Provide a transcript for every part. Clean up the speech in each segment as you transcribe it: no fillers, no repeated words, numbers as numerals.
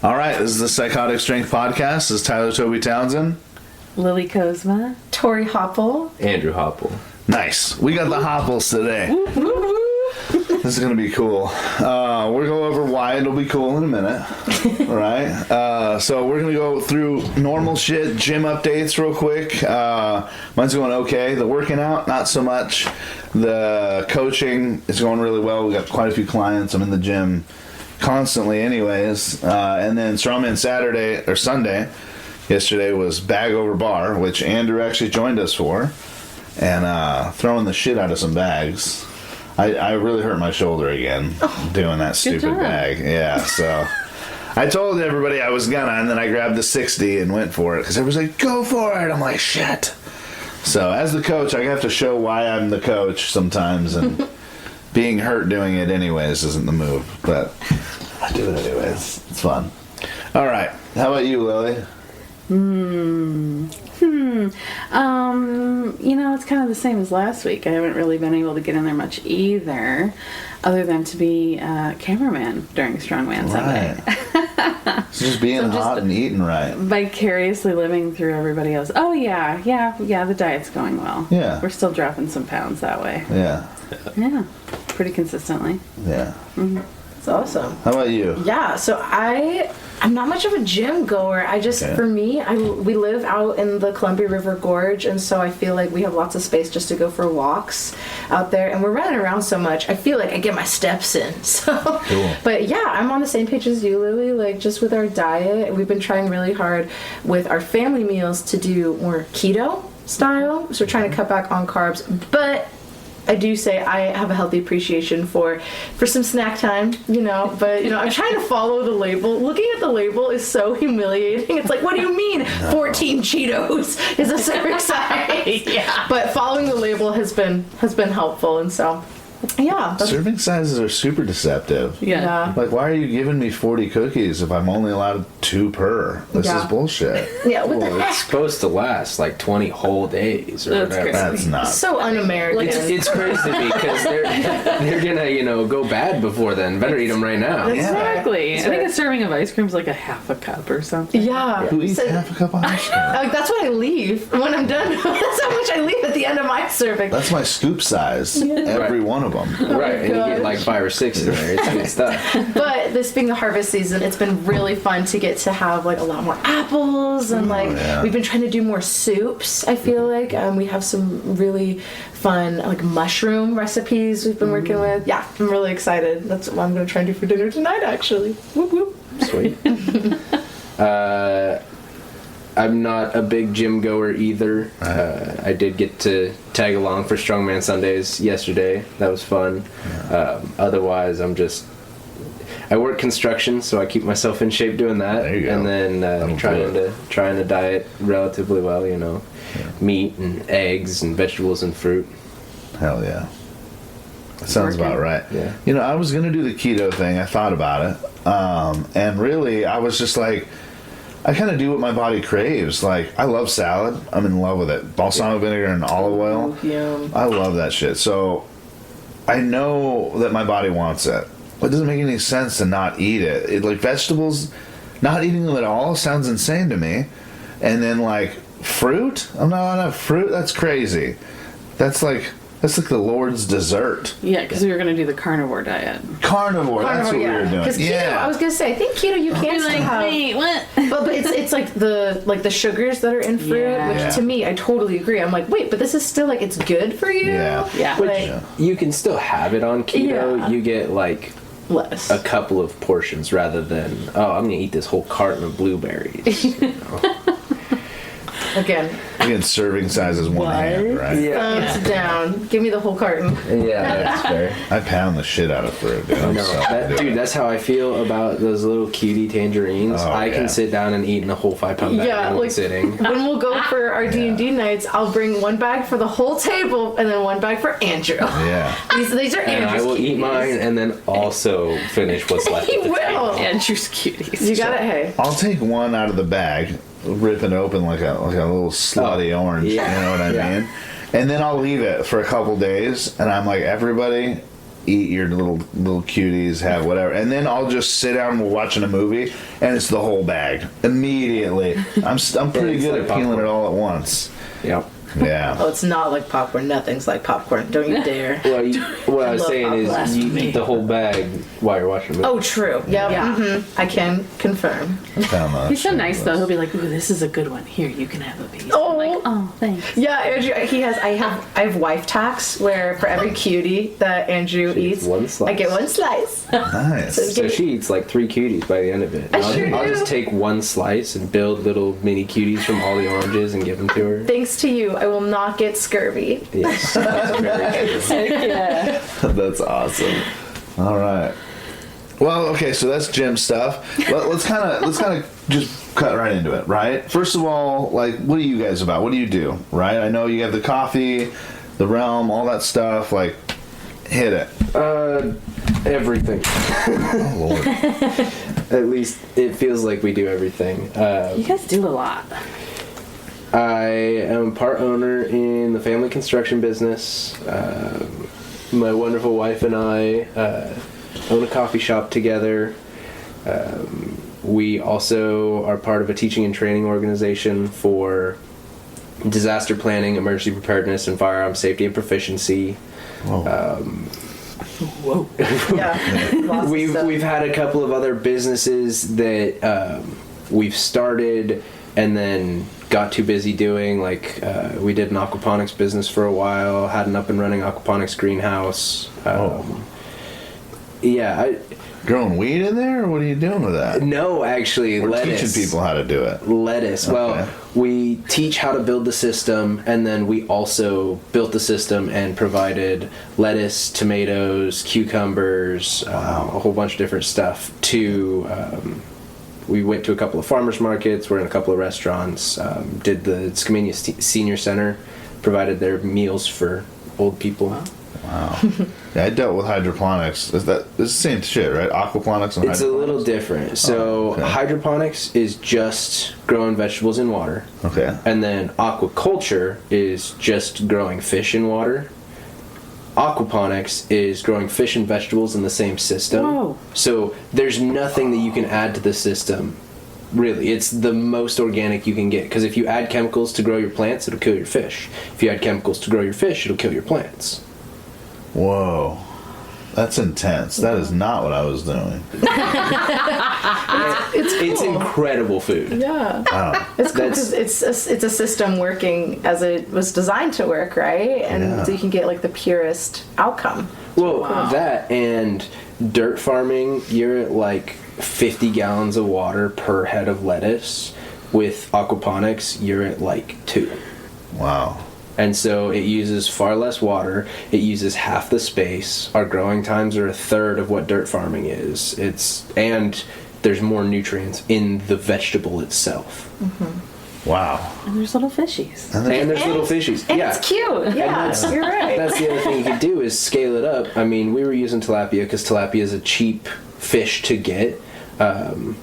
All right, this is the Psychotic Strength Podcast. This is Tyler Toby Townsend. Lily Kozma. Tori Hopple. Andrew Hopple. Nice. We got the Hopples today. This is going to be cool. We'll go over why it'll be cool in a minute. All right. So we're going to go through normal shit, gym updates real quick. Mine's going okay. The working out, not so much. The coaching is going really well. We got quite a few clients. I'm in the gym constantly anyways. And then Strongman Sunday, yesterday was bag over bar, which Andrew actually joined us for. And throwing the shit out of some bags. I really hurt my shoulder again doing that stupid bag. Yeah, so I told everybody I was gonna, and then I grabbed the 60 and went for it because everyone's like, go for it. I'm like, shit. So as the coach, I have to show why I'm the coach sometimes, and being hurt doing it anyways isn't the move, but I do it anyways. It's fun. All right. How about you, Lily? It's kind of the same as last week. I haven't really been able to get in there much either, other than to be cameraman during Strongman Sunday. So just being hot and eating right. Vicariously living through everybody else. Oh, yeah, the diet's going well. Yeah. We're still dropping some pounds that way. Yeah. Yeah, pretty consistently. Yeah. Mm-hmm. It's awesome. How about you? Yeah, so I'm not much of a gym goer. For me, we live out in the Columbia River Gorge, and so I feel like we have lots of space just to go for walks out there, and we're running around so much. I feel like I get my steps in. So, cool. But yeah, I'm on the same page as you, Lily. Like just with our diet, we've been trying really hard with our family meals to do more keto style. So we're trying to cut back on carbs, but I do say I have a healthy appreciation for some snack time, but, I'm trying to follow the label. Looking at the label is so humiliating. It's like, what do you mean 14 Cheetos is a serving size? Yeah. But following the label has been helpful, and so, yeah. Serving sizes are super deceptive. Yeah. Like, why are you giving me 40 cookies if I'm only allowed 2 per? This is bullshit. Yeah, what the heck? It's supposed to last like 20 whole days or whatever. That's not. So un-American. It's crazy because they're gonna go bad before then. Better eat them right now. Exactly. I think a serving of ice cream is like a half a cup or something. Yeah. Who eats half a cup of ice cream? Like, that's what I leave when I'm done. That's how much I leave at the end of my serving. That's my scoop size. Every one of them. Right, and you get like 5 or 6 in there. It's good stuff. But this being the harvest season, it's been really fun to get to have like a lot more apples, and we've been trying to do more soups. I feel like we have some really fun like mushroom recipes we've been working with. Yeah, I'm really excited. That's what I'm going to try and do for dinner tonight, actually. Whoop whoop. Sweet. I'm not a big gym goer either. I did get to tag along for Strongman Sundays yesterday. That was fun. Otherwise, I work construction, so I keep myself in shape doing that. There you go. And then trying to diet relatively well, meat and eggs and vegetables and fruit. Hell yeah. That sounds about right. Yeah. I was going to do the keto thing. I thought about it. And really, I was just like, I kind of do what my body craves. Like, I love salad. I'm in love with it. Balsamic vinegar and olive oil. Yum. I love that shit. So, I know that my body wants it. But it doesn't make any sense to not eat it. Like, vegetables, not eating them at all sounds insane to me. And then, like, fruit? I'm not allowed to have fruit? That's crazy. That's like the Lord's dessert. Yeah, because we were going to do the carnivore diet. Carnivore, that's what we were doing. Because keto, I was going to say, I think keto you can still have. Wait, what? But it's like the sugars that are in fruit, which to me, I totally agree. I'm like, wait, but this is still like, it's good for you? Yeah. Which you can still have it on keto. Yeah. You get like less. A couple of portions rather than, I'm going to eat this whole carton of blueberries. Again, serving size is one hand, right? Thumbs down. Give me the whole carton. Yeah, that's fair. I pound the shit out of fruit, dude. Dude, that's how I feel about those little cutie tangerines. I can sit down and eat in a whole 5-pound bag in one sitting. When we'll go for our D&D nights, I'll bring one bag for the whole table and then one bag for Andrew. Yeah. These are Andrew's And I will cuties. eat mine and then also finish what's left He of the will. table. Andrew's cuties. You got it, hey. I'll take one out of the bag, rip it open like a little slutty orange, you know what I mean? And then I'll leave it for a couple days, and I'm like, everybody, eat your little cuties, have whatever, and then I'll just sit down and we're watching a movie, and it's the whole bag immediately. I'm pretty it's good like at peeling popcorn. it all at once. Yep. Yeah. Oh, it's not like popcorn. Nothing's like popcorn. Don't you dare. Well, what I was love saying is Hopples. you eat the whole bag while you're watching a movie. Oh, true. Yep. Yeah. I can confirm. He's so nice though. He'll be like, "Ooh, this is a good one. Here, you can have a piece." Oh. I'm like, "Oh, thanks." Yeah, Andrew. I have wife tax where for every cutie that Andrew She eats, gets one slice. I get one slice. Nice. So she eats like 3 cuties by the end of it. I I'll, sure I'll do. just take one slice and build little mini cuties from all the oranges and give them to her. Thanks to you, I will not get scurvy. Yes. That's very true. Yeah. That's awesome. All right. Well, okay, so that's gym stuff. Let's kind of just cut right into it, right? First of all, like, what are you guys about? What do you do, right? I know you have the coffee, the realm, all that stuff. Like, hit it. Everything. Oh, Lord. At least it feels like we do everything. You guys do a lot. I am part owner in the family construction business. My wonderful wife and I own a coffee shop together. We also are part of a teaching and training organization for disaster planning, emergency preparedness, and firearm safety and proficiency. Whoa. Yeah. Lots of stuff. We've had a couple of other businesses that we've started and then got too busy doing. Like we did an aquaponics business for a while, had an up and running aquaponics greenhouse. Growing weed in there, or what are you doing with that? No, actually, We're lettuce. teaching people how to do it. Lettuce. Well, Okay. we teach how to build the system, and then we also built the system and provided lettuce, tomatoes, cucumbers, a whole bunch of different stuff to. We went to a couple of farmers markets. We're in a couple of restaurants. Did the Skamania Senior Center, provided their meals for old people. Wow. Yeah, I dealt with hydroponics. It's the same shit, right? Aquaponics and It's a hydroponics. little different. So okay. hydroponics is just growing vegetables in water. Okay. And then aquaculture is just growing fish in water. Aquaponics is growing fish and vegetables in the same system. Whoa. So there's nothing that you can add to the system. Really, it's the most organic you can get. Because if you add chemicals to grow your plants, it'll kill your fish. If you add chemicals to grow your fish, it'll kill your plants. Whoa. That's intense. That is not what I was doing. It's cool. It's incredible food. Yeah. Wow. It's cool That's- because it's a system working as it was designed to work, right? And Yeah. so you can get like the purest outcome. Well, that and dirt farming, you're at like 50 gallons of water per head of lettuce. With aquaponics, you're at like 2. Wow. And so it uses far less water. It uses half the space. Our growing times are a third of what dirt farming is. And there's more nutrients in the vegetable itself. Wow. And there's little fishies. And there's little fishies. And yeah. it's cute. Yeah, you're right. That's the other thing you could do is scale it up. I mean, we were using tilapia because tilapia is a cheap fish to get. So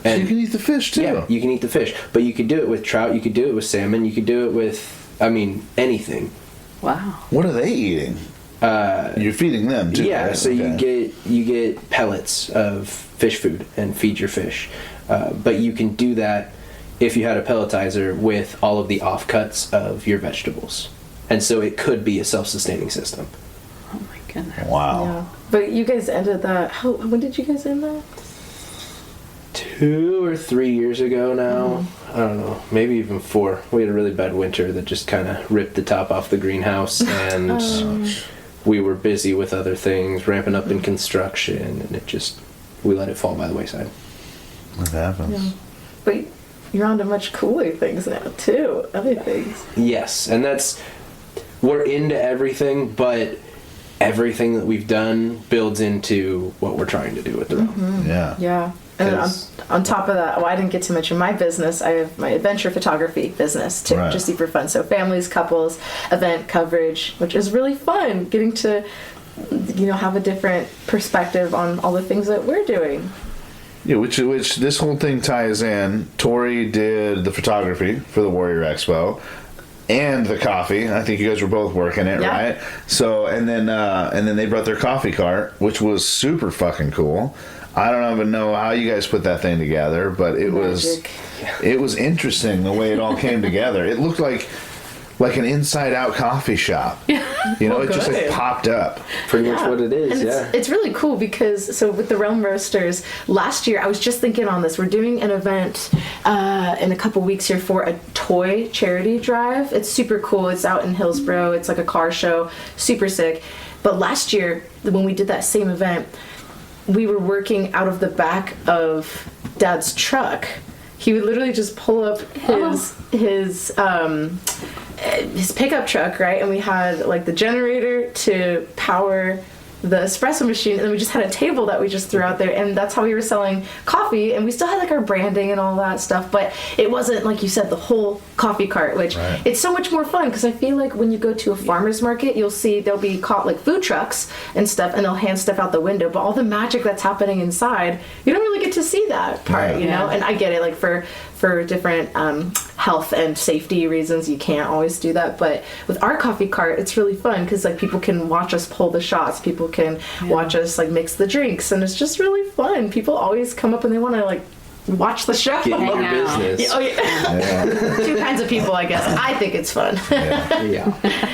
you can eat the fish too. Yeah, you can eat the fish. But you could do it with trout. You could do it with salmon. You could do it with, anything. Wow. What are they eating? You're feeding them too. Yeah, right? so Okay. you get pellets of fish food and feed your fish. But you can do that if you had a pelletizer with all of the offcuts of your vegetables. And so it could be a self-sustaining system. Oh my goodness. Wow. Yeah. But you guys ended that. When did you guys end that? 2 or 3 years ago now. I don't know, maybe even 4. We had a really bad winter that just kind of ripped the top off the greenhouse, and we were busy with other things, ramping up in construction, and we let it fall by the wayside. What happens? Yeah. But you're on to much cooler things now too. Other things. Yes, and we're into everything, but everything that we've done builds into what we're trying to do with the realm. Yeah. Yeah. And then Yes. on top of that, I didn't get to mention my business. I have my adventure photography business too, Right. just super fun. So families, couples, event coverage, which is really fun. Getting to, have a different perspective on all the things that we're doing. Yeah, which this whole thing ties in. Tori did the photography for the Warrior Expo. and the coffee. I think you guys were both working it, Yeah. right? So, and then they brought their coffee cart, which was super fucking cool. I don't even know how you guys put that thing together, but it Magic. was interesting the way it all came together. It looked like an inside-out coffee shop. You know, it just like good. popped up. Pretty much what it is, And yeah. it's really cool because, so with the Realm Roasters, last year, I was just thinking on this, we're doing an event in a couple weeks here for a toy charity drive. It's super cool. It's out in Hillsborough. It's like a car show. Super sick. But last year, when we did that same event, we were working out of the back of Dad's truck. He would literally just pull up his pickup truck, right? And we had like the generator to power the espresso machine, and then we just had a table that we just threw out there, and that's how we were selling coffee. And we still had like our branding and all that stuff, but it wasn't, like you said, the whole coffee cart, which it's so much more fun because I feel like when you go to a farmer's market, you'll see there'll be like food trucks and stuff, and they'll hand stuff out the window, but all the magic that's happening inside, you don't really get to see that part, you know? And I get it, like for different health and safety reasons, you can't always do that, but with our coffee cart, it's really fun because like people can watch us pull the shots, people can watch us like mix the drinks, and it's just really fun. People always come up and they want to like watch the show. Get in your business. Yeah, oh, yeah. Two kinds of people, I guess. I think it's fun. Yeah.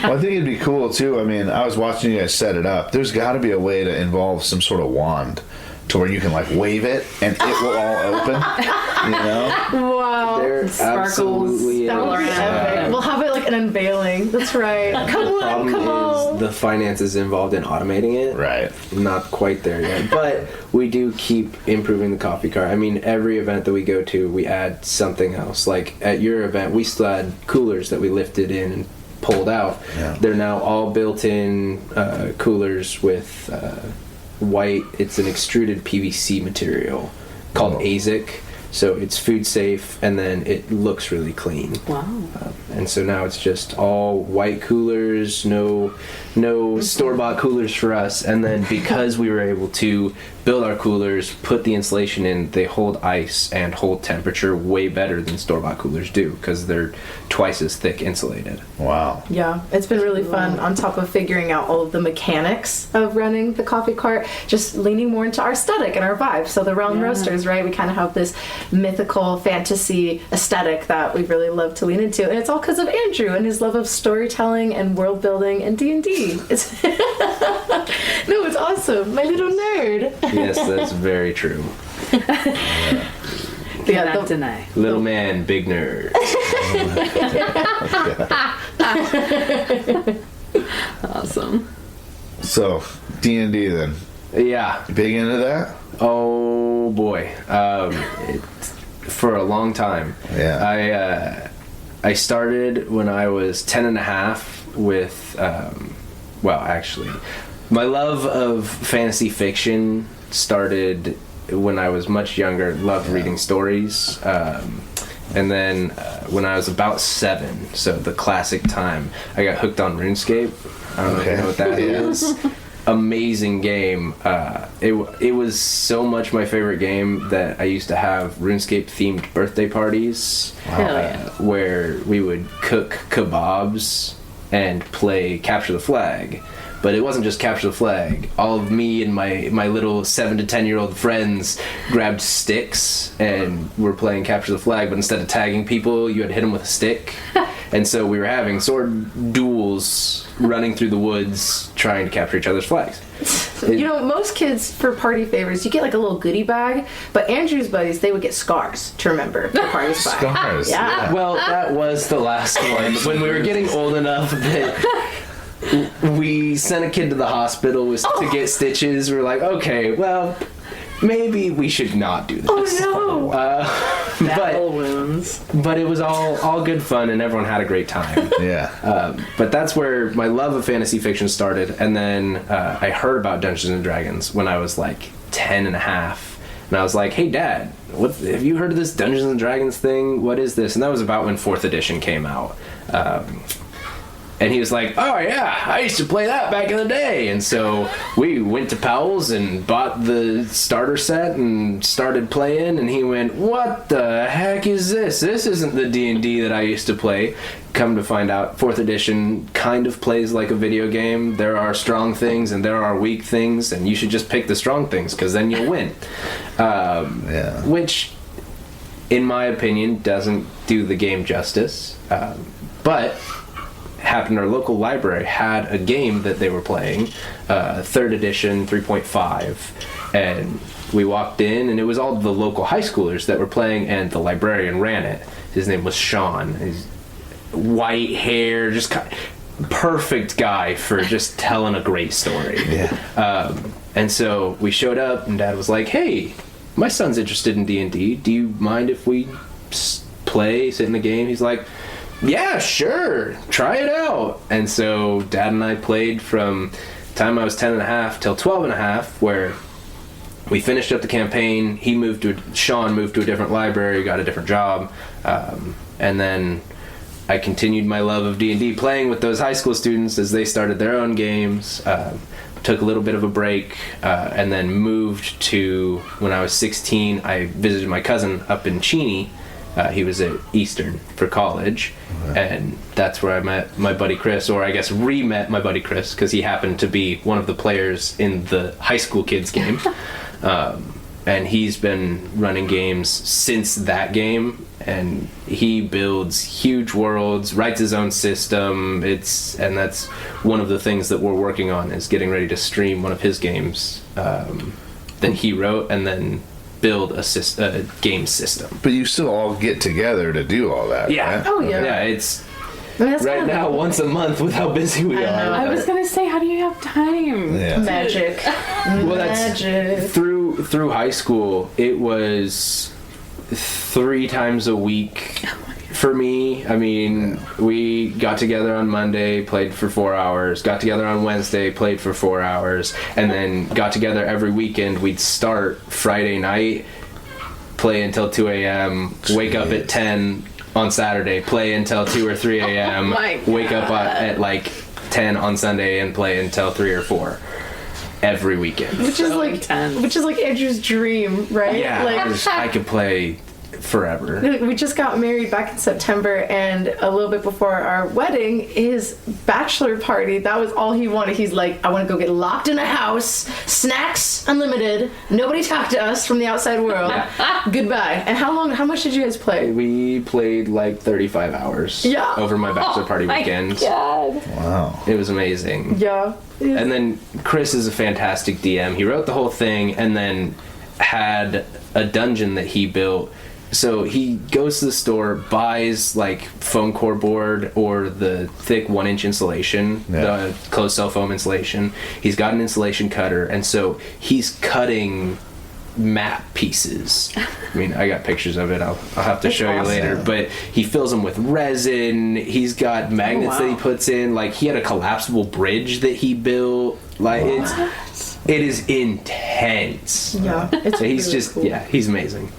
Well, I think it'd be cool too. I mean, I was watching you guys set it up. There's got to be a way to involve some sort of wand to where you can like wave it and it will all open. You know? Wow. There Sparkles absolutely That would be is. epic. We'll have it like an unveiling. That's right. Come on, Problem come on. is the finances involved in automating it. Right. Not quite there yet, but we do keep improving the coffee cart. I mean, every event that we go to, we add something else. Like at your event, we still had coolers that we lifted in and pulled out. Yeah. They're now all built-in coolers with white. It's an extruded PVC material called ASIC. So it's food safe, and then it looks really clean. Wow. And so now it's just all white coolers, no store-bought coolers for us. And then because we were able to build our coolers, put the insulation in, they hold ice and hold temperature way better than store-bought coolers do because they're twice as thick insulated. Wow. Yeah, it's been really fun on top of figuring out all of the mechanics of running the coffee cart, just leaning more into our aesthetic and our vibe. So the Realm Roasters, right? We kind of have this mythical fantasy aesthetic that we really love to lean into. And it's all because of Andrew and his love of storytelling and world building and D&D. It's no, it's awesome. My little nerd. Yes, that's very true. Cannot deny. Little man, big nerd. Awesome. So D&D then. Yeah. Big into that? Oh boy. For a long time. Yeah. I started when I was 10 and a half with, well, actually, my love of fantasy fiction started when I was much younger. Loved reading stories. And then when I was about 7, so the classic time, I got hooked on RuneScape. I don't know if you know what that is. Amazing game. It was so much my favorite game that I used to have RuneScape themed birthday parties. Hell yeah. Where we would cook kebabs and play Capture the Flag. But it wasn't just Capture the Flag. All of me and my little 7 to 10-year-old friends grabbed sticks and were playing Capture the Flag, but instead of tagging people, you had to hit them with a stick. And so we were having sword duels running through the woods trying to capture each other's flags. You know, most kids, for party favors, you get like a little goodie bag, but Andrew's buddies, they would get scars to remember the parties by. Scars. Yeah. Well, that was the last one. When we were getting old enough that we sent a kid to the hospital to get stitches, we were like, okay, well, maybe we should not do this. Oh no! Battle wounds. But it was all good fun, and everyone had a great time. Yeah. But that's where my love of fantasy fiction started. And then I heard about Dungeons and Dragons when I was like 10 and a half. And I was like, hey, Dad, have you heard of this Dungeons and Dragons thing? What is this? And that was about when 4th edition came out. And he was like, oh yeah, I used to play that back in the day. And so we went to Powell's and bought the starter set and started playing. And he went, what the heck is this? This isn't the D&D that I used to play. Come to find out, 4th edition kind of plays like a video game. There are strong things and there are weak things, and you should just pick the strong things because then you'll win. Which, in my opinion, doesn't do the game justice. But happened our local library had a game that they were playing, 3rd edition 3.5, and we walked in and it was all the local high schoolers that were playing, and the librarian ran it. His name was Sean. He's white hair, just perfect guy for just telling a great story. And so we showed up and Dad was like, hey, my son's interested in D&D, do you mind if we play, sit in the game? He's like, yeah, sure, try it out. And so Dad and I played from the time I was 10 and a half till 12 and a half, where we finished up the campaign. Sean moved to a different library, got a different job, and then I continued my love of D&D playing with those high school students as they started their own games. Took a little bit of a break, and then moved to, when I was 16, I visited my cousin up in Cheney. He was at Eastern for college, and that's where I met my buddy Chris, or I guess re-met my buddy Chris, because he happened to be one of the players in the high school kids game. And he's been running games since that game, and he builds huge worlds, writes his own system. And that's one of the things that we're working on, is getting ready to stream one of his games that he wrote, and then build a game system. But you still all get together to do all that, right? Oh, yeah. Yeah, it's That's right now once a month with how busy we are. I was gonna say, how do you have time? Yeah. Magic. Well, that's Magic. through high school. It was 3 times a week for me. I mean, we got together on Monday, played for 4 hours. Got together on Wednesday, played for 4 hours, and then got together every weekend. We'd start Friday night, play until 2 a.m. Wake up at 10 on Saturday, play until 2 or 3 a.m. my Wake up at like 10 on Sunday and play until 3 or 4 every weekend. Which is like intense. Which is like Andrew's dream, right? Yeah, Like I could play forever. we just got married back in September, and a little bit before our wedding, his bachelor party, that was all he wanted. He's like, I want to go get locked in a house, snacks unlimited, nobody talk to us from the outside world. Goodbye. And how much did you guys play? We played like 35 hours over my bachelor party weekend. God. Wow. It was amazing. Yeah. And then Chris is a fantastic DM. He wrote the whole thing and then had a dungeon that he built. So he goes to the store, buys like foam core board or the thick 1-inch insulation, the closed cell foam insulation. He's got an insulation cutter, and so he's cutting map pieces. I mean, I got pictures of it. I'll have to show you later. But he fills them with resin. He's got magnets that he puts in. Like, he had a collapsible bridge that he built. Like, it is intense. Yeah. It's So he's really just cool. he's amazing.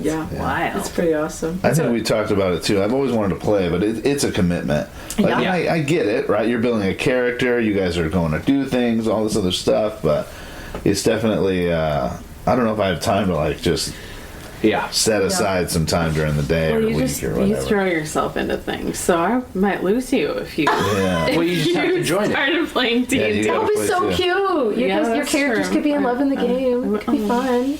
Yeah. Wild. It's pretty awesome. I think we talked about it too. I've always wanted to play, but it's a commitment. Like, Yeah. I get it, right? You're building a character. You guys are going to do things, all this other stuff, but it's definitely. I don't know if I have time to like just set aside some time during the day Well, or you week just or whatever. you throw yourself into things, so I might lose you if you. Yeah. Well, you just have to join it. started playing D&D. Yeah, you That would be play so too. cute. Yeah, Your that's characters true. could be in love in the game. It could be fun.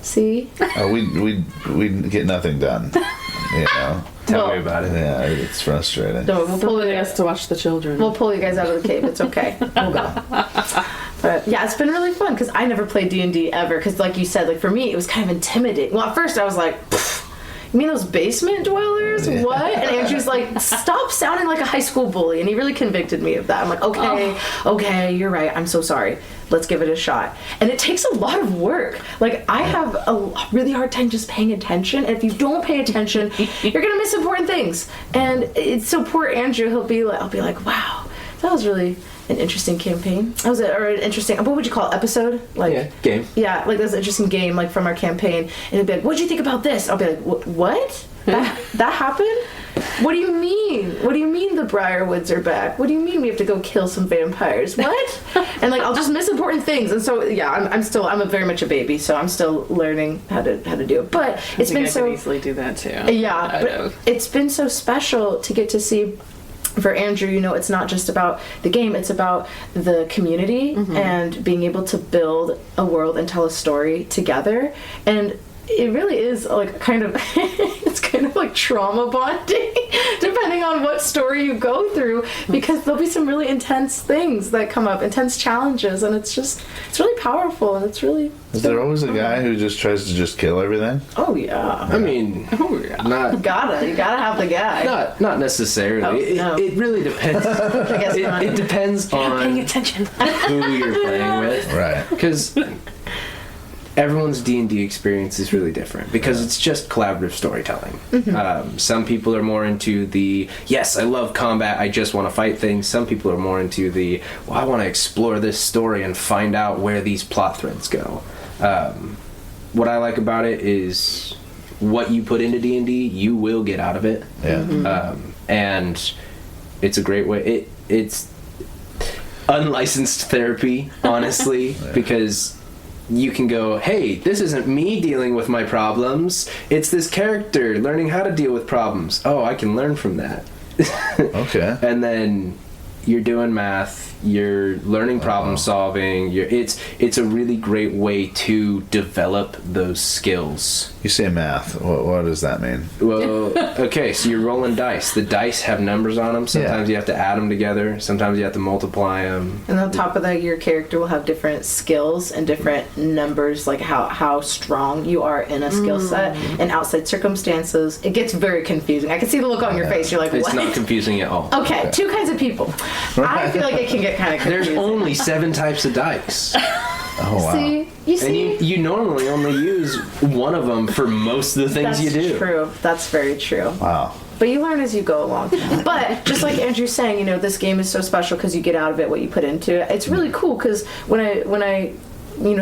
See? We get nothing done. You know. Tell me about it. Yeah, it's frustrating. No, we'll pull Somebody you has to watch the children. We'll pull you guys out of the cave. It's okay. We'll go. But yeah, it's been really fun because I never played D&D ever. Because like you said, like for me, it was kind of intimidating. Well, at first I was like, "Pfft, you mean those basement dwellers? What? And Andrew's like, stop sounding like a high school bully. And he really convicted me of that. I'm like, okay, you're right. I'm so sorry. Let's give it a shot. And it takes a lot of work. Like, I have a really hard time just paying attention. And if you don't pay attention, you're going to miss important things. And it's so poor Andrew, I'll be like, wow, that was really an interesting campaign. That was or an interesting, what would you call it, episode? Like, Game. Yeah, like that's an interesting game, like from our campaign. And it'd be like, what'd you think about this? I'll be like, what? That happened? what do you mean? What do you mean the Briarwoods are back? What do you mean we have to go kill some vampires? What? And like I'll just miss important things. And so yeah, I'm a very much a baby, so I'm still learning how to do it. But it's been I so could easily do that too. yeah, but it's been so special to get to see. For Andrew, it's not just about the game, it's about the community and being able to build a world and tell a story together. And it really is like kind of it's kind of like trauma bonding depending on what story you go through, because there'll be some really intense things that come up, intense challenges, and it's really powerful, and it's really Is there always a guy who just tries to just kill everything? oh yeah. I mean, not You gotta have the guy. not necessarily. Oh, no. It really depends. I guess not. It depends Paying on attention. who you're playing with, Right. because everyone's D&D experience is really different because it's just collaborative storytelling. Some people are more into the, yes, I love combat, I just want to fight things. Some people are more into the, well, I want to explore this story and find out where these plot threads go. What I like about it is what you put into D&D, you will get out of it. Yeah. And it's a great way. It's unlicensed therapy, honestly, because you can go, hey, this isn't me dealing with my problems. It's this character learning how to deal with problems. Oh, I can learn from that. Okay. And then you're doing math, you're learning problem solving. It's a really great way to develop those skills. You say math. What does that mean? Well, okay, so you're rolling dice. The dice have numbers on them. Sometimes you have to add them together. Sometimes you have to multiply them. And on top of that, your character will have different skills and different numbers, like how strong you are in a skill set and outside circumstances. It gets very confusing. I can see the look on your face. You're like, what? It's not confusing at all. Okay, two kinds of people. I feel like it can get kind of confusing. There's only 7 types of dice. Oh, wow. See? You see? And you normally only use one of them for most of the things That's you do. true. That's very true. Wow. But you learn as you go along. But just like Andrew's saying, this game is so special because you get out of it what you put into it. It's really cool because when I when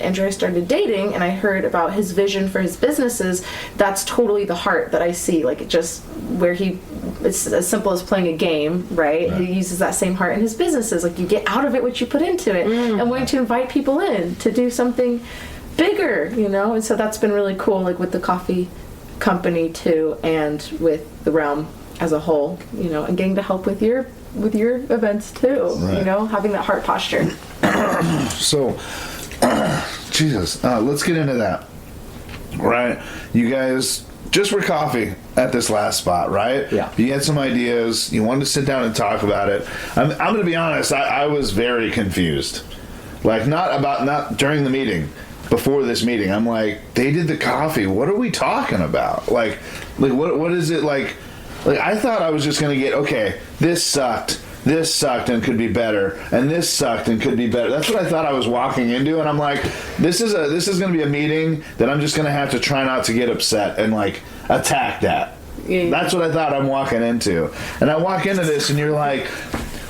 Andrew and I started dating and I heard about his vision for his businesses, that's totally the heart that I see. Like just where it's as simple as playing a game, right? He uses that same heart in his businesses. Like you get out of it what you put into it, and wanting to invite people in to do something bigger, and so that's been really cool, like with the coffee company too, and with the realm as a whole, and getting to help with your events too, Right. Having that heart posture. So, Jesus, let's get into that. Right, you guys just for coffee at this last spot, right? Yeah. You had some ideas. You wanted to sit down and talk about it. I'm going to be honest. I was very confused. Like not during the meeting, before this meeting. I'm like, they did the coffee. What are we talking about? Like what is it like? Like I thought I was just going to get this sucked and could be better, and this sucked and could be better. That's what I thought I was walking into, and I'm like, this is going to be a meeting that I'm just going to have to try not to get upset and like attack that. Yeah. That's what I thought I'm walking into. And I walk into this, and you're like,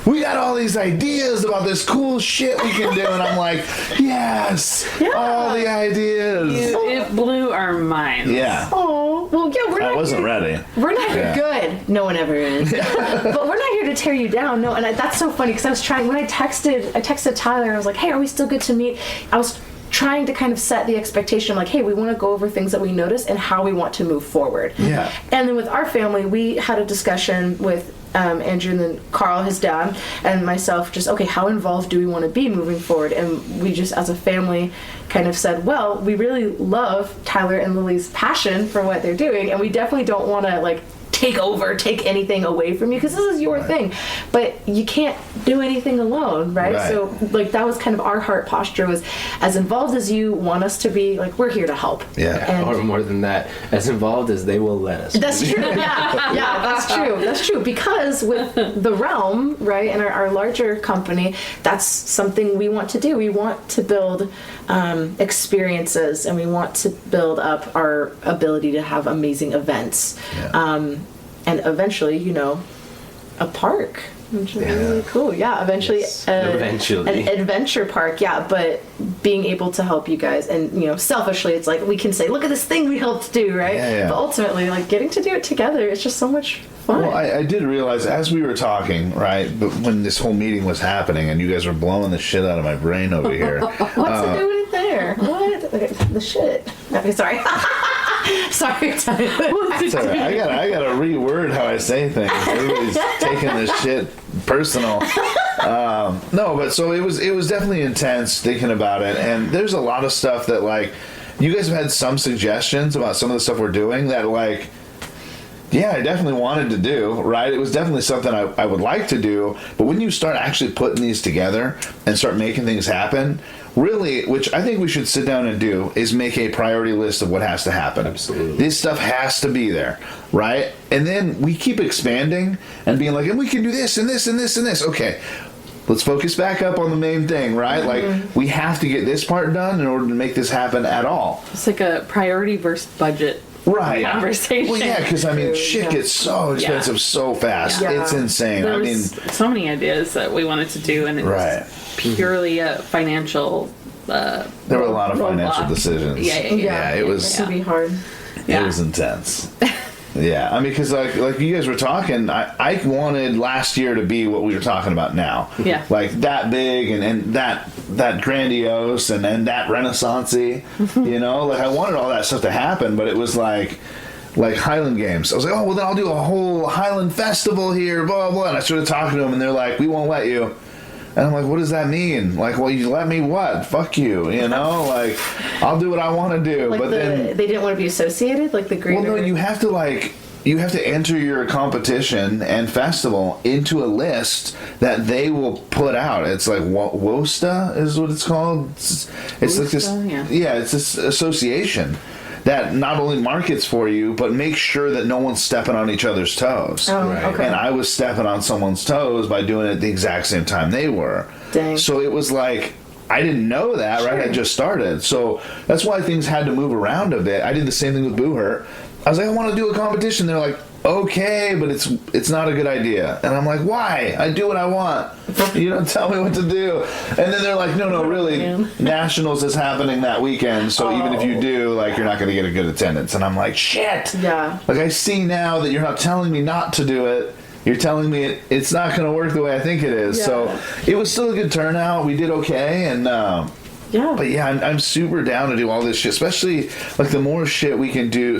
we got all these ideas about this cool shit we can do, and I'm like, yes, all the ideas. It blew our minds. Yeah. Oh, well, yeah, we're not. I wasn't ready. We're not Yeah. good. No one ever is. But we're not here to tear you down. No, and that's so funny because I was trying when I texted Tyler. I was like, hey, are we still good to meet? I was trying to kind of set the expectation, like, hey, we want to go over things that we notice and how we want to move forward. Yeah. And then with our family, we had a discussion with Andrew and then Carl, his dad, and myself, just, okay, how involved do we want to be moving forward? And we just, as a family, kind of said, well, we really love Tyler and Lily's passion for what they're doing, and we definitely don't want to, like, take anything away from you, because this is your thing, but you can't do anything alone, right? So like that was kind of our heart posture, was as involved as you want us to be, like we're here to help. Yeah. Or more than that, as involved as they will let us. That's true. Yeah, that's true because with the realm, right, and our larger company, that's something we want to do. We want to build experiences, and we want to build up our ability to have amazing events. And eventually, a park. Which is really cool. Yeah, eventually, Yes, eventually. an adventure park. Yeah, but being able to help you guys, and selfishly, it's like we can say, "Look at this thing we helped do," right? Yeah. But ultimately, like getting to do it together, it's just so much fun. Well, I did realize as we were talking, right, but when this whole meeting was happening and you guys were blowing the shit out of my brain over here. What's it doing in there? What? Okay, the shit. Okay, sorry. Sorry, Tyler. It's all right. I gotta reword how I say things. Everybody's taking this shit personal. No, but so it was definitely intense thinking about it, and there's a lot of stuff that like you guys have had some suggestions about some of the stuff we're doing that like. Yeah, I definitely wanted to do, right? It was definitely something I would like to do, but when you start actually putting these together and start making things happen, really, which I think we should sit down and do, is make a priority list of what has to happen. Absolutely. This stuff has to be there, right? And then we keep expanding and being like, and we can do this and this and this and this. Okay, let's focus back up on the main thing, right? Like, we have to get this part done in order to make this happen at all. It's like a priority versus budget Right. conversation. Well, yeah, because I mean, shit gets so expensive so fast. Yeah. It's insane. There I mean, was so many ideas that we wanted to do, and it right. was purely a financial. There were a lot of financial roadblock. decisions. Yeah. It was. to be hard. It was intense. Yeah, I mean, because like you guys were talking, I wanted last year to be what we were talking about now. Yeah. Like that big and that grandiose and that renaissance-y, Like I wanted all that stuff to happen, but it was like Highland Games. I was like, oh, well, then I'll do a whole Highland Festival here, blah, blah, blah. And I started talking to them, and they're like, we won't let you. And I'm like, what does that mean? Like, well, you let me what? Fuck you, Like, I'll do what I want to do. Like but then they didn't want to be associated, like the greater. well, no, you have to enter your competition and festival into a list that they will put out. It's like WOSTA is what it's called. It's like this. WOSTA, Yeah, it's this association that not only markets for you, but makes sure that no one's stepping on each other's toes. Oh, Right. okay. And I was stepping on someone's toes by doing it at the exact same time they were. Dang. So it was like, I didn't know that, right? I just started. So that's why things had to move around a bit. I did the same thing with Boo Hurt. I was like, I want to do a competition. They're like, okay, but it's not a good idea. And I'm like, why? I do what I want. You don't tell me what to do. And then they're like, no, really, Nationals is happening that weekend, so even if you do, like, you're not going to get a good attendance. And I'm like, shit. Yeah. Like, I see now that you're not telling me not to do it. You're telling me it's not going to work the way I think it is. Yeah. So it was still a good turnout. We did okay, and Yeah. but yeah, I'm super down to do all this shit, especially like the more shit we can do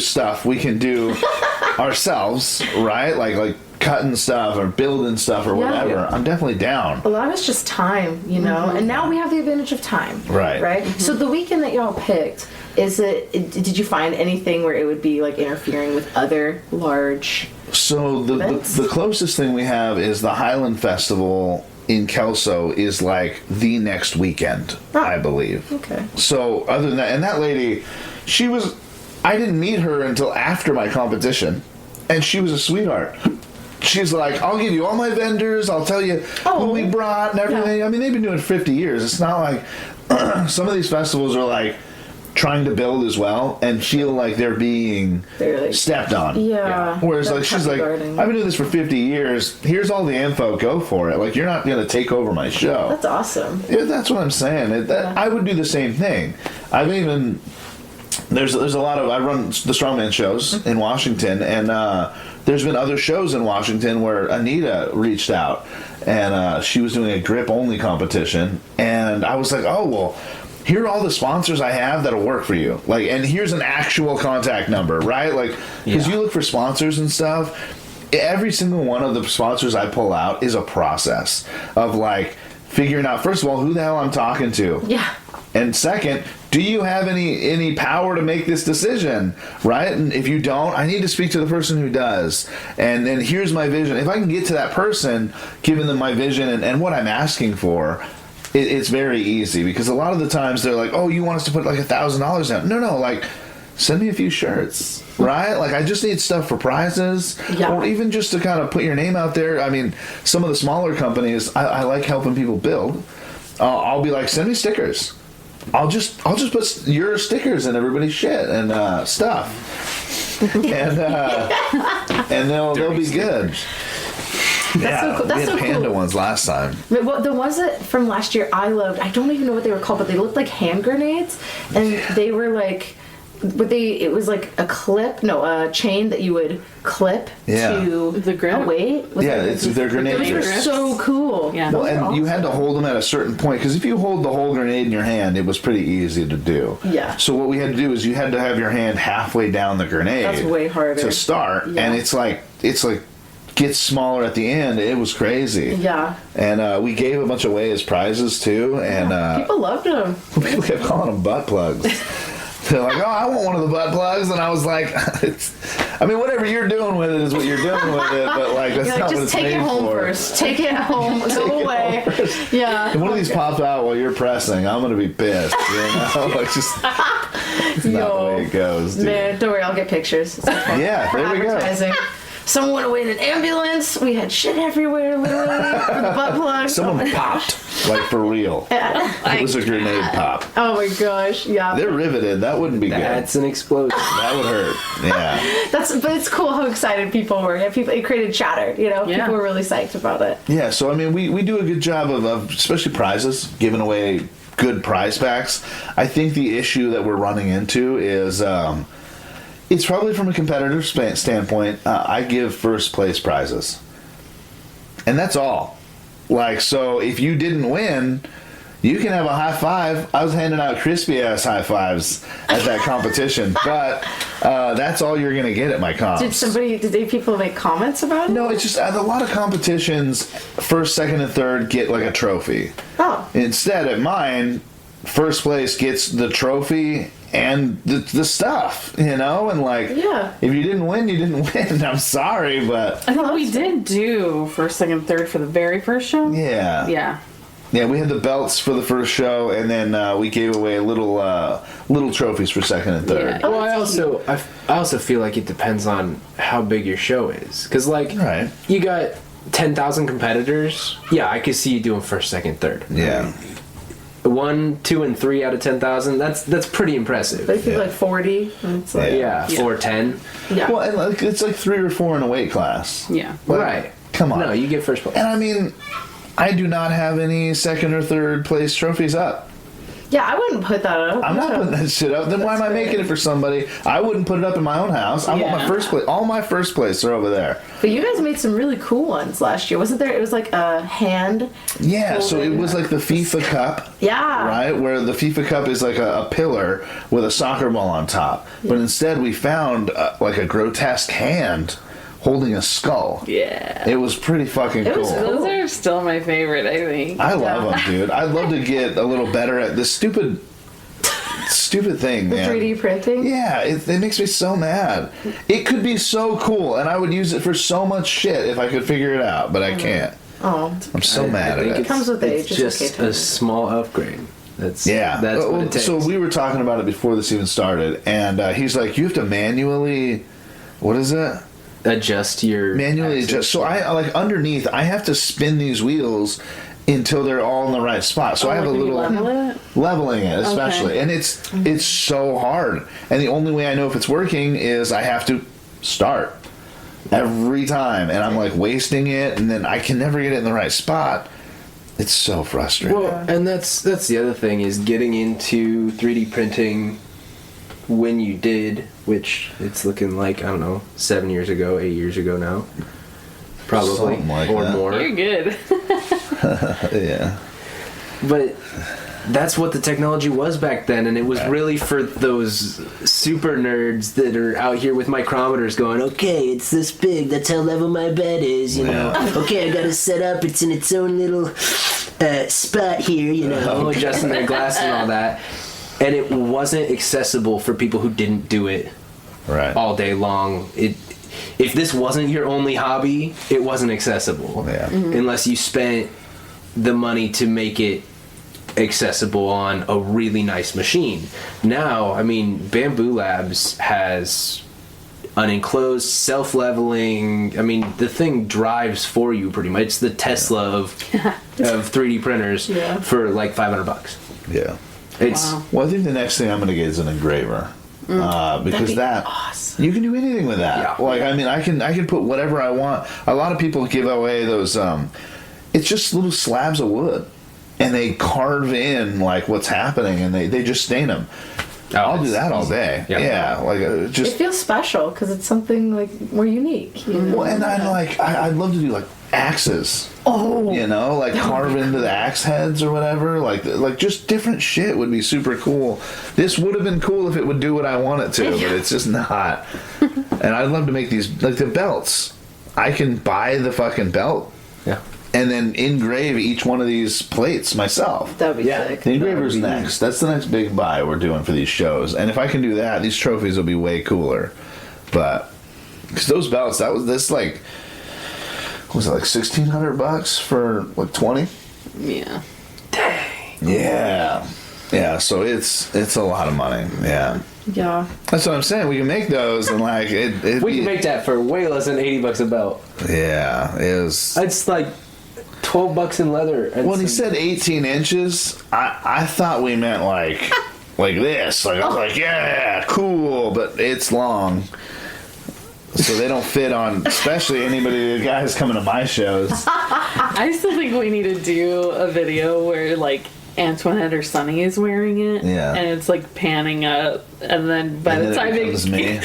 ourselves, right? Like cutting stuff or building stuff or whatever. Yeah. I'm definitely down. A lot of it's just time, and now we have the advantage of time. Right. Right? So the weekend that y'all picked, did you find anything where it would be like interfering with other large So events? the closest thing we have is the Highland Festival in Kelso is like the next weekend, I believe. Okay. So other than that, and that lady, I didn't meet her until after my competition, and she was a sweetheart. She's like, I'll give you all my vendors, I'll tell you who we brought and everything. Yeah. I mean, they've been doing it 50 years. It's not like some of these festivals are like trying to build as well and feel like they're being They're like- stepped on. Yeah. Whereas They're like she's like, guarding. I've been doing this for 50 years. Here's all the info. Go for it. Like, you're not going to take over my show. That's awesome. Yeah, that's what I'm saying. I would do the same thing. I've even there's a lot of I run the strongman shows in Washington, and there's been other shows in Washington where Anita reached out, and she was doing a grip only competition, and I was like, oh well. Here are all the sponsors I have that'll work for you. Like, and here's an actual contact number, right? Like, because you look for sponsors and stuff. Every single one of the sponsors I pull out is a process of like figuring out, first of all, who the hell I'm talking to. Yeah. And second, do you have any power to make this decision, right? And if you don't, I need to speak to the person who does. And then here's my vision. If I can get to that person, giving them my vision and what I'm asking for, it's very easy, because a lot of the times they're like, oh, you want us to put like $1,000 down. No, like, send me a few shirts, right? Like, I just need stuff for prizes, or even just to kind of put your name out there. I mean, some of the smaller companies, I like helping people build. I'll be like, send me stickers. I'll just put your stickers in everybody's shit and stuff, and they'll be good. Yeah, so cool. That's we had so panda cool. ones last time. But the ones that from last year I loved, I don't even know what they were called, but they looked like hand grenades, and they were like, it was like a chain that you would clip Yeah. to The grip. a weight. They're grenade Those were grips. so cool. Yeah. Well, Those were and you had to awesome. hold them at a certain point, because if you hold the whole grenade in your hand, it was pretty easy to do. Yeah. So what we had to do is you had to have your hand halfway down the grenade. That's way harder. To start, Yeah. and it's like gets smaller at the end. It was crazy. Yeah. And we gave a bunch away as prizes too, and People loved them. people kept calling them butt plugs. They're like, "Oh, I want one of the butt plugs," and I was like, whatever you're doing with it is what you're doing with it, but like that's You're like, not what just it's take made it home for. first. Take it home. Go away. Yeah. If one of these pops out while you're pressing, I'm gonna be pissed. You know, it's just it's not the way it goes, dude. Man, don't worry, I'll get pictures. It's okay. Yeah, For there we go. advertising. Someone went away in an ambulance. We had shit everywhere, literally, for the butt plug. Someone popped, like for real. It was a grenade pop. Oh my gosh, yeah. They're riveted. That wouldn't be good. That's an explosion. That would hurt. Yeah. But it's cool how excited people were. Yeah, it created chatter. You know, Yeah. people were really psyched about it. Yeah. So I mean, we do a good job of especially prizes, giving away good prize packs. I think the issue that we're running into is. It's probably from a competitor standpoint. I give first place prizes, and that's all. Like, so if you didn't win, you can have a high five. I was handing out crispy ass high fives at that competition, but that's all you're gonna get at my comps. Did people make comments about it? No, it's just at a lot of competitions, first, second, and third get like a trophy. Oh. Instead, at mine, first place gets the trophy and the stuff, you know, and like, Yeah. if you didn't win, you didn't win. I'm sorry, but I think we did do first, second, third for the very first show. yeah, Yeah. we had the belts for the first show, and then we gave away little trophies for second and third. Yeah. Well, I also feel like it depends on how big your show is, because like Right. you got 10,000 competitors. Yeah, I could see you doing first, second, third. Yeah, 1, 2, and 3 out of 10,000. That's pretty impressive. But if you Yeah. like 40, and it's like, Yeah, Yeah. 4, 10. yeah. well, and like it's like 3 or 4 in a weight class. Yeah. Like, Right. Come on. No, you get first place. And I mean, I do not have any second or third place trophies up. Yeah, I wouldn't put that up. I'm not No. putting that shit up. Then why am I making it for somebody? I wouldn't put it up in my own house. I want my Yeah. first place. All my first place are over there. But you guys made some really cool ones last year, wasn't there? It was like a hand. Yeah, so it was like the FIFA Cup, Yeah. right? Where the FIFA Cup is like a pillar with a soccer ball on top. But instead we found like a grotesque hand holding a skull. Yeah. It was pretty fucking It was cool. cool. Those are still my favorite, I think. I love them, dude. I'd love to get a little better at this stupid thing, The man. 3D printing. Yeah, it makes me so mad. It could be so cool, and I would use it for so much shit if I could figure it out, but I can't. Oh. I'm so mad at it. comes with age, It's it's just okay to- a small upgrade. That's Yeah, That's what it takes. so we were talking about it before this even started, and he's like, "You have to manually, what is it? adjust your Manually axis. adjust." So I like underneath, I have to spin these wheels until they're all in the right spot. So I have a Can you little level it? leveling it, especially, Okay. and it's so hard. And the only way I know if it's working is I have to start every time, and I'm like wasting it, and then I can never get it in the right spot. It's so frustrating. Well, and that's the other thing is getting into 3D printing when you did, which it's looking like, I don't know, 7 years ago, 8 years ago now, probably, Something like or that. more. You're good. Yeah. But that's what the technology was back then, and it was really for those super nerds that are out here with micrometers going, okay, it's this big, that's how level my bed is, you know. Okay, I got it set up, it's in its own little spot here, you know, adjusting their glass and all that. And it wasn't accessible for people who didn't do it Right. all day long. If this wasn't your only hobby, it wasn't accessible. Yeah. Unless you spent the money to make it accessible on a really nice machine. Now, I mean, Bamboo Labs has an enclosed self-leveling, I mean, the thing drives for you pretty much. It's the Tesla of 3D printers Yeah. for like $500. Yeah. It's Wow. Well, I think the next thing I'm going to get is an engraver. Because that awesome. you can do anything with that. Yeah. Like I mean, I can put whatever I want. A lot of people give away those. It's just little slabs of wood, and they carve in like what's happening, and they just stain them. Oh, I'll do that all day. Yeah. Yeah, like It just. feels special because it's something like more unique. You know? Well, and I'd love to do like axes. Oh, You know, like carve into the axe heads or whatever. Like just different shit would be super cool. This would have been cool if it would do what I want it to, but it's just not. And I'd love to make these like the belts. I can buy the fucking belt Yeah. and then engrave each one of these plates myself. that'd be Yeah. sick. The engraver's That would be- next. That's the next big buy we're doing for these shows. And if I can do that, these trophies will be way cooler. But because those belts, like. Was it like $1,600 for like 20? Yeah. Yeah. So it's a lot of money. Yeah, Yeah. that's what I'm saying. We can make those and like it. We can make that for way less than $80 a belt. Yeah, it was. It's like $12 in leather. And When he some- said 18 inches, I thought we meant like this. Like I was like, yeah, cool, but it's long. So they don't fit on, especially the guys coming to my shows. I still think we need to do a video where like Antoinette or Sunny is wearing it. Yeah. And it's like panning up, and then by And the then time it it becomes me.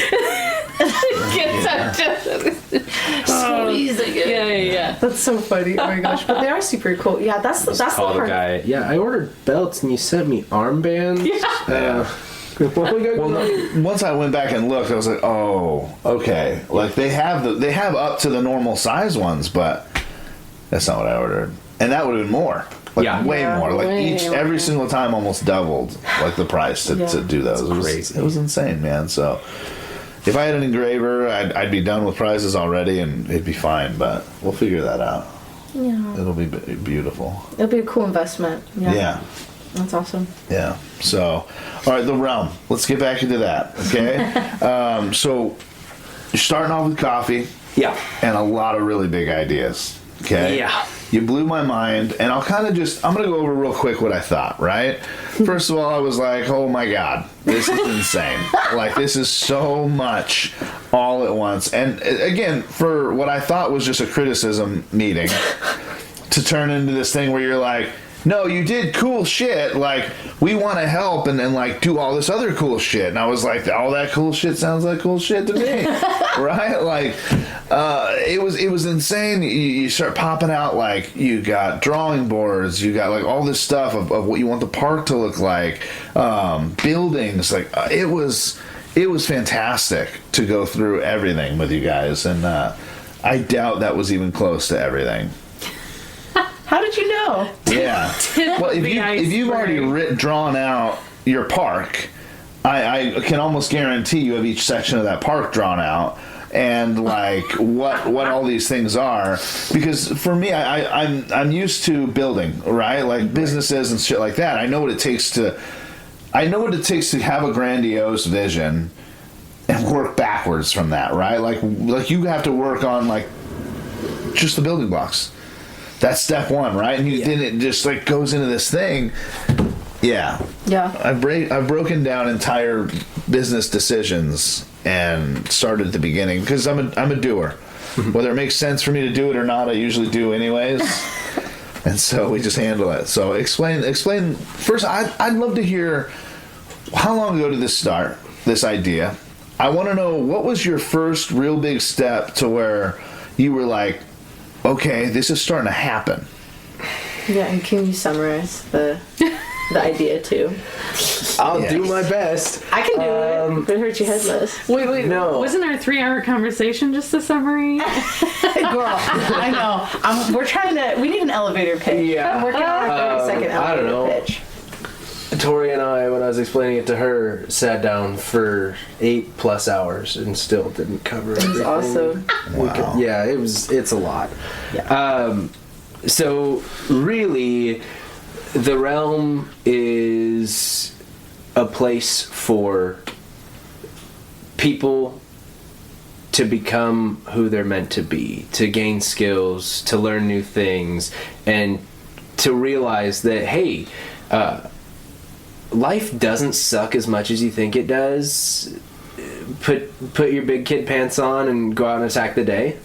gets up, Squeezing it. yeah. That's so funny. Oh my gosh. But they are super cool. Yeah, that's the Call the part. guy. Yeah, I ordered belts and you sent me armbands. Yeah. What we got Well, going? once I went back and looked, I was like, "Oh, okay." Like they have up to the normal size ones, but that's not what I ordered, and that would have been more. Like Yeah. way Yeah, more. Like way every more. single time almost doubled like the price to do those. It was crazy. It was insane, man. So if I had an engraver, I'd be done with prizes already, and it'd be fine. But we'll figure that out. Yeah. It'll be beautiful. It'll be a cool investment. Yeah. Yeah. That's awesome. Yeah. So, all right, the realm. Let's get back into that. Okay. So, you're starting off with coffee Yeah. and a lot of really big ideas. Okay. Yeah. You blew my mind, and I'm going to go over real quick what I thought, right? First of all, I was like, oh my God, this is insane. Like, this is so much all at once. And again, for what I thought was just a criticism meeting to turn into this thing where you're like, no, you did cool shit. Like, we want to help and then, like, do all this other cool shit. And I was like, all that cool shit sounds like cool shit to me. Right? Like, it was insane. You start popping out, like, you got drawing boards. You got, like, all this stuff of what you want the park to look like. Buildings. Like, it was fantastic to go through everything with you guys. And I doubt that was even close to everything. How did you know? Yeah. Well, if you've already drawn out your park, I can almost guarantee you have each section of that park drawn out and like what all these things are. Because for me, I'm used to building, right? Like businesses and shit like that. I know what it takes to have a grandiose vision and work backwards from that, right? Like you have to work on like just the building blocks. That's step one, right? And then it just like goes into this thing. Yeah. Yeah. I've broken down entire business decisions and started at the beginning because I'm a doer. Whether it makes sense for me to do it or not, I usually do anyways. And so we just handle it. So explain first. I'd love to hear how long ago did this start? This idea. I want to know what was your first real big step to where you were like, okay, this is starting to happen. Yeah, and can you summarize the idea too? I'll do my best. I can do it. But hurt you headless. Wait, No. wasn't our 3-hour conversation just a summary? Girl, I know. We're trying to. We need an elevator pitch. Yeah. I'm working on our 30-second I don't elevator know. pitch. Tori and I, when I was explaining it to her, sat down for 8+ hours and still didn't cover It was everything. awesome. Wow. Yeah, it's a lot. Yeah. So really, the realm is a place for people to become who they're meant to be, to gain skills, to learn new things, and to realize that, hey, life doesn't suck as much as you think it does. Put your big kid pants on and go out and attack the day,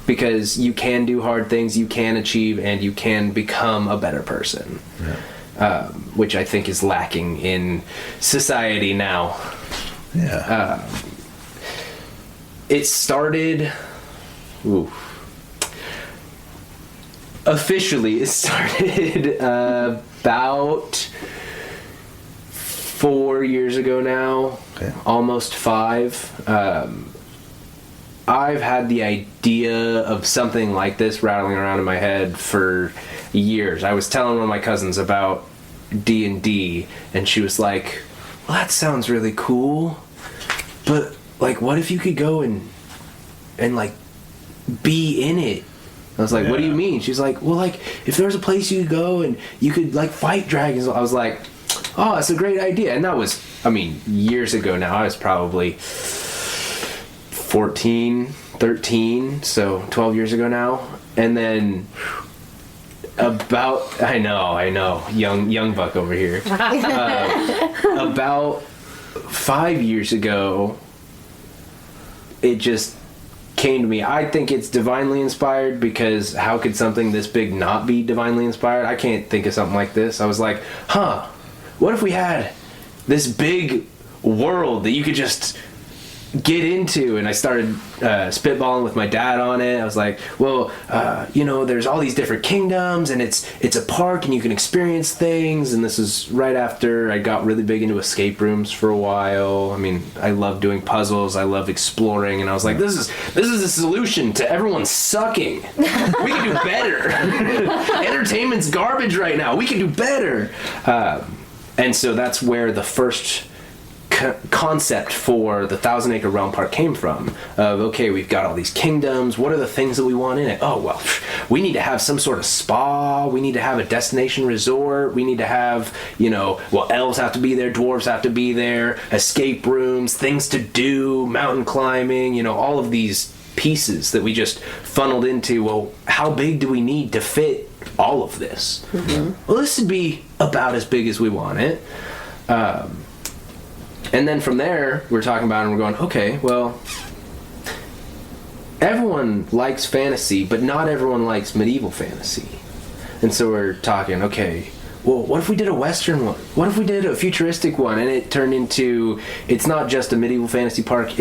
because you can do hard things, you can achieve, and you can become a better person. Yeah. Which I think is lacking in society now. Yeah. It started... Officially, it started about 4 years ago now. Okay. Almost 5. I've had the idea of something like this rattling around in my head for years. I was telling one of my cousins about D&D, and she was like, well, that sounds really cool, but like, what if you could go and like be in it? I was like, what do you mean? She's like, well, like, if there's a place you could go and you could like fight dragons. I was like, oh, that's a great idea. And that was, I mean, years ago now. I was probably 14, 13, so 12 years ago now. And then about, I know, young buck over here. About 5 years ago, it just came to me. I think it's divinely inspired, because how could something this big not be divinely inspired? I can't think of something like this. I was like, what if we had this big world that you could just get into? And I started spitballing with my dad on it. I was like, well, there's all these different kingdoms, and it's a park, and you can experience things. And this is right after I got really big into escape rooms for a while. I mean, I love doing puzzles, I love exploring, and I was like, this is the solution to everyone sucking. We can do better. Entertainment's garbage right now. We can do better. And so that's where the first concept for the 1,000 Acre Realm Park came from. Of, okay, we've got all these kingdoms. What are the things that we want in it? Oh, well, we need to have some sort of spa. We need to have a destination resort. We need to have, elves have to be there, dwarves have to be there, escape rooms, things to do, mountain climbing, all of these pieces that we just funneled into, well, how big do we need to fit all of this? Mm-hmm. Well, this would be about as big as we want it. And then from there, we're talking about it and we're going, okay, well, everyone likes fantasy, but not everyone likes medieval fantasy. And so we're talking, okay, well, what if we did a Western one? What if we did a futuristic one? And it turned into, it's not just a medieval fantasy park,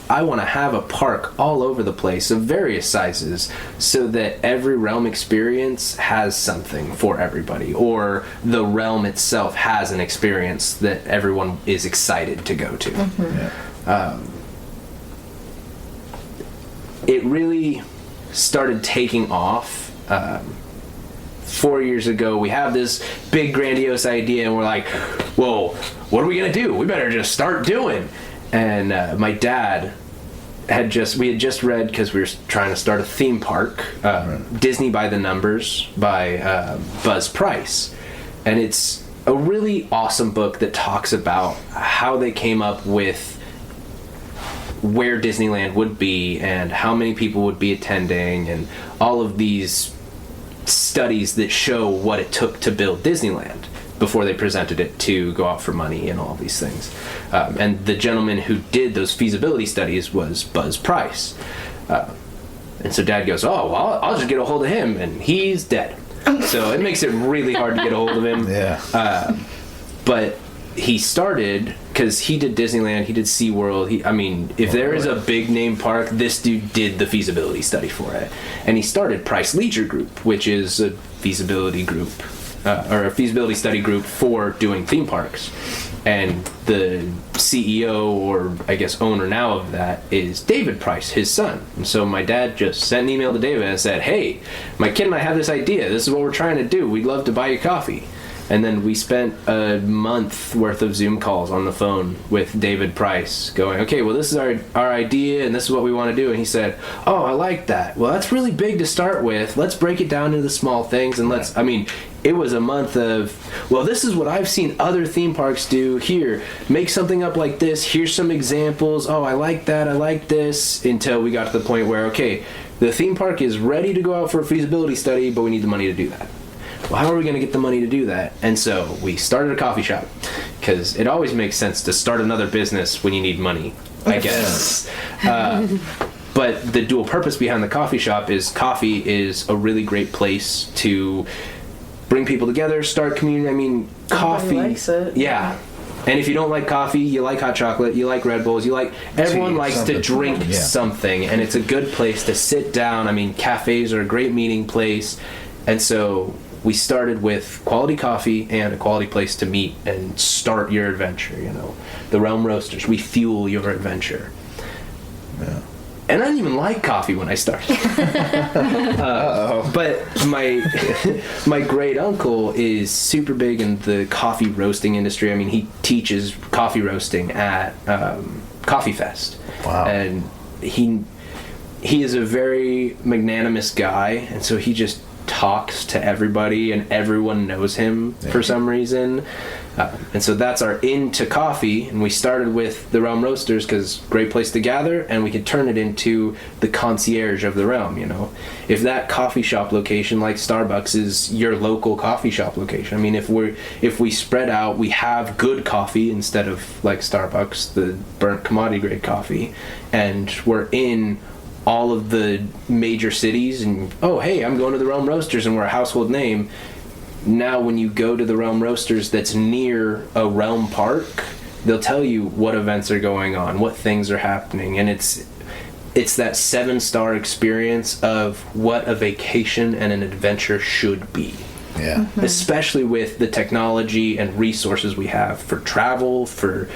I want to have a park all over the place of various sizes, so that every realm experience has something for everybody, or the realm itself has an experience that everyone is excited to go to. Mm-hmm. Yeah. It really started taking off 4 years ago. We have this big grandiose idea, and we're like, well, what are we going to do? We better just start doing. And my dad we had just read, because we were trying to start a theme park, Disney by the Numbers by Buzz Price. And it's a really awesome book that talks about how they came up with where Disneyland would be and how many people would be attending, and all of these studies that show what it took to build Disneyland before they presented it to go out for money and all these things. And the gentleman who did those feasibility studies was Buzz Price. And so Dad goes, oh, well, I'll just get a hold of him, and he's dead. So it makes it really hard to get a hold of him. Yeah. But he started, because he did Disneyland, he did SeaWorld. If there is a big name park, this dude did the feasibility study for it. And he started Price Leisure Group, which is a feasibility group, or a feasibility study group for doing theme parks. And the CEO, or I guess owner now of that, is David Price, his son. And so my dad just sent an email to David and said, hey, my kid and I have this idea. This is what we're trying to do. We'd love to buy you coffee. And then we spent a month worth of Zoom calls on the phone with David Price going, okay, well, this is our idea, and this is what we want to do. And he said, oh, I like that. Well, that's really big to start with. Let's break it down into the small things, and it was a month of, well, this is what I've seen other theme parks do. Here, make something up like this. Here's some examples. Oh, I like that. I like this. Until we got to the point where, okay, the theme park is ready to go out for a feasibility study, but we need the money to do that. Well, how are we going to get the money to do that? And so we started a coffee shop, because it always makes sense to start another business when you need money, I guess. But the dual purpose behind the coffee shop is coffee is a really great place to bring people together, start community. I mean, coffee. Everybody likes it. Yeah. And if you don't like coffee, you like hot chocolate, you like Red Bulls, everyone likes to drink something, and it's a good place to sit down. I mean, cafes are a great meeting place, and so we started with quality coffee and a quality place to meet and start your adventure, The Realm Roasters, we fuel your adventure. Yeah. And I didn't even like coffee when I started. But my great uncle is super big in the coffee roasting industry. I mean, he teaches coffee roasting at Coffee Fest. Wow. And he is a very magnanimous guy, and so he just talks to everybody, and everyone knows him for some reason. And so that's our into coffee, and we started with the Realm Roasters because great place to gather, and we could turn it into the concierge of the Realm. If that coffee shop location like Starbucks is your local coffee shop location, I mean, if we spread out, we have good coffee instead of like Starbucks, the burnt commodity grade coffee, and we're in all of the major cities, and oh hey, I'm going to the Realm Roasters, and we're a household name. Now when you go to the Realm Roasters that's near a Realm Park, they'll tell you what events are going on, what things are happening, and it's that 7-star experience of what a vacation and an adventure should be. Yeah. Mm-hmm. Especially with the technology and resources we have for travel, for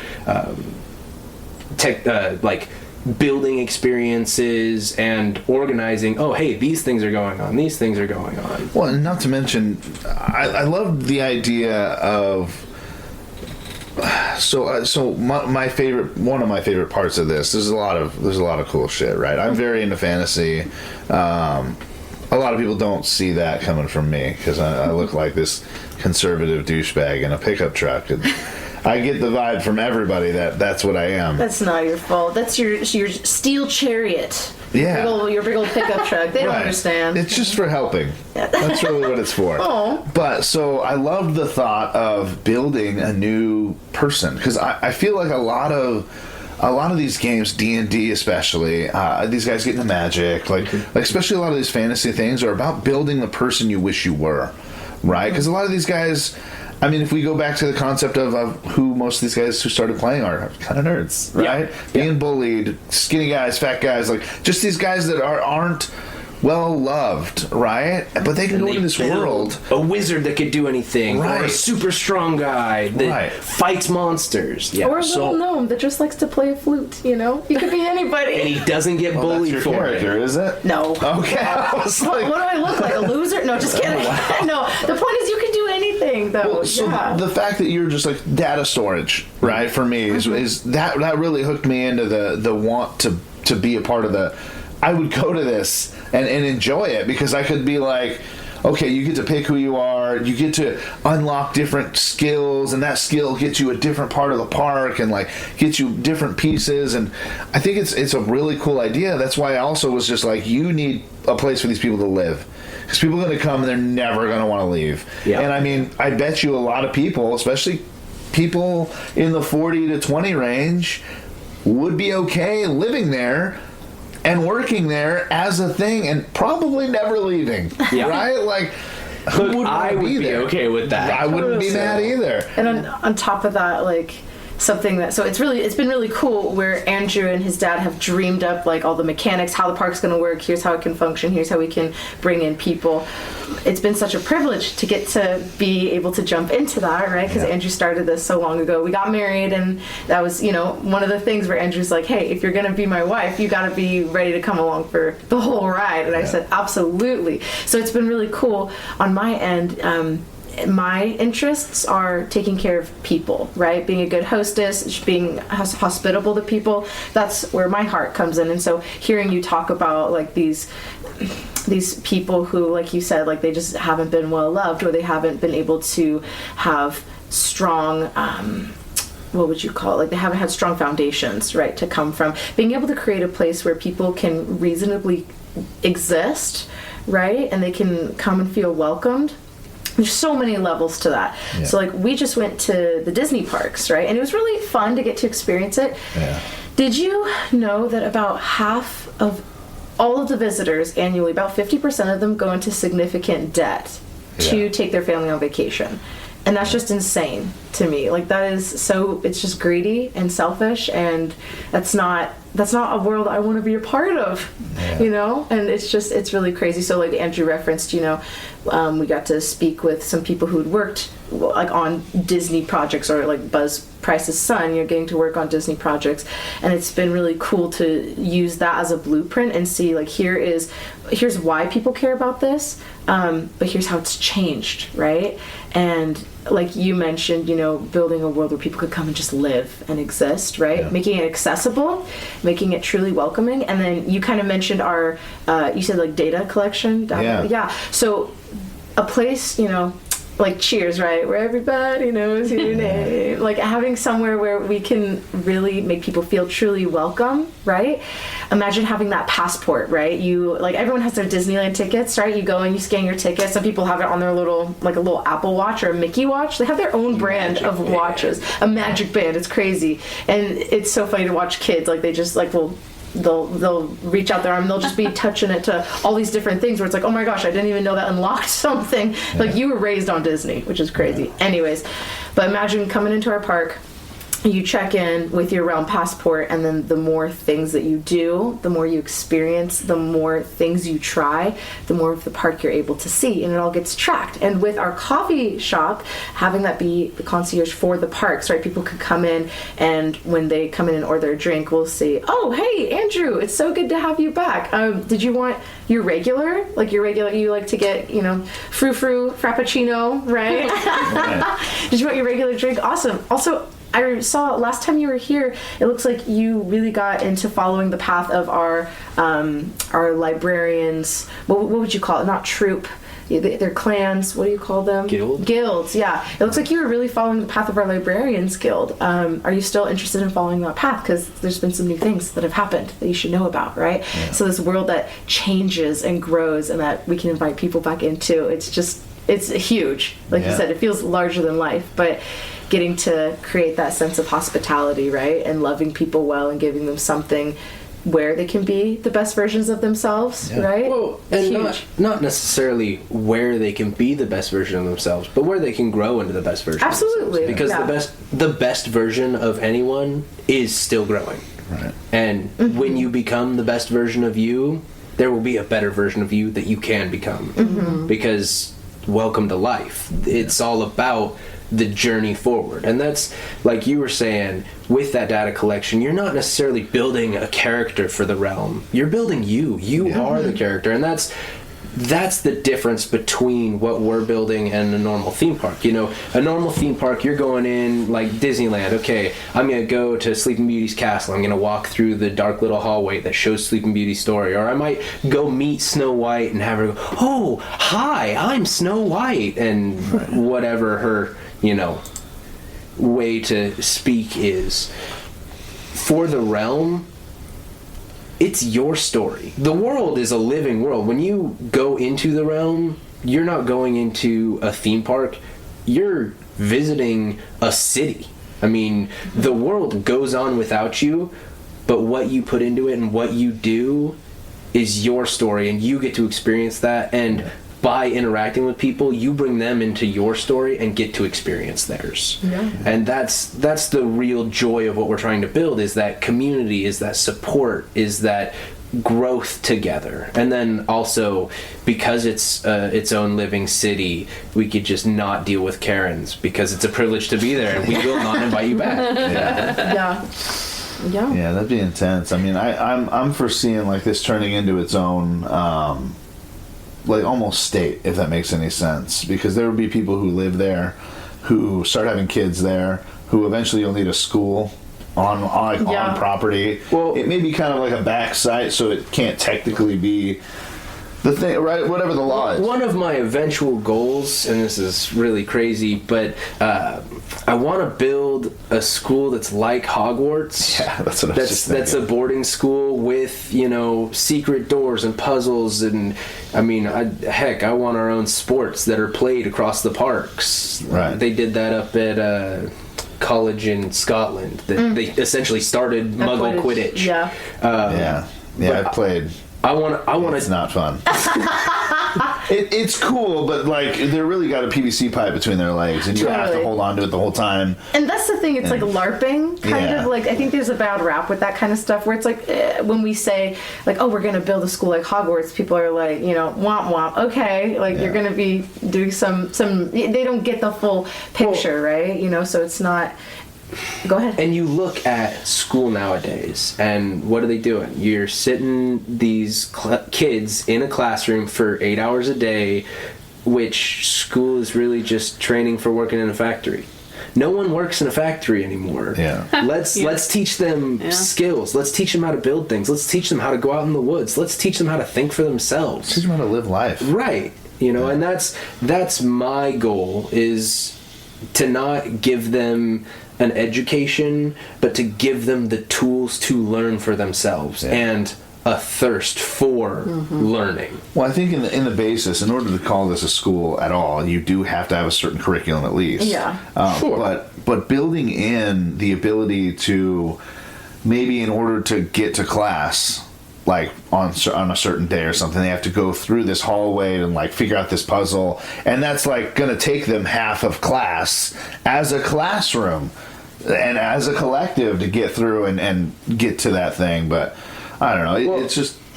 like building experiences and organizing. Oh, hey, these things are going on. These things are going on. Well, and not to mention, I love the idea of. So my favorite, one of my favorite parts of this. There's a lot of cool shit, right? I'm very into fantasy. A lot of people don't see that coming from me because I look like this conservative douchebag in a pickup truck. And I get the vibe from everybody that that's what I am. That's not your fault. That's your steel chariot. Yeah. Your big old pickup truck. They don't Right. understand. It's just for helping. That's really what it's for. Oh. But so I love the thought of building a new person because I feel like a lot of these games, D&D especially, these guys get into Magic, like especially a lot of these fantasy things are about building the person you wish you were, right? Because a lot of these guys, I mean, if we go back to the concept of who most of these guys who started playing are kind of nerds, right? Yeah. Being bullied, skinny guys, fat guys, like just these guys that aren't well loved, right? But they can go into this world. A wizard that could do anything, or a Right. super strong guy that Right. fights monsters. Yeah. Or a little gnome that just likes to play a flute, You could be And anybody. he doesn't get That's bullied your for character, it. is it? No. Okay. I was What, like, what do I look like? A loser? No, just kidding. No, the point is you can do anything, though. well, so yeah. the fact that you're just like data storage, right? For me is that really hooked me into the want to be a part of the. I would go to this and enjoy it because I could be like, okay, you get to pick who you are, you get to unlock different skills, and that skill gets you a different part of the park and like gets you different pieces. And I think it's a really cool idea. That's why I also was just like, you need a place for these people to live. Because people are going to come and they're never going to want to leave. Yeah. And I mean, I bet you a lot of people, especially people in the 40 to 20 range, would be okay living there and working there as a thing and probably never leaving. Yeah. Right? Like, who Look, would I wanna would be there? okay with that. I wouldn't be mad either. And on top of that, like something that it's been really cool where Andrew and his dad have dreamed up like all the mechanics, how the park's going to work, here's how it can function, here's how we can bring in people. It's been such a privilege to get to be able to jump into that, right? Because Andrew started this so long ago. We got married, and that was one of the things where Andrew's like, hey, if you're going to be my wife, you got to be ready to come along for the whole ride. And I said absolutely. So it's been really cool on my end. My interests are taking care of people, right? Being a good hostess, being hospitable to people. That's where my heart comes in. And so hearing you talk about like these people who, like you said, like they just haven't been well loved, or they haven't been able to have strong what would you call it? Like they haven't had strong foundations, right, to come from. Being able to create a place where people can reasonably exist, right? And they can come and feel welcomed. There's so many levels to that. Yeah. So like we just went to the Disney parks, right? And it was really fun to get to experience it. Yeah. Did you know that about half of all of the visitors annually, about 50% of them go into significant debt to take their family on vacation? And that's just insane to me. Like that is so, it's just greedy and selfish, and that's not a world I want to be a part of, you know? And it's really crazy. So like Andrew referenced, we got to speak with some people who'd worked like on Disney projects, or like Buzz Price's son, getting to work on Disney projects. And it's been really cool to use that as a blueprint and see like, here's why people care about this. But here's how it's changed, right? And like you mentioned, building a world where people could come and just live and exist, right? Yeah. Making it accessible, making it truly welcoming. And then you kind of mentioned our, you said like data collection. Yeah. So a place, like Cheers, right? Where everybody knows your name. Like having somewhere where we can really make people feel truly welcome, right? Imagine having that passport, right? Like everyone has their Disneyland tickets, right? You go and you scan your ticket. Some people have it on their little Apple Watch or a Mickey Watch. They have their own brand of watches. A magic band. It's crazy. And it's so funny to watch kids. Like they just like they'll reach out their arm and they'll just be touching it to all these different things where it's like, oh my gosh, I didn't even know that unlocked something. Yeah. Like you were raised on Disney, which is crazy. Yeah. Anyways, but imagine coming into our park, you check in with your realm passport, and then the more things that you do, the more you experience, the more things you try, the more of the park you're able to see, and it all gets tracked. And with our coffee shop, having that be the concierge for the parks, right? People could come in, and when they come in and order a drink, we'll say, oh, hey, Andrew, it's so good to have you back. Did you want your regular? Like your regular, you like to get, frou-frou, frappuccino, right? Did you want your regular drink? Awesome. Also, I saw last time you were here, it looks like you really got into following the path of our librarians. What would you call it? Not troop. They're clans. What do you call them? Guilds, yeah. It looks like you were really following the path of our librarians guild. Are you still interested in following that path? Because there's been some new things that have happened that you should know about, right? Yeah. So this world that changes and grows and that we can invite people back into, it's huge. Like you said, it feels larger than life, but getting to create that sense of hospitality, right? And loving people well and giving them something where they can be the best versions of themselves, right? Well, and not necessarily where they can be the best version of themselves, but where they can grow into the best version. Absolutely. Of themselves. Because the best version of anyone is still growing. Right. And when you become the best version of you, there will be a better version of you that you can become. Mm-hmm. Because welcome to life. It's all about the journey forward. And that's, like you were saying, with that data collection, you're not necessarily building a character for the realm. You're building you. You are the character. And that's the difference between what we're building and a normal theme park. A normal theme park, you're going in like Disneyland. Okay, I'm going to go to Sleeping Beauty's castle. I'm going to walk through the dark little hallway that shows Sleeping Beauty's story. Or I might go meet Snow White and have her go, oh, hi, I'm Snow White. And whatever her, way to speak is. For the realm, it's your story. The world is a living world. When you go into the realm, you're not going into a theme park. You're visiting a city. I mean, the world goes on without you, but what you put into it and what you do is your story, and you get to experience that. And by interacting with people, you bring them into your story and get to experience theirs. Yeah. And that's the real joy of what we're trying to build, is that community, is that support, is that growth together. And then also, because it's its own living city, we could just not deal with Karens, because it's a privilege to be there and we will not invite you back. Yeah, that'd be intense. I mean, I'm foreseeing like this turning into its own like almost state, if that makes any sense, because there will be people who live there, who start having kids there, who eventually you'll need a school on property. Well, it may be kind of like a back site, so it can't technically be the thing, right? Whatever the law is. One of my eventual goals, and this is really crazy, but I want to build a school that's like Hogwarts. Yeah, that's what I was just That's a thinking. boarding school with, secret doors and puzzles, and I want our own sports that are played across the parks. Right. They did that up at college in Scotland. They essentially started Muggle Quidditch. Yeah. Yeah, I played. I want It's to. not fun. It's cool, but like they really got a PVC pipe between their legs, and you have to Totally. hold on to it the whole time. And that's the thing, it's like LARPing, kind Yeah. of. Like, I think there's a bad rap with that kind of stuff, where it's like, when we say, like, oh, we're going to build a school like Hogwarts, people are like, womp womp, okay, like, you're going to be doing some, they don't get the full picture, right? So it's not, go ahead. And you look at school nowadays, and what are they doing? You're sitting these kids in a classroom for 8 hours a day, which school is really just training for working in a factory. No one works in a factory anymore. Yeah. Let's teach them skills. Let's teach them how to build things. Let's teach them how to go out in the woods. Let's teach them how to think for themselves. Teach them how to live life. Right. And that's my goal, is to not give them an education, but to give them the tools to learn for themselves and a thirst for learning. Well, I think in the basis, in order to call this a school at all, you do have to have a certain curriculum at least. Yeah. Sure. But building in the ability to maybe, in order to get to class, like on a certain day or something, they have to go through this hallway and like figure out this puzzle, and that's like going to take them half of class as a classroom and as a collective to get through and get to that thing. But I don't know.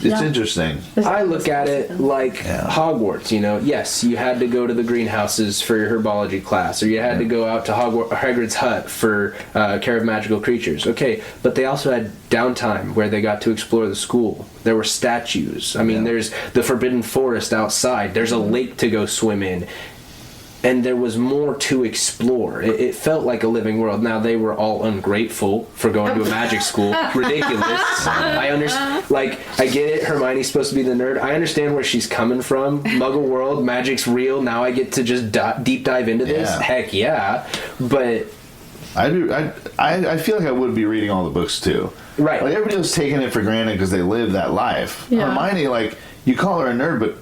It's interesting. I look at it like Hogwarts, Yes, you had to go to the greenhouses for your herbology class, or you had to go out to Hagrid's hut for Care of Magical Creatures. Okay, but they also had downtime where they got to explore the school. There were statues. I mean, there's the Forbidden Forest outside. There's a lake to go swim in. And there was more to explore. It felt like a living world. Now, they were all ungrateful for going to a magic school. Ridiculous. I understand. Like, I get it. Hermione's supposed to be the nerd. I understand where she's coming from. Muggle world, magic's real. Now I get to just deep dive into this. Yeah. Heck yeah. But I feel like I would be reading all the books too. Right. Like everybody was taking it for granted because they live that life. Yeah. Hermione, like, you call her a nerd, but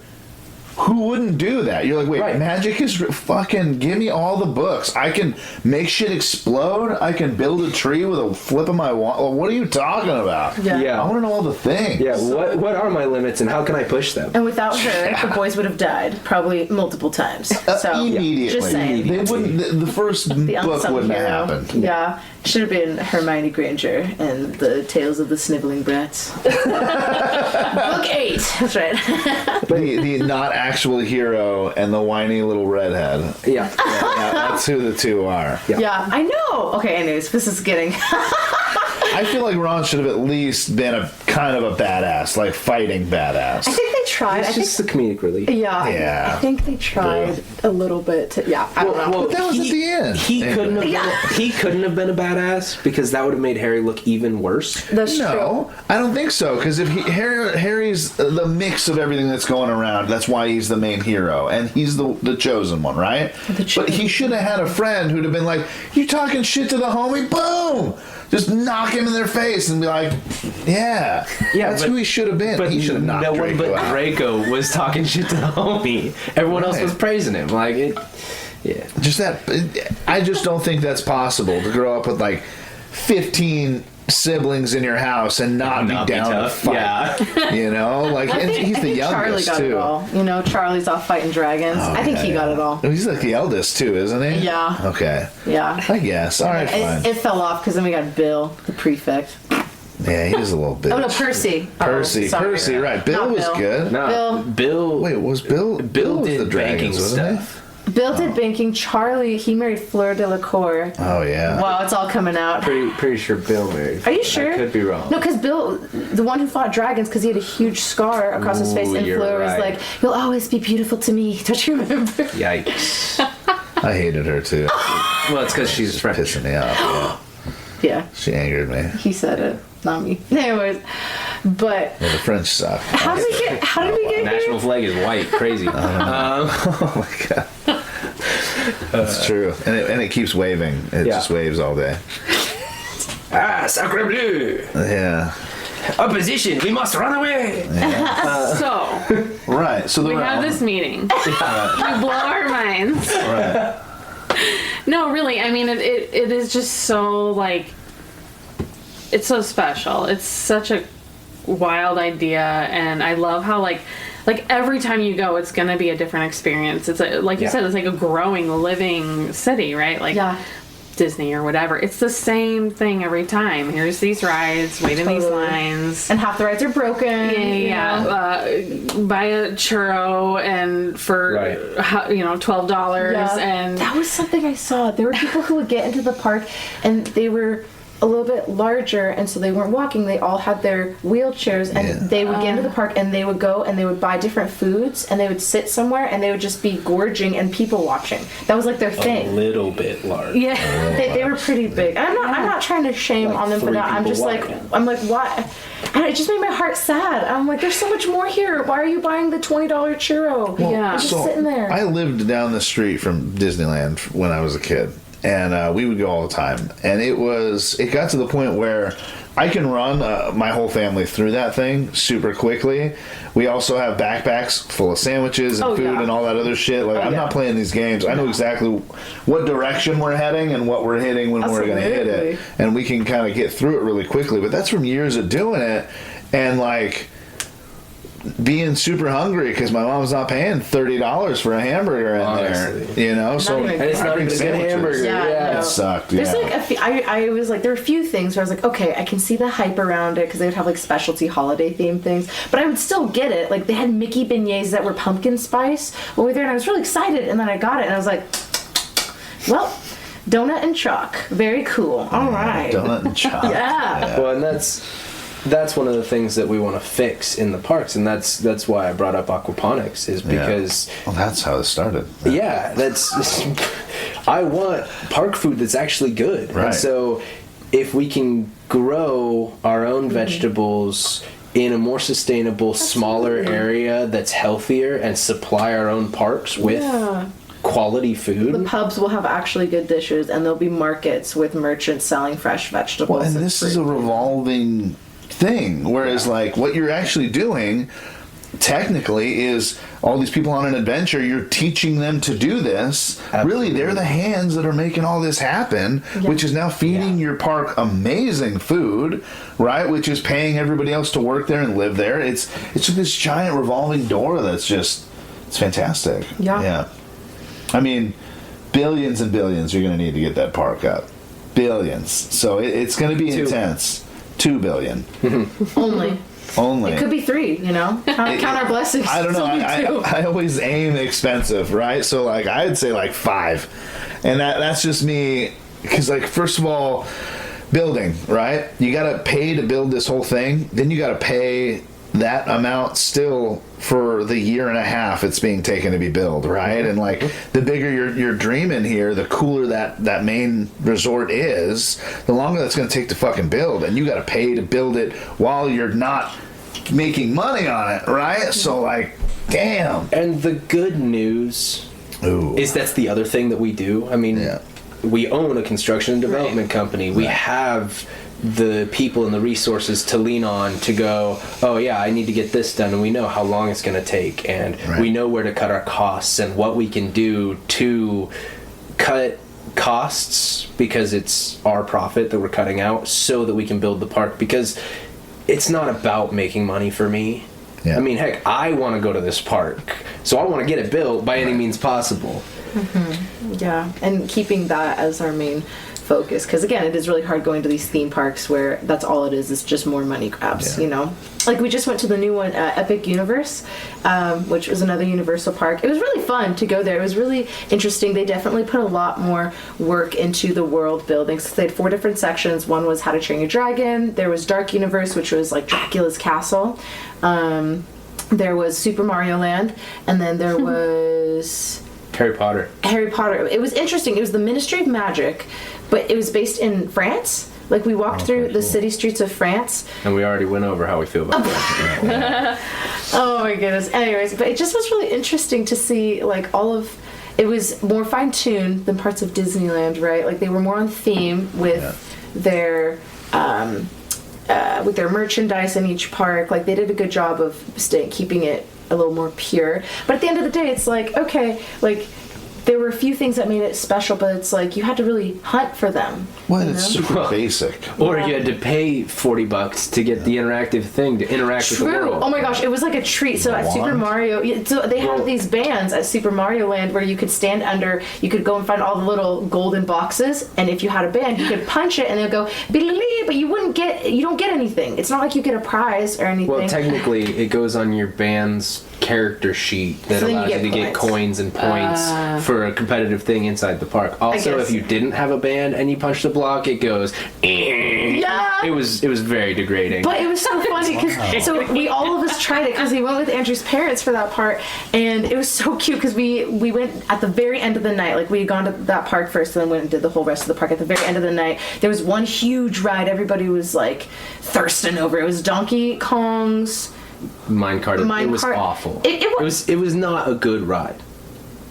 who wouldn't do that? You're like, wait, Right. magic is fucking, give me all the books. I can make shit explode. I can build a tree with a flip of my wand. Well, what are you talking about? Yeah. I want to know all the things. yeah, what are my limits and how can I push them? And without her, the boys would have died probably multiple times. So Immediately. just saying. They wouldn't, the first The book unsung wouldn't hero. have happened. Yeah, should have been Hermione Granger and the Tales of the Sniveling Brats. Book 8. That's right. The not actual hero and the whiny little redhead. Yeah. That's who the two are. Yeah, I know. Okay, anyways, this is getting. I feel like Ron should have at least been a kind of a badass, like fighting badass. I think they tried. It's just the comedic relief. Yeah, I think they tried a little bit to. Yeah, I don't know. But that was at the end. He couldn't have. Yeah. He couldn't have been a badass because that would have made Harry look even worse. That's true. No, I don't think so. Because if Harry's the mix of everything that's going around, that's why he's the main hero, and he's the chosen one, right? But he should have had a friend who'd have been like, "You talking shit to the homie? Boom!" Just knock him in their face and be like, "Yeah, that's who he should have been." But He should have knocked no one Draco but out. Draco was talking shit to the homie. Everyone else Right. was praising him. Like it. Yeah. Just that. I just don't think that's possible to grow up with like 15 siblings in your house and not be down to fight. Yeah. You know, like I think, he's I the think Charlie youngest got too. it all. Charlie's off fighting dragons. I think he got it all. He's like the eldest too, isn't he? Yeah. Okay. Yeah. I guess. All right, fine. It fell off because then we got Bill, the prefect. Yeah, he is a little bit. Oh no, Percy. Percy, Oh, sorry. Percy, right? Bill Not was Bill. good. No, Bill. Wait, was Bill? Bill was did the dragons, banking wasn't stuff. Bill did banking. Charlie, he married Fleur Delacour. he? Oh yeah. Wow, it's all coming out. Pretty sure Bill married. Are you sure? I could be wrong. No, because Bill, the one who fought dragons, because he had a huge scar across his face, Ooh, and you're Fleur was right. like, "You'll always be beautiful to me." Don't you remember? Yikes. I hated her too. Well, it's because she's French. Pissing me off. Yeah. Yeah, She angered me. he said it, not me. Anyways, But Yeah, the French suck. how did we get here? National flag is white. Crazy. Oh my god. That's true. And it keeps waving. It just waves all day. Sacre bleu! Yeah. Opposition, we must run away! So, Right. So we have this meeting. We blow our minds. Right. No, really, I mean, it is just so, like, it's so special. It's such a wild idea, and I love how, like every time you go, it's going to be a different experience. It's like you said, it's like a growing, living city, right? Like Disney or whatever. It's the same thing every time. Here's these rides, wait in these lines. And half the rides are broken. Buy a churro and for $12 and that was something I saw. There were people who would get into the park and they were a little bit larger, and so they weren't walking. They all had their wheelchairs, and they would get into the park and they would go and they would buy different foods and they would sit somewhere and they would just be gorging and people watching. That was like their thing. A little bit large. yeah. They were pretty big. I'm not trying to shame on them for that. I'm just like, why? And it just made my heart sad. I'm like, there's so much more here. Why are you buying the $20 churro? I'm just sitting there. I lived down the street from Disneyland when I was a kid, and we would go all the time. And it got to the point where I can run my whole family through that thing super quickly. We also have backpacks full of sandwiches and food and all that other shit. Like, I'm not playing these games. I know exactly what direction we're heading and what we're hitting when we're going to hit it. And we can kind of get through it really quickly. But that's from years of doing it. And, like, being super hungry because my mom's not paying $30 for a hamburger in there, you know. So even- And it's not even a good hamburger. Yeah, it sucked. There's like a few, I was like, there were a few things where I was like, okay, I can see the hype around it because they would have like specialty holiday themed things, but I would still get it. Like they had Mickey beignets that were pumpkin spice over there, and I was really excited. And then I got it, and I was like, well, donut and chalk, very cool. All right, donut and chalk. Yeah. Well, and that's one of the things that we want to fix in the parks, and that's why I brought up aquaponics, is because well, that's how it started. I want park food that's actually good. Right. And so if we can grow our own vegetables in a more sustainable, smaller area that's healthier, and supply our own parks with quality food. The pubs will have actually good dishes, and there'll be markets with merchants selling fresh vegetables. Well, and this is a revolving thing, whereas like what you're actually doing technically is all these people on an adventure, you're teaching them to do this. Absolutely. Really, they're the hands that are making all this happen, which is now feeding your park amazing food, right? Which is paying everybody else to work there and live there. It's just this giant revolving door that's it's fantastic. Yeah. I mean, billions and billions you're going to need to get that park up. Billions. So it's going to be intense. 2 billion. Only. It could be 3, you know? Count our blessings. I don't know. Still be 2. I always aim expensive, right? So, like, I'd say, like, 5. And that's just me. Because, like, first of all, building, right? You got to pay to build this whole thing. Then you got to pay that amount still for the year and a half it's being taken to be built, right? And like the bigger you're dreaming here, the cooler that main resort is, the longer that's going to take to fucking build, and you got to pay to build it while you're not making money on it, right? So like, damn. And the good news is that's the other thing that we do. I mean, we own a construction and development company. We have the people and the resources to lean on to go, oh yeah, I need to get this done, and we know how long it's going to take, and we know where to cut our costs and what we can do to cut costs, because it's our profit that we're cutting out so that we can build the park, because it's not about making money for me. I mean, heck, I want to go to this park, so I want to get it built by any means possible. Yeah, and keeping that as our main focus, because again, it is really hard going to these theme parks where that's all it is. It's just more money grabs, you know. Like we just went to the new one, Epic Universe, which was another Universal park. It was really fun to go there. It was really interesting. They definitely put a lot more work into the world building. So they had 4 different sections. One was How to Train Your Dragon. There was Dark Universe, which was like Dracula's castle. There was Super Mario Land, and then there was Harry Potter. It was interesting. It was the Ministry of Magic, but it was based in France, Like we walked through the city streets of France. And we already went over how we feel about that. Oh my goodness. Anyways, but it just was really interesting to see like all of. It was more fine-tuned than parts of Disneyland, right? Like they were more on theme with their merchandise in each park. Like they did a good job of keeping it a little more pure. But at the end of the day, it's like, okay, like there were a few things that made it special, but it's like you had to really hunt for them. Well, it's super basic. Or you had to pay $40 to get the interactive thing to interact with the world. Oh my gosh, it was like a treat. So at Super Mario, so they had these bands at Super Mario Land where you could stand under, you could go and find all the little golden boxes, and if you had a band, you could punch it and they'll go, but you don't get anything. It's not like you get a prize or anything. Well, technically, it goes on your band's character sheet that allows you to get coins and points for a competitive thing inside the park. Also, if you didn't have a band and you punched a block, it goes. Yeah. It was very degrading. But it was so funny because so all of us tried it because we went with Andrew's parents for that part, and it was so cute because we went at the very end of the night. Like we had gone to that park first, and then went and did the whole rest of the park. At the very end of the night, there was one huge ride everybody was like thirsting over. It was Donkey Kong's Minecart. It was awful. It was not a good ride.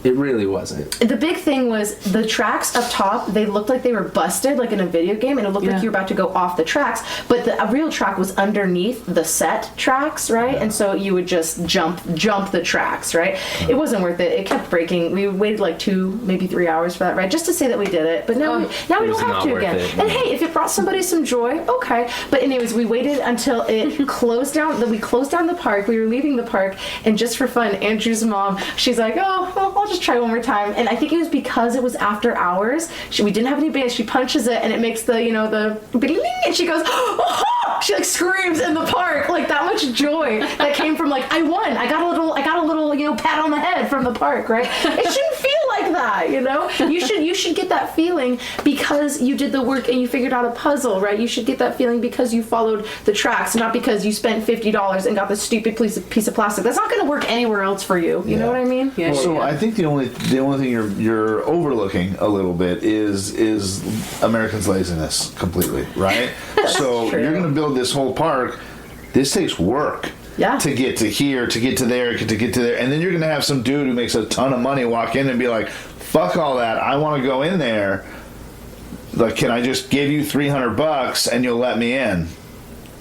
It really wasn't. The big thing was the tracks up top, they looked like they were busted, like in a video game, and it looked like you were about to go off the tracks, but the real track was underneath the set tracks, right? And so you would just jump the tracks, right? It wasn't worth it. It kept breaking. We waited like 2, maybe 3 hours for that ride just to say that we did it, but now we don't have to again. And hey, if it brought somebody some joy, okay. But anyways, we waited until it closed down. We closed down the park. We were leaving the park, and just for fun, Andrew's mom, she's like, I'll just try one more time. And I think it was because it was after hours. We didn't have any bands. She punches it and it makes the bling, and she goes, oh! She like screams in the park, like that much joy that came from like, I won. I got a little pat on the head from the park, right? It shouldn't feel like that, You should get that feeling because you did the work and you figured out a puzzle, right? You should get that feeling because you followed the tracks, not because you spent $50 and got this stupid piece of plastic. That's not going to work anywhere else for you. You know what I mean? Yeah. So I think the only thing you're overlooking a little bit is Americans' laziness completely, right? So true. You're going to build this whole park. This takes work. Yeah. To get to here, to get to there, to get to there, and then you're going to have some dude who makes a ton of money walk in and be like, "Fuck all that! I want to go in there. Like, can I just give you $300 and you'll let me in?"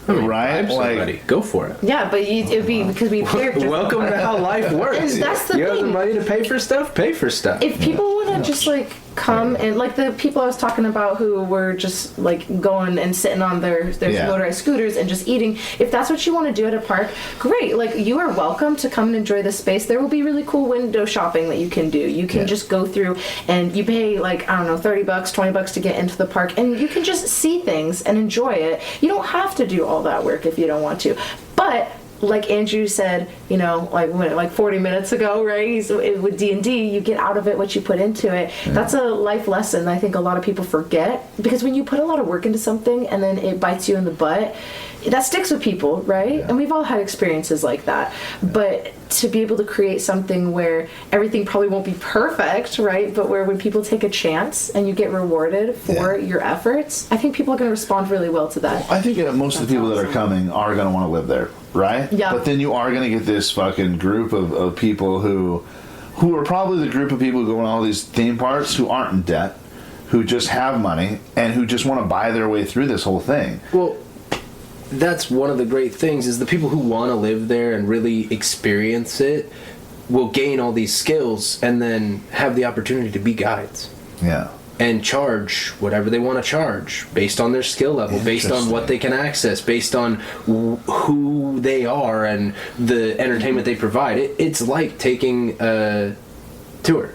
Right? Like, go for it. Yeah, but it'd be because we characters. Welcome to how life works. And that's the you thing. have the money to pay for stuff. Pay for stuff. If people want to just like come and like the people I was talking about who were just like going and sitting on their motorized scooters and just eating, if that's what you want to do at a park, great. Like you are welcome to come and enjoy the space. There will be really cool window shopping that you can do. You can just go through and you pay like, I don't know, $30, $20 to get into the park, and you can just see things and enjoy it. You don't have to do all that work if you don't want to. But like Andrew said, like 40 minutes ago, right? With D&D, you get out of it what you put into it. Yeah. That's a life lesson I think a lot of people forget, because when you put a lot of work into something and then it bites you in the butt, that sticks with people, right? Yeah. And we've all had experiences like that. Yeah. But to be able to create something where everything probably won't be perfect, right? But where when people take a chance and you get rewarded for your efforts, I think people are going to respond really well to that. I think most of the people that are coming are going to want to live there, right? Yeah. But then you are going to get this fucking group of people who are probably the group of people who go on all these theme parks who aren't in debt, who just have money, and who just want to buy their way through this whole thing. Well, that's one of the great things, is the people who want to live there and really experience it will gain all these skills and then have the opportunity to be guides. Yeah. And charge whatever they want to charge based on their skill level, based on what they can access, based on who they are and the entertainment they provide. It's like taking a tour.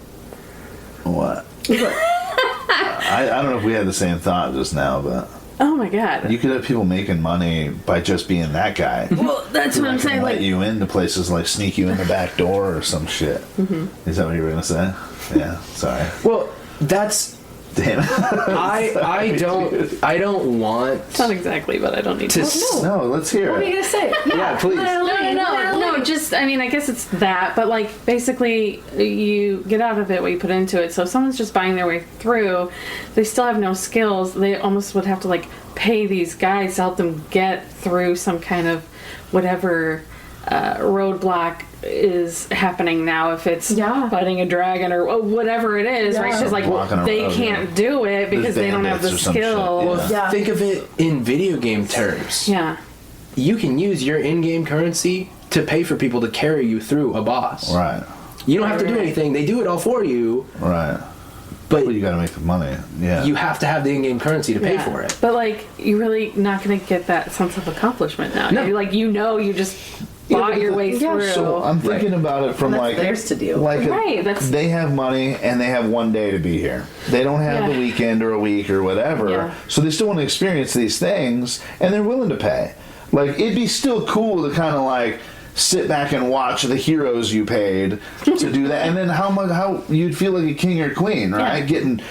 What? I don't know if we had the same thought just now, but... Oh my god. You could have people making money by just being that guy. Well, that's what I'm saying. Let like you into places, like sneak you in the back door or some shit. Mm-hmm. Is that what you were going to say? Yeah, sorry. Well, that's Damn it. I don't want It's not exactly, but I don't need to. No, let's hear What are you it. gonna say? Yeah, please. No, just, I mean, I guess it's that, but like, basically, you get out of it what you put into it. So if someone's just buying their way through, they still have no skills, they almost would have to like pay these guys to help them get through some kind of whatever roadblock is happening now, if it's fighting a dragon or whatever it is, right? Because like they can't do it because they don't have the skill. Well, think of it in video game terms. Yeah. You can use your in-game currency to pay for people to carry you through a boss. Right. You don't have to do anything. They do it all for you. Right. But Well, you got to make the money. Yeah. you have to have the in-game currency to pay for it. But like, you're really not going to get that sense of accomplishment now. No. You're like, you just bought your way through. So I'm thinking about it from That's like theirs to do. Like that's they have money and they have one day to be here. They don't have the weekend or a week or whatever. Yeah. So they still want to experience these things and they're willing to pay. Like it'd be still cool to kind of like sit back and watch the heroes you paid to do that, and then how you'd feel like a king or queen, right? Getting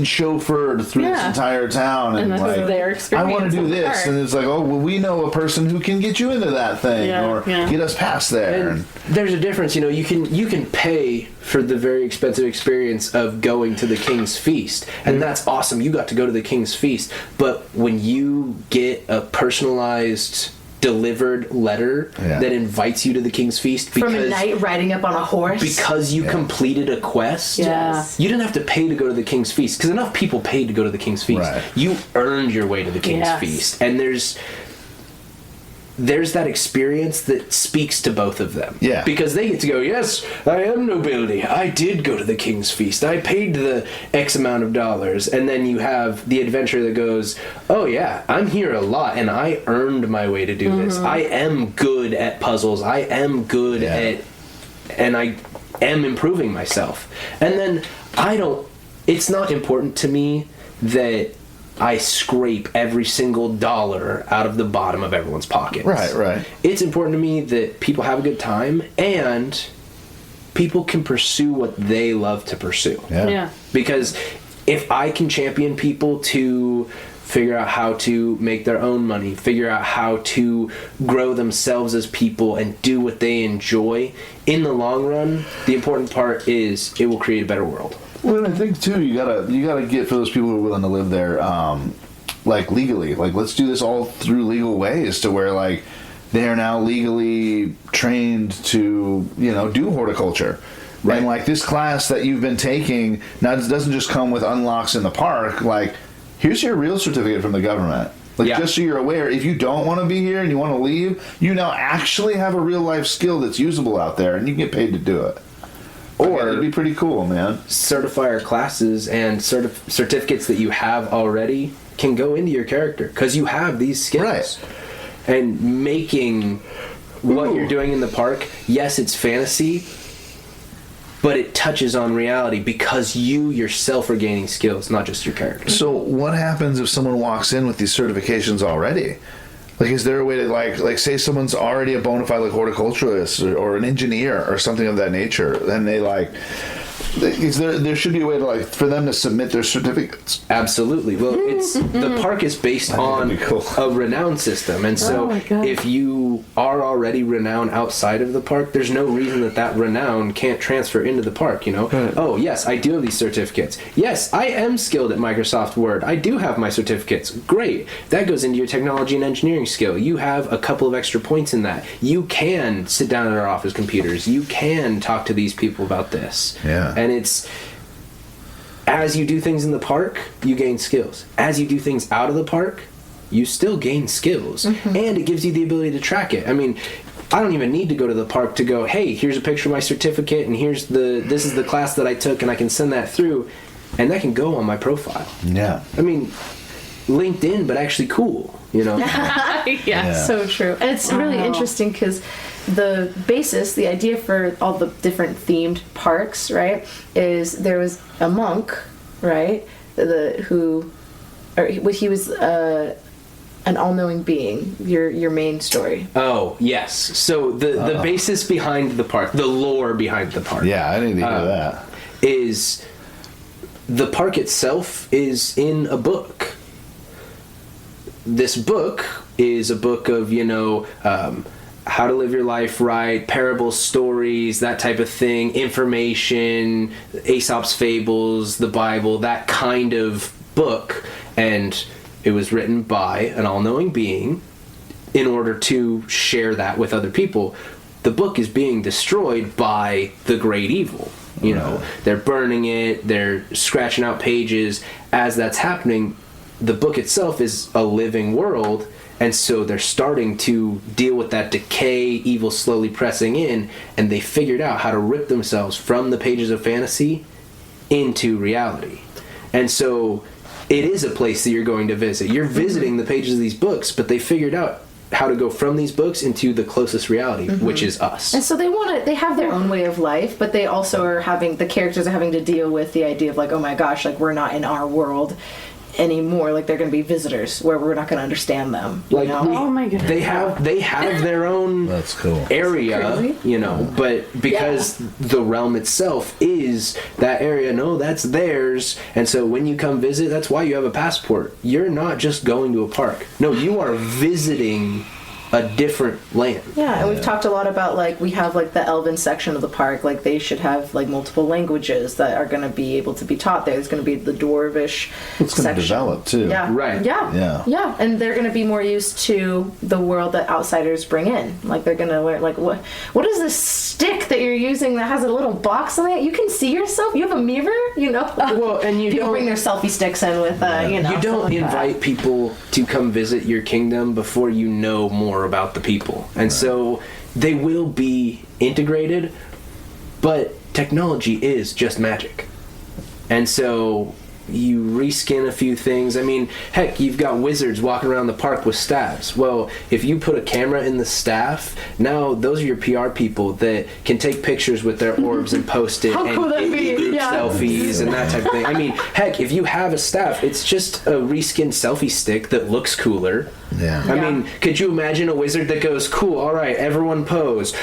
chauffeured through this entire town, and that's like their experience I want to do in the this, park. and it's like, oh well, we know a person who can get you into that thing or get us past there. And there's a difference, you can pay for the very expensive experience of going to the King's Feast, and that's awesome. You got to go to the King's Feast, but when you get a personalized delivered letter that invites you to the King's Feast From a knight riding up on a horse. because you completed a quest, Yes. you didn't have to pay to go to the King's Feast, because enough people paid to go to the King's Feast. Right. You earned your way to the King's Yes. Feast, and there's that experience that speaks to both of them. Yeah. Because they get to go, yes, I am nobility. I did go to the King's Feast. I paid the X amount of dollars. And then you have the adventurer that goes, oh yeah, I'm here a lot and I earned my way to do this. I am good at puzzles. I am good at, and I am improving myself. And then it's not important to me that I scrape every single dollar out of the bottom of everyone's pockets. Right. It's important to me that people have a good time and people can pursue what they love to pursue. Yeah. Because if I can champion people to figure out how to make their own money, figure out how to grow themselves as people and do what they enjoy, in the long run, the important part is it will create a better world. Well, I think too, you gotta get for those people who are willing to live there, like legally. Like, let's do this all through legal ways, to where like they are now legally trained to do horticulture. Right. And like this class that you've been taking now doesn't just come with unlocks in the park. Like, here's your real certificate from the government. Like, just so you're aware, if you don't want to be here and you want to leave, you now actually have a real life skill that's usable out there, and you can get paid to do it. Or it'd be pretty cool, man. Certifier classes and certificates that you have already can go into your character because you have these skills. Right. And making what you're doing in the park, yes, it's fantasy, but it touches on reality because you yourself are gaining skills, not just your character. So what happens if someone walks in with these certifications already? Like, is there a way to like say someone's already a bona fide like horticulturalist or an engineer or something of that nature? Then they there should be a way to like for them to submit their certificates. Absolutely. Well, the park is based on a renown system, and so if you are already renowned outside of the park, there's no reason that renown can't transfer into the park. Oh yes, I do have these certificates. Yes, I am skilled at Microsoft Word. I do have my certificates. Great. That goes into your technology and engineering skill. You have a couple of extra points in that. You can sit down at our office computers. You can talk to these people about this. Yeah. And it's, as you do things in the park, you gain skills. As you do things out of the park, you still gain skills. And it gives you the ability to track it. I mean, I don't even need to go to the park to go, hey, here's a picture of my certificate, and this is the class that I took, and I can send that through, and that can go on my profile. Yeah. I mean, LinkedIn, but actually cool, Yeah. So true. And it's really interesting because the basis, the idea for all the different themed parks, right, is there was a monk, right, he was an all-knowing being, your main story. Oh, yes. So the basis behind the park, the lore behind the park. Yeah, I didn't even know that. Is the park itself is in a book. This book is a book of, how to live your life right, parables, stories, that type of thing, information, Aesop's fables, the Bible, that kind of book. And it was written by an all-knowing being in order to share that with other people. The book is being destroyed by the great evil. They're burning it, they're scratching out pages. As that's happening, the book itself is a living world, and so they're starting to deal with that decay, evil slowly pressing in, and they figured out how to rip themselves from the pages of fantasy into reality. And so it is a place that you're going to visit. You're visiting the pages of these books, but they figured out how to go from these books into the closest reality, which is us. And so they have their own way of life, but they also are the characters are having to deal with the idea of like, oh my gosh, like we're not in our world anymore. Like they're going to be visitors where we're not going to understand them. Oh my goodness. They have their own That's cool. area, but because the realm itself is that area, no, that's theirs. And so when you come visit, that's why you have a passport. You're not just going to a park. No, you are visiting a different land. Yeah, and we've talked a lot about like we have like the Elven section of the park, like they should have like multiple languages that are going to be able to be taught there. There's going to be the Dwarvish It's going to section. develop too. Yeah. Right. Yeah, and they're going to be more used to the world that outsiders bring in. Like they're going to learn like what is this stick that you're using that has a little box on it? You can see yourself. You have a mirror, Well, and you people don't bring their selfie sticks in with you don't stuff like invite that. people to come visit your kingdom before you know more about the people. And so they will be integrated, but technology is just magic. And so you reskin a few things. I mean, heck, you've got wizards walking around the park with staffs. Well, if you put a camera in the staff, now those are your PR people that can take pictures with their orbs and post it How and cool that'd get be. group Yeah. selfies and that type of thing. I mean, heck, if you have a staff, it's just a reskinned selfie stick that looks cooler. Yeah. I mean, could you imagine a wizard that goes, cool, all right, everyone pose,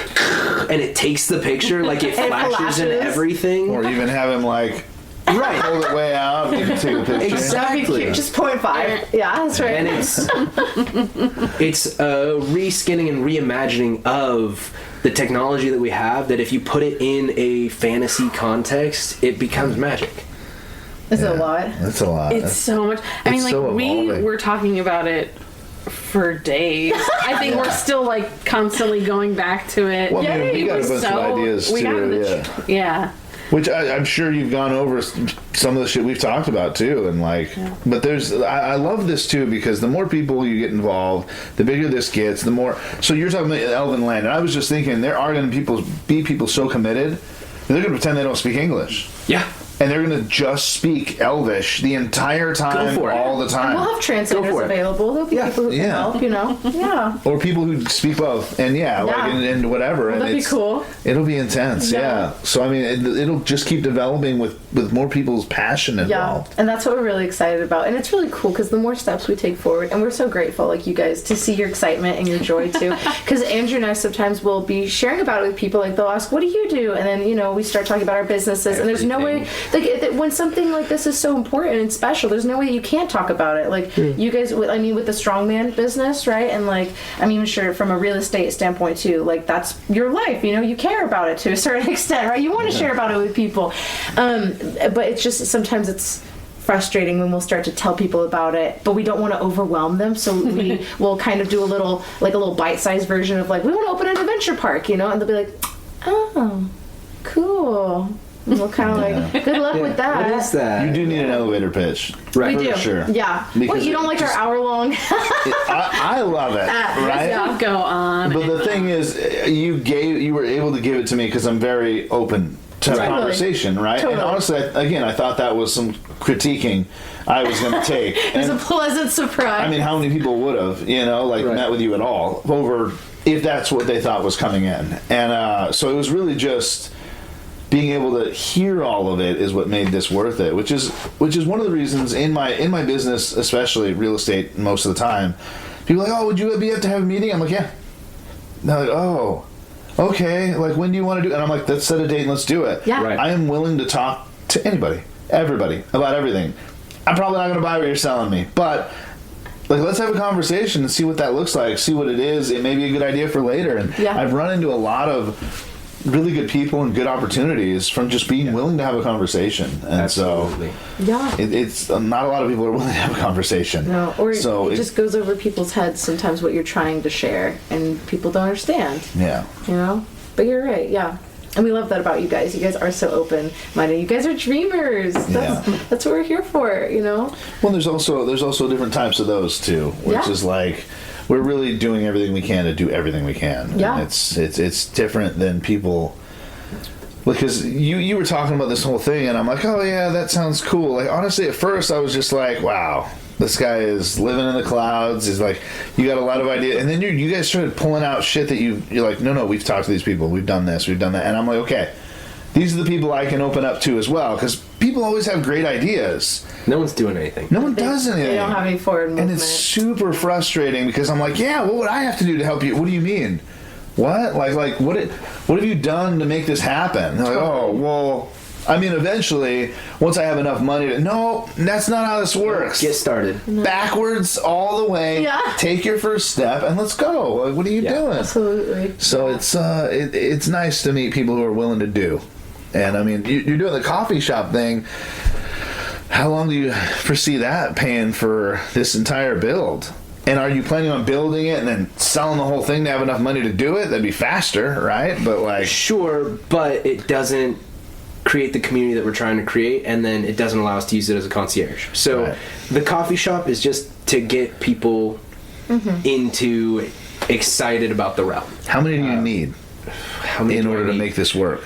and it takes the picture, like it And flashes and flashes. everything? Or even have him like Right. hold it way out. You can take a picture. That'd be Exactly. cute. Just 0.5. Yeah, that's right. And it's a reskinning and reimagining of the technology that we have, that if you put it in a fantasy context, it becomes magic. Is it a lot? That's a lot. It's so much. I mean, It's like, so we evolving. were talking about it for days. I think we're still, like, constantly going back to it. Well, I mean, we It got a was bunch of ideas we got too. the- yeah. Which I'm sure you've gone over some of the shit we've talked about too, and but I love this too, because the more people you get involved, the bigger this gets, the more. So you're talking about Elven Land, and I was just thinking there are going to be people so committed, and they're going to pretend they don't speak English. Yeah. And they're going to just speak Elvish the entire time, Go for it. all the time. We'll have translators Go for it. available. There'll be people who can help, Yeah. Or people who speak both, and like and whatever. Well, and that'd be cool. It'll be intense, yeah. So I mean, it'll just keep developing with more people's passion involved. Yeah, and that's what we're really excited about. And it's really cool because the more steps we take forward, and we're so grateful, like you guys, to see your excitement and your joy too. Because Andrew and I sometimes will be sharing about it with people. Like they'll ask, "What do you do?" And then we start talking about our businesses. And there's no way, like when something like this is so important and special, there's no way you can't talk about it. Like you guys, I mean, with the strongman business, right? And like I'm even sure from a real estate standpoint too. Like that's your life. You care about it to a certain extent, right? You want to share about it with people. But it's just sometimes it's frustrating when we'll start to tell people about it, but we don't want to overwhelm them, so we will kind of do a little bite-sized version of like, we want to open an adventure park, and they'll be like, oh, cool. And we'll kind of like, good luck with that. What is that? You do need an elevator pitch, Right. We for do. sure. Yeah. Because What, you don't like our hour-long? I love it, right? Just go on. But the thing is, you were able to give it to me because I'm very open to Totally. conversation, right? Totally. And honestly, I thought that was some critiquing I was going to take. It was a And, pleasant surprise. I mean, how many people would have, Right. met with you at all over if that's what they thought was coming in? And so it was really just being able to hear all of it is what made this worth it, which is one of the reasons in my business, especially real estate, most of the time, people are like, oh, would you be able to have a meeting? I'm like, yeah. And they're like, oh, okay. Like, when do you want to do it? And I'm like, let's set a date and let's do it. Yeah. Right. I am willing to talk to anybody. everybody about everything. I'm probably not going to buy what you're selling me, but like, let's have a conversation and see what that looks like, see what it is. It may be a good idea for later. And Yeah. I've run into a lot of really good people and good opportunities from just being willing to have a conversation. And Absolutely. Yeah. so it's not a lot of people are willing to have a conversation. No, or so it just goes over people's heads sometimes what you're trying to share, and people don't understand. yeah. You know? But you're right, yeah. And we love that about you guys. You guys are so open-minded. You guys are dreamers. That's what we're here for, you know? Well, there's also different types of those too, which is like we're really doing everything we can to do everything we can. Yeah. And it's different than people, because you were talking about this whole thing, and I'm like, oh yeah, that sounds cool. Like, honestly, at first I was just like, wow, this guy is living in the clouds. He's like, you got a lot of ideas, and then you guys started pulling out shit that you're like, no, we've talked to these people, we've done this, we've done that, and I'm like, okay, these are the people I can open up to as well, because people always have great ideas. No one's doing anything. No one does anything. They don't have any forward movement. And it's super frustrating because I'm like, yeah, what would I have to do to help you? What do you mean? What? Like what have you done to make this happen? They're like, oh, well, I mean, eventually, once I have enough money to... No, that's not how this works. Get started. Backwards all the way. Yeah. Take your first step and let's go. Like, what are you doing? Absolutely. So it's nice to meet people who are willing to do. And, I mean, you're doing the coffee shop thing. How long do you foresee that paying for this entire build? And are you planning on building it and then selling the whole thing to have enough money to do it? That'd be faster, right? But like... Sure, but it doesn't create the community that we're trying to create, and then it doesn't allow us to use it as a concierge. So Right. the coffee shop is just to get people into excited about the realm. How many do you need How many in do I order to need? make this work?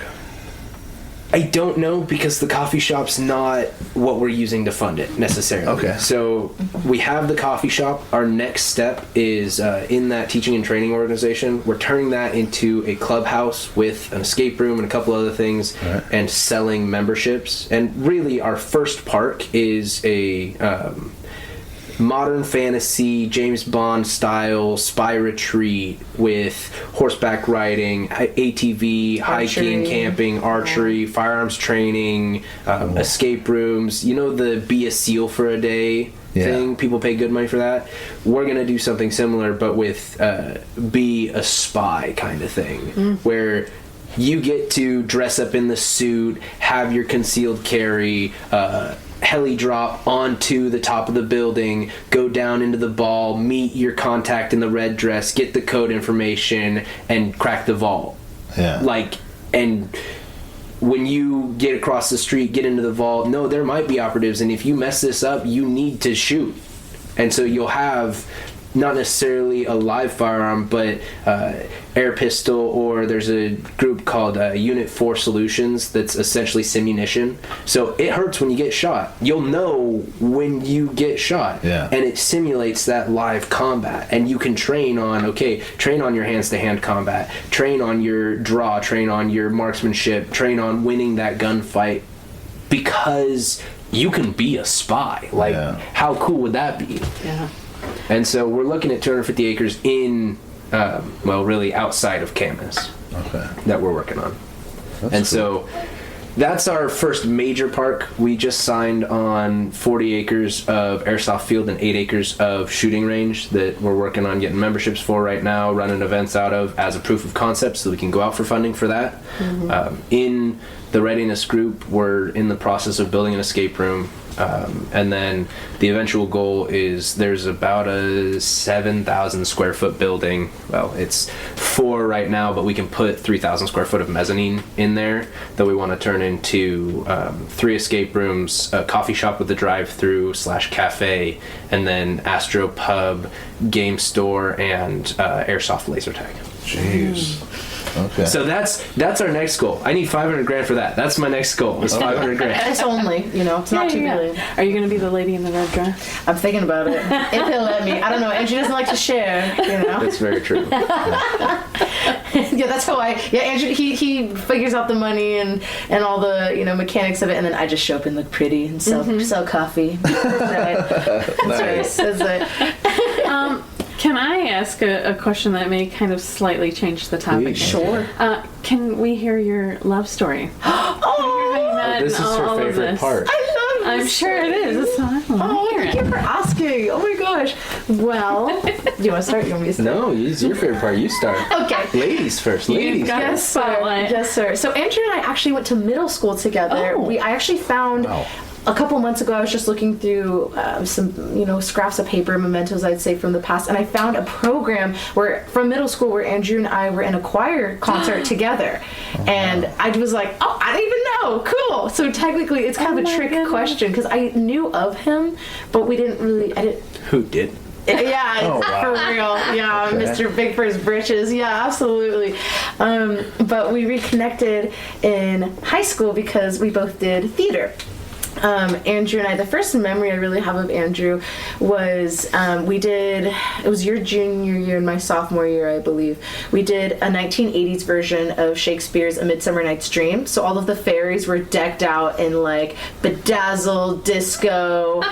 I don't know, because the coffee shop's not what we're using to fund it necessarily. Okay. So we have the coffee shop. Our next step is in that teaching and training organization. We're turning that into a clubhouse with an escape room and a couple other things, Right. and selling memberships. And really, our first park is a modern fantasy, James Bond style spy retreat with horseback riding, ATV, hiking, Archery. camping, archery, firearms training, escape rooms. You know, the be a SEAL for a day thing? People pay good money for that. We're going to do something similar, but with be a spy kind of thing, where you get to dress up in the suit, have your concealed carry, heli drop onto the top of the building, go down into the ball, meet your contact in the red dress, get the code information, and crack the vault. Yeah. Like, and when you get across the street, get into the vault, no, there might be operatives, and if you mess this up, you need to shoot. And so you'll have not necessarily a live firearm, but air pistol, or there's a group called Unit 4 Solutions that's essentially simunition. So it hurts when you get shot. You'll know when you get shot. Yeah. And it simulates that live combat. And you can train on your hands-to-hand combat, train on your draw, train on your marksmanship, train on winning that gunfight, because you can be a spy. Like, how cool would that be? Yeah. And so we're looking at 250 acres in, really outside of Camas, that we're working on. So that's our first major park. We just signed on 40 acres of airsoft field and 8 acres of shooting range that we're working on getting memberships for right now, running events out of as a proof of concept so we can go out for funding for that. In the readiness group, we're in the process of building an escape room. And then the eventual goal is there's about a 7,000 square foot building. Well, it's 4 right now, but we can put 3,000 square foot of mezzanine in there that we want to turn into 3 escape rooms, a coffee shop with a drive-through / cafe, and then Astro Pub, game store, and airsoft laser tag. Jeez. Okay. So that's our next goal. I need $500,000 for that. That's my next goal. Is $500,000. It's only, it's not $2 million. Are you going to be the lady in the red dress? I'm thinking about it. If he'll let me. I don't know. And she doesn't like to share, That's very true. Yeah, that's how Andrew, he figures out the money and all the, mechanics of it, and then I just show up and look pretty and sell coffee. That's Nice. That's it. Can I ask a question that may kind of slightly change the topic? Please. Sure. Can we hear your love story? Oh, How you met This is and her all of favorite this? part. I I'm sure it is. That's what I want Oh, to thank hear. you for asking. Oh my gosh. Well, do you want to start? You want me to start? No, it's your favorite part. You start. Okay. Ladies first. Ladies. got Yes, sir. Spotlight. Yes, sir. So Andrew and I actually went to middle school together. Oh. I actually found Wow. a couple months ago. I was just looking through some, scraps of paper, mementos, I'd say, from the past, and I found a program from middle school where Andrew and I were in a choir concert together, and I was like, oh, I didn't even know. Cool. So technically, it's kind of a my trick goodness. question because I knew of him, but we didn't really. I didn't. Who did? Yeah, Oh, wow. for real. Yeah, Okay. Mr. Big for his britches. Yeah, absolutely. But we reconnected in high school because we both did theater. Andrew and I, the first memory I really have of Andrew was it was your junior year and my sophomore year, I believe. We did a 1980s version of Shakespeare's A Midsummer Night's Dream. So all of the fairies were decked out in like bedazzled disco,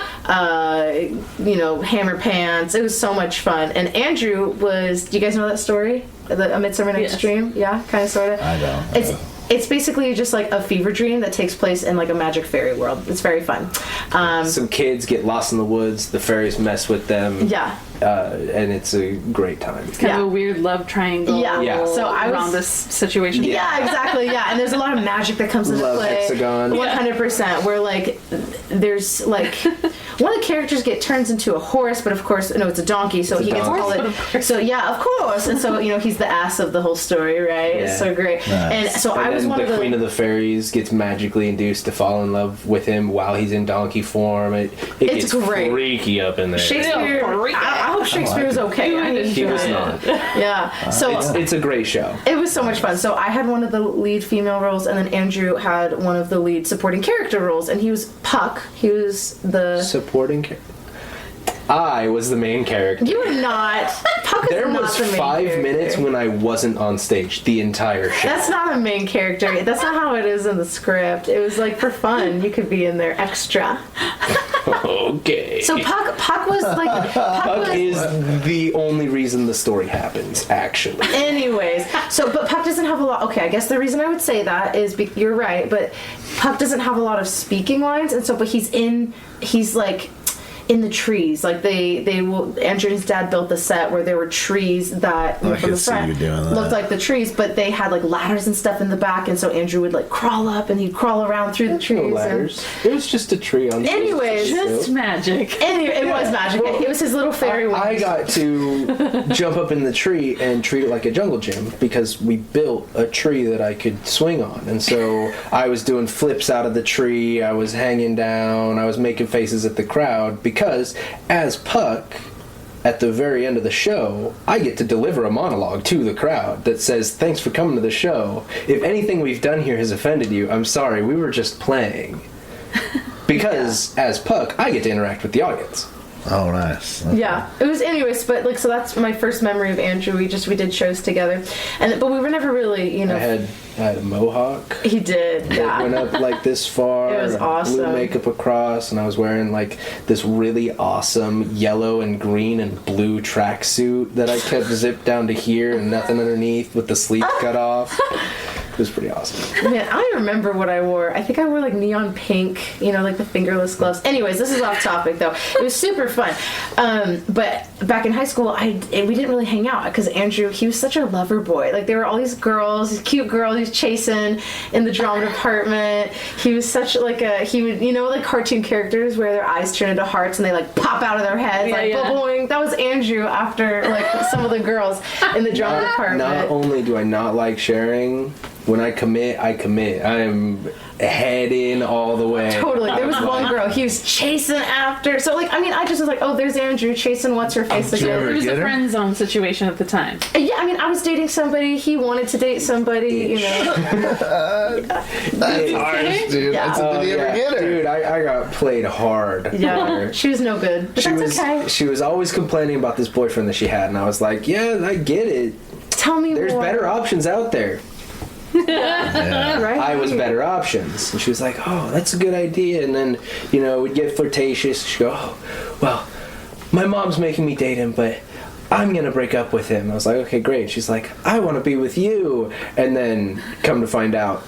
hammer pants. It was so much fun. And Andrew do you guys know that story? A Midsummer Night's Yes. Dream? Yeah, kind of, sort of. I don't. It's basically just like a fever dream that takes place in like a magic fairy world. It's very fun. Some kids get lost in the woods. The fairies mess with them. Yeah. And it's a great time. Kind Yeah. of a weird love triangle. Yeah. Yeah. So I around was- this situation. Yeah, exactly. Yeah, and there's a lot of magic that comes into Love play. hexagon. 100%. Where like there's like one of the characters turns into a horse, but of course no, it's a donkey, so he gets donkey. called it. So yeah, of course. And so he's the ass of the whole story, right? It's Yeah. so great. Nice. And so And I was then one the of the Queen of the Fairies gets magically induced to fall in love with him while he's in donkey form. It It's gets great. freaky up in there. Shakespeare. I hope Shakespeare was okay. I He was enjoyed not. it. Yeah. So It's a great show. it was so much fun. So I had one of the lead female roles, and then Andrew had one of the lead supporting character roles, and he was Puck. He was the. Supporting character. I was the main character. You were not. Puck is There not was the main 5 character. minutes when I wasn't on stage the entire show. That's not a main character. That's not how it is in the script. It was like for fun. You could be in there extra. Okay. So Puck was like. Puck is the only reason the story happens, actually. Anyways, but Puck doesn't have a lot. Okay, I guess the reason I would say that is you're right, but Puck doesn't have a lot of speaking lines, and so but he's like in the trees. Like Andrew and his dad built the set where there were trees that I from could the see front you doing that. looked like the trees, but they had like ladders and stuff in the back, and so Andrew would like crawl up and he'd crawl around through the trees. No and- ladders. It was just a tree on. Anyways, Just magic. Anyway, it was magic. Well, It was his little fairy one. I got to jump up in the tree and treat it like a jungle gym because we built a tree that I could swing on. And so I was doing flips out of the tree, I was hanging down, I was making faces at the crowd because as Puck, at the very end of the show, I get to deliver a monologue to the crowd that says, "Thanks for coming to the show. If anything we've done here has offended you, I'm sorry, we were just playing." Because as Puck, I get to interact with the audience. Oh, nice. Yeah, it was anyways, but like so that's my first memory of Andrew. We did shows together, but we were never really, I had a mohawk. He did, It yeah. went up like this far. It was awesome. Blue makeup across, and I was wearing like this really awesome yellow and green and blue tracksuit that I kept zipped down to here and nothing underneath with the sleeves cut off. It was pretty awesome. Man, I don't remember what I wore. I think I wore like neon pink, like the fingerless gloves. Anyways, this is off topic though. It was super fun. But back in high school, we didn't really hang out because Andrew, he was such a lover boy. Like there were all these girls, these cute girls he was chasing in the drama department. He was such like he would, like cartoon characters where their eyes turn into hearts and they like pop out of their heads, like boing. That was Andrew after like some of the girls in the drama department. Not only do I not like sharing, when I commit, I commit. I am head in all the way. Totally. There was one girl he was chasing after. So, I just was like, oh, there's Andrew chasing what's her face Did you again. ever It was get a her? friend zone situation at the time. Yeah, I was dating somebody. He wanted to date somebody, That's harsh, dude. Yeah. Did you ever get her? Dude, I got played hard. Yeah, she was no good. But that's okay. She was always complaining about this boyfriend that she had, and I was like, yeah, I get it. Tell me There's more. better options out there. Yeah. Right? I was better options. And she was like, oh, that's a good idea. And then, we'd get flirtatious. She'd go, oh, well, my mom's making me date him, but I'm going to break up with him. I was like, okay, great. She's like, I want to be with you. And then come to find out,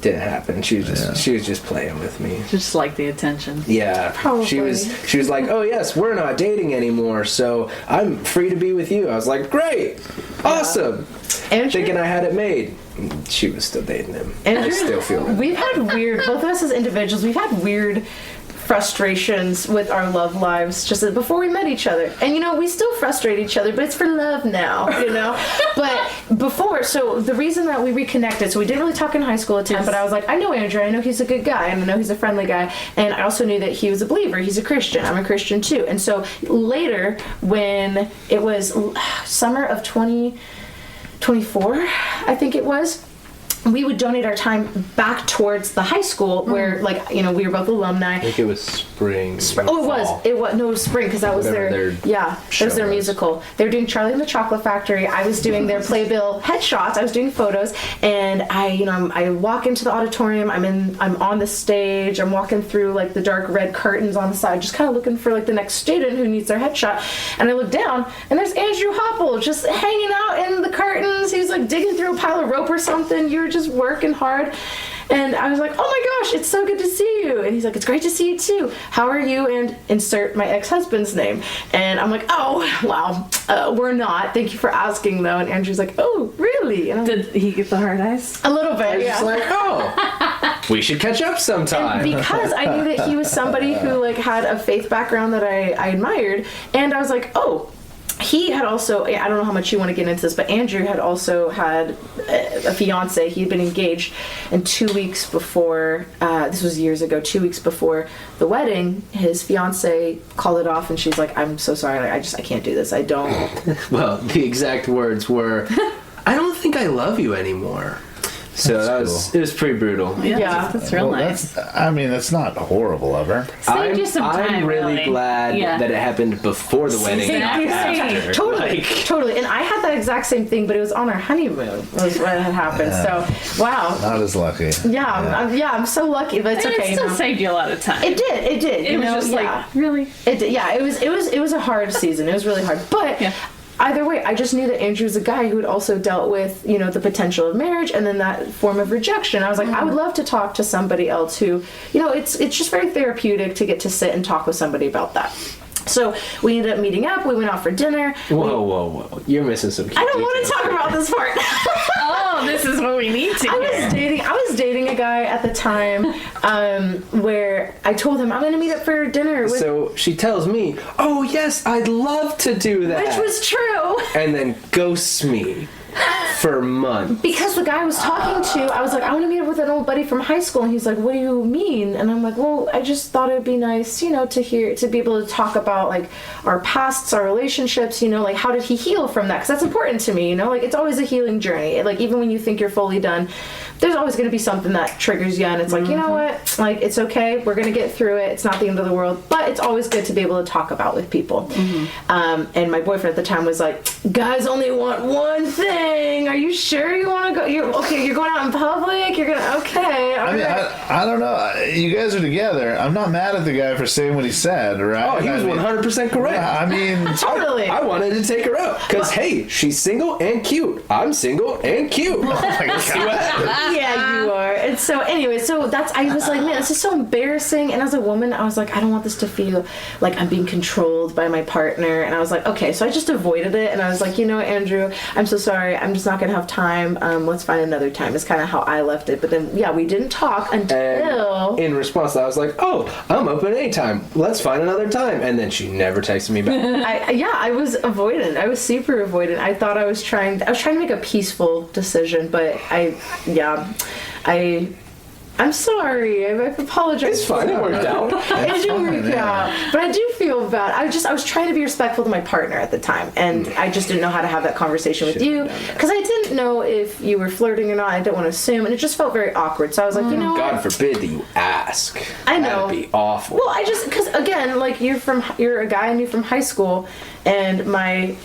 didn't happen. She was just playing with me. Just like the attention. Yeah, Probably. she was like, "Oh yes, we're not dating anymore, so I'm free to be with you." I was like, "Great, awesome," Andrew? thinking I had it made. She was still dating him. Andrew, I still feel that. we've had weird, both of us as individuals, we've had weird frustrations with our love lives just before we met each other. And you know, we still frustrate each other, but it's for love now, you know? But before, so the reason that we reconnected, so we didn't really talk in high school at the time, but I was like, I know Andrew, I know he's a good guy, and I know he's a friendly guy, and I also knew that he was a believer, he's a Christian, I'm a Christian too. And so later, when it was summer of 2024, I think it was, we would donate our time back towards the high school where, like, you know, we were both alumni. I think it was spring. Oh, it was no, it was spring, because that was Whatever that was their musical. They were doing Charlie and the Chocolate Factory. I was doing their playbill headshots. I was doing photos, and I walk into the auditorium. I'm on the stage. I'm walking through like the dark red curtains on the side, just kind of looking for like the next student who needs their headshot. And I look down, and there's Andrew Hopple just hanging out in the curtains. He's like digging through a pile of rope or something. You were just working hard. And I was like, oh my gosh, it's so good to see you. And he's like, it's great to see you too. How are you? And insert my ex-husband's name. And I'm like, oh, wow, we're not. Thank you for asking, though. And Andrew's like, oh, really? And Did he get the hard eyes? a little bit, It's like, oh, we should catch up sometime. And because I knew that he was somebody who like had a faith background that I admired. And I was like, oh, he had also, I don't know how much you want to get into this, but Andrew had also had a fiance. He had been engaged, and 2 weeks before, this was years ago, 2 weeks before the wedding, his fiance called it off, and she's like, I'm so sorry, like, I can't do this. I don't. Well, the exact words were, I don't think I love you anymore. So it was pretty brutal. Yeah. That's real nice. That's not horrible of her. Saved you some time, I'm really glad that it happened before the wedding. Exactly. not after. Totally, totally. And I had that exact same thing, but it was on our honeymoon was what had happened. So, wow. Not as lucky. Yeah, I'm so lucky, but it's And okay. it still saved you a lot of time. It did. It was just like, really? It did, yeah, it was a hard season. It was really hard. But either way, I just knew that Andrew was a guy who had also dealt with, you know, the potential of marriage and then that form of rejection. I was like, I would love to talk to somebody else who, you know, it's just very therapeutic to get to sit and talk with somebody about that. So we ended up meeting up. We went out for dinner. Whoa. You're missing some key I don't want to details. talk about this part. Oh, this is what we need to hear. I was dating a guy at the time where I told him I'm going to meet up for dinner with, So she tells me, oh yes, I'd love to do that. which was true. And then ghosts me for months. Because the guy I was talking to, I was like, I want to meet up with an old buddy from high school. And he's like, what do you mean? And I'm like, well, I just thought it'd be nice, you know, to be able to talk about like our pasts, our relationships, you know, like how did he heal from that? Because that's important to me, you know, like it's always a healing journey. Like even when you think you're fully done, there's always going to be something that triggers you. And it's like, you know what? Like, it's okay. We're going to get through it. It's not the end of the world. But it's always good to be able to talk about with people. And my boyfriend at the time was like, guys only want one thing. Are you sure you want to go? You're going out in public? You're going to, okay. I mean, I don't know. You guys are together. I'm not mad at the guy for saying what he said, right? Oh, he was 100% correct. Yeah, I mean, Totally. I wanted to take her out because hey, she's single and cute. I'm single and cute. See what happens? Yeah, you are. And so anyway, I was like, man, this is so embarrassing. And as a woman, I was like, I don't want this to feel like I'm being controlled by my partner. And I was like, okay, so I just avoided it. And I was like, you know, Andrew, I'm so sorry. I'm just not going to have time. Let's find another time. It's kind of how I left it. But then, yeah, we didn't talk until... In response, I was like, oh, I'm open anytime. Let's find another time. And then she never texted me back. I was avoidant. I was super avoidant. I thought I was trying to make a peaceful decision, but I'm sorry. I apologize. It's fine. It worked out. It didn't work out. But I do feel bad. I was trying to be respectful to my partner at the time, and I just didn't know how to have that conversation with you because I didn't know if you were flirting or not. I didn't want to assume, and it just felt very awkward. So I was like, you know what? God forbid that you ask. I know. That'd be awful. Well, because again, like you're a guy I knew from high school, and my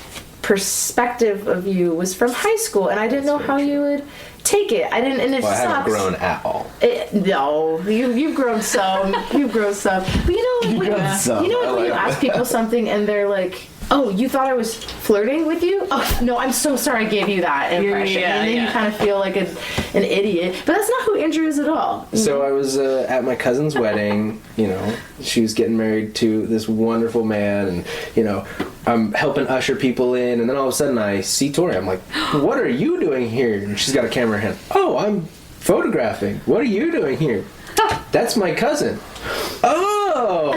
perspective of you was from high school, and I didn't know how you would take it. I didn't, and it Well, I sucks. haven't grown at all. No, you've grown some. You've grown some. But you know, when you ask people something and they're like, Oh, you thought I was flirting with you? Oh, no, I'm so sorry I gave you that impression. Yeah, and then you kind of feel like an idiot. But that's not who Andrew is at all. So I was at my cousin's wedding. She was getting married to this wonderful man, and I'm helping usher people in, and then all of a sudden I see Tori. I'm like, "What are you doing here?" And she's got a camera in her hand. "Oh, I'm photographing. What are you doing here?" "That's my cousin." "Oh,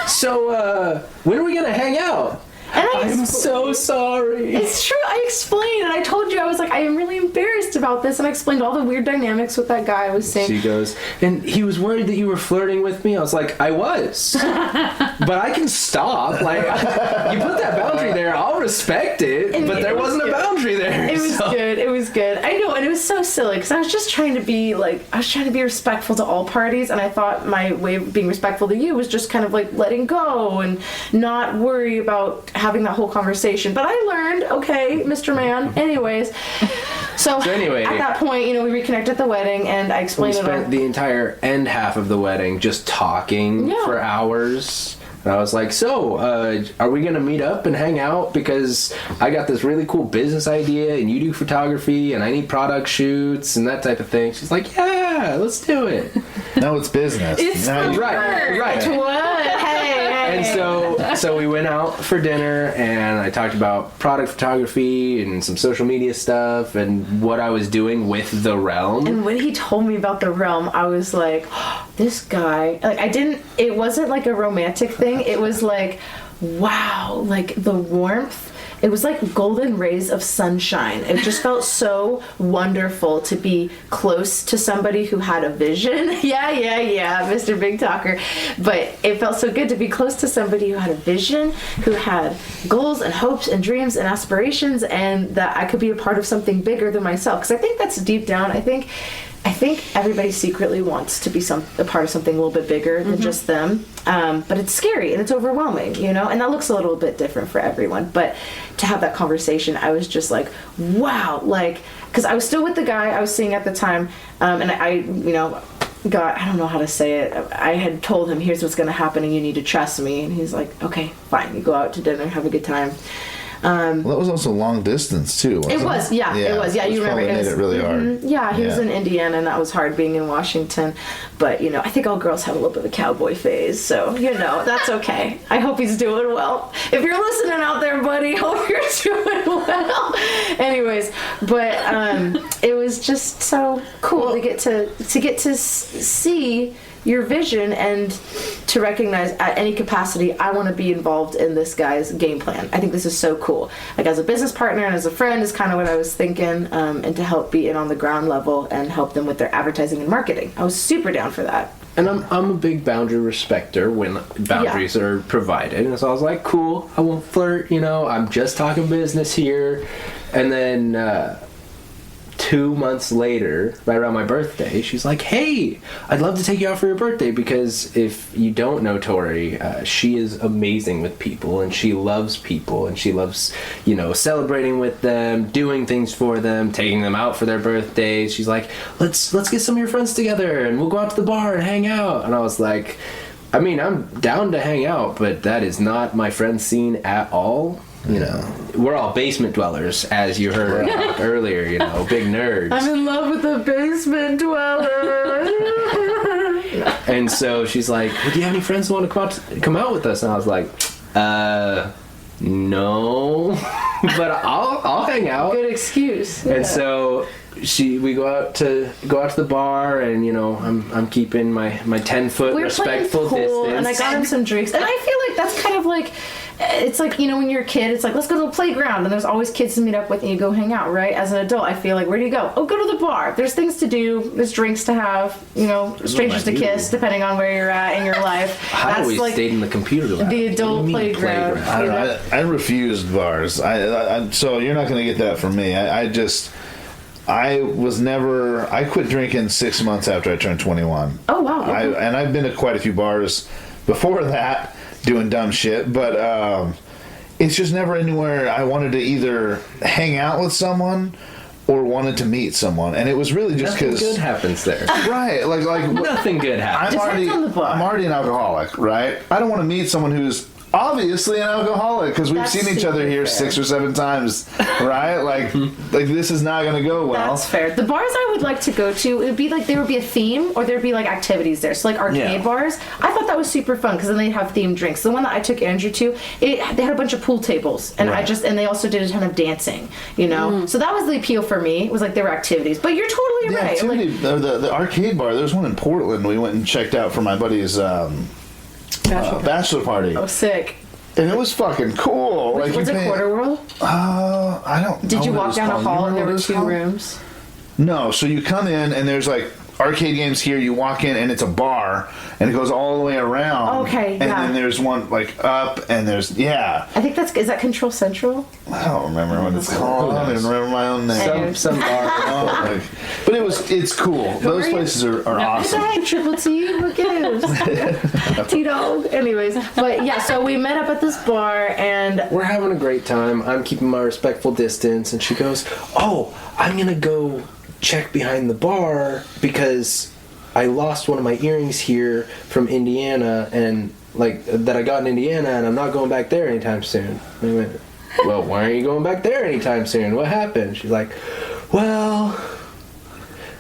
so when are we gonna hang out?" And I'm so sorry. It's true. I explained, and I told you, I was like, I am really embarrassed about this, and I explained all the weird dynamics with that guy I was seeing. She goes, "And he was worried that you were flirting with me." I was like, "I was. But I can stop. Like, you put that boundary there, I'll respect it, but there wasn't a boundary there." It was good. It was good. I know, and it was so silly, because I was just trying to be, respectful to all parties, and I thought my way of being respectful to you was just kind of, letting go and not worry about having that whole conversation. But I learned, okay, Mr. Man. Anyways, so anyway, at that point, we reconnected at the wedding, and I explained we it all. spent the entire end half of the wedding just talking for hours. And I was like, "So, are we going to meet up and hang out? Because I got this really cool business idea, and you do photography, and I need product shoots and that type of thing." She's like, "Yeah, let's do it." No, it's business. It's now Right. It's what? Hey. And so we went out for dinner, and I talked about product photography and some social media stuff and what I was doing with the realm. And when he told me about the realm, I was like, this guy, it wasn't like a romantic thing. It was like, wow, like the warmth. It was like golden rays of sunshine. It just felt so wonderful to be close to somebody who had a vision. Yeah, Mr. Big Talker. But it felt so good to be close to somebody who had a vision, who had goals and hopes and dreams and aspirations, and that I could be a part of something bigger than myself. Because I think that's deep down. I think everybody secretly wants to be a part of something a little bit bigger than just them. But it's scary and it's overwhelming, and that looks a little bit different for everyone. But to have that conversation, I was just like, wow, because I was still with the guy I was seeing at the time, and I don't know how to say it. I had told him, here's what's going to happen and you need to trust me. And he's like, okay, fine. You go out to dinner, have a good time. Well, that was also long distance too. Wasn't it was, yeah, it was. Yeah, you remember made it really hard. Yeah, he was in Indiana, and that was hard being in Washington. But I think all girls have a little bit of a cowboy phase, so that's okay. I hope he's doing well. If you're listening out there, buddy, hope you're doing well. Anyways, but it was just so cool to get to see your vision and to recognize at any capacity I want to be involved in this guy's game plan. I think this is so cool. Like as a business partner and as a friend is kind of what I was thinking, and to help be in on the ground level and help them with their advertising and marketing. I was super down for that. And I'm a big boundary respecter when boundaries are provided. And so I was like, cool, I won't flirt, I'm just talking business here. And then 2 months later, right around my birthday, she's like, hey, I'd love to take you out for your birthday, because if you don't know Tori, she is amazing with people, and she loves people, and she loves, celebrating with them, doing things for them, taking them out for their birthdays. She's like, let's get some of your friends together, and we'll go out to the bar and hang out. And I was like, I mean, I'm down to hang out, but that is not my friend scene at all. We're all basement dwellers, as you heard earlier, big nerds. I'm in love with a basement dweller. And so she's like, well, do you have any friends who want to come out with us? And I was like, no, but I'll hang out. Good excuse. And so we go out to the bar, and I'm keeping my 10-foot respectful distance. And I got him some drinks, and I feel like that's kind of like, it's like, when you're a kid, it's like, let's go to the playground, and there's always kids to meet up with, and you go hang out, right? As an adult, I feel like, where do you go? Oh, go to the bar. There's things to do. There's drinks to have. Strangers to kiss, depending on where you're at in your life. I always stayed in the computer lab. The adult playground. I don't know. I refused bars. So you're not going to get that from me. I quit drinking 6 months after I turned 21. Oh, wow. Okay. And I've been to quite a few bars before that doing dumb shit, but it's just never anywhere I wanted to either hang out with someone or wanted to meet someone, and it was really just because nothing good happens there. Right, like nothing good happens. I'm already an alcoholic, right? I don't want to meet someone who's obviously an alcoholic because we've That's seen each other super here fair. 6 or 7 times, right? Like this is not going to go well. That's fair. The bars I would like to go to, it would be like there would be a theme or there'd be like activities there. So like arcade Yeah. bars, I thought that was super fun because then they'd have themed drinks. The one that I took Andrew to, they had a bunch of pool tables and Right. and they also did a ton of dancing, you know? So that was the appeal for me. It was like there were activities. But you're totally The right. activity, the arcade bar. There's one in Portland. We went and checked out for my buddy's bachelor party, Oh, sick. and it was fucking cool. Was you it pay- Quarter World? I don't. Did know you what it walk was down a called. hall You and there remember were what it was 2 called? rooms? No, so you come in and there's like arcade games here. You walk in and it's a bar and it goes all the way around. Okay, And yeah. then there's one like up and there's I think is that Control Central? I don't remember what it's called. I don't even remember my own name. Some bar. Oh, like, but it's cool. Those you? places are It's awesome. alright, Triple T, who gives? T-Dog. Anyways, but yeah, so we met up at this bar and We're having a great time. I'm keeping my respectful distance, and she goes, "Oh, I'm gonna go check behind the bar because I lost one of my earrings here from Indiana, and like that I got in Indiana, and I'm not going back there anytime soon." And I went, "Well, why aren't you going back there anytime soon? What happened?" She's like, "Well,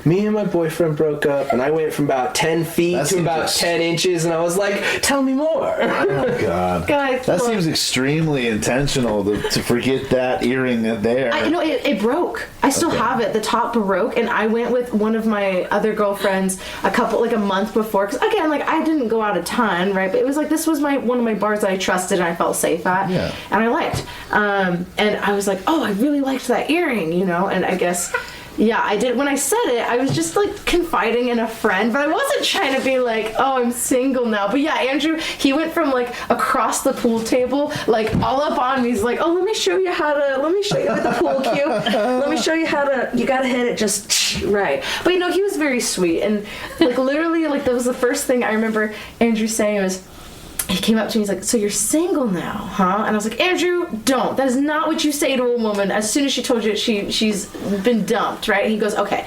me and my boyfriend broke up, and I went from about 10 feet That to seems about just- 10 inches, and I was like, tell me more." Oh God, Guys, that look. seems extremely intentional to forget that earring there. it broke. I still have it. The top broke, and I went with one of my other girlfriends a month before. Because again, like I didn't go out a ton, right? But it was like this was one of my bars that I trusted and I felt safe at, Yeah. and I liked. And I was like, oh, I really liked that earring, you know. And I guess. Yeah, I did. When I said it, I was just like confiding in a friend, but I wasn't trying to be like, oh, I'm single now. But yeah, Andrew, he went from like across the pool table, like all up on me. He's like, oh, let me show you with the pool cue. Let me show you you gotta hit it just right. But you know, he was very sweet. And like literally, like that was the first thing I remember Andrew saying was, he came up to me, he's like, so you're single now, huh? And I was like, Andrew, don't. That is not what you say to a woman as soon as she told you she's been dumped, right? And he goes, okay,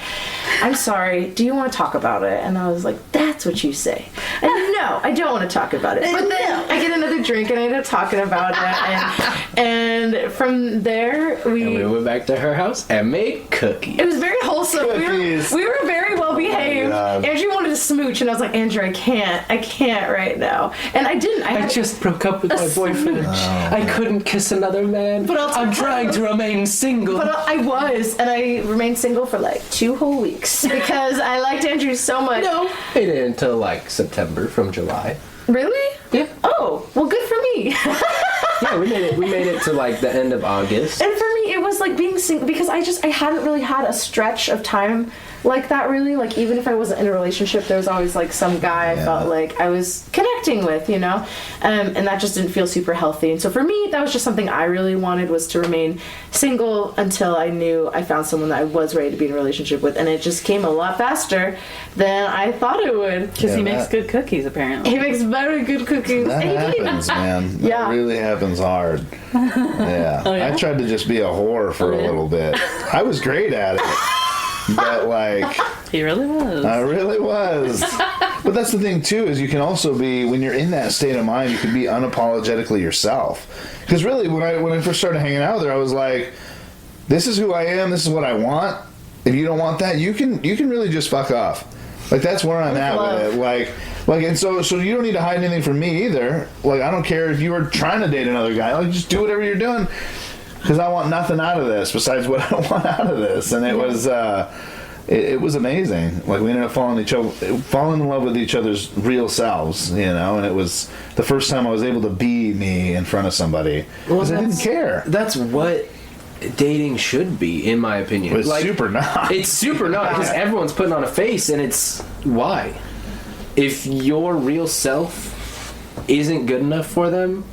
I'm sorry. Do you want to talk about it? And I was like, that's what you say. And no, I don't want to talk about it. But then I get another drink and I end up talking about it. And from there, And we went back to her house and made cookies. it was very wholesome. Cookies. We were very well behaved. God. Andrew wanted to smooch, and I was like, Andrew, I can't right now. And I didn't. I just broke up with my boyfriend. I couldn't kiss another man. But I'll I'm tell trying you- to remain single. But I was, and I remained single for like 2 whole weeks because I liked Andrew so much. No, made it until like September from July. Really? Yeah. Oh, well, good for me. Yeah, we made it to like the end of August. And for me, it was like being single because I hadn't really had a stretch of time like that, really. Like, even if I wasn't in a relationship, there was always like some guy I felt like I was connecting with, you know? And that just didn't feel super healthy. And so for me, that was just something I really wanted, was to remain single until I knew I found someone that I was ready to be in a relationship with. And it just came a lot faster than I thought it would. Because Yeah, he makes that- good cookies, apparently. He makes very good cookies. That And he didn't- happens, man. Yeah. That really happens hard. Yeah. yeah? I tried to just be a whore for a little bit. I was great at it. But like He really was. I really was. But that's the thing too, is you can also be, when you're in that state of mind, you can be unapologetically yourself. Because really, when I first started hanging out with her, I was like, this is who I am, this is what I want. If you don't want that, you can really just fuck off. Like, that's where I'm at with it. Like, and so you don't need to hide anything from me either. Like, I don't care if you were trying to date another guy. Like, just do whatever you're doing. Because I want nothing out of this besides what I want out of this. And it was, it was amazing. Like, we ended up falling in love with each other's real selves, you know. And it was the first time I was able to be me in front of somebody because I didn't care. That's what dating should be, in my opinion. It's super not. It's super not, because everyone's putting on a face, and it's why. If your real self isn't good enough for them,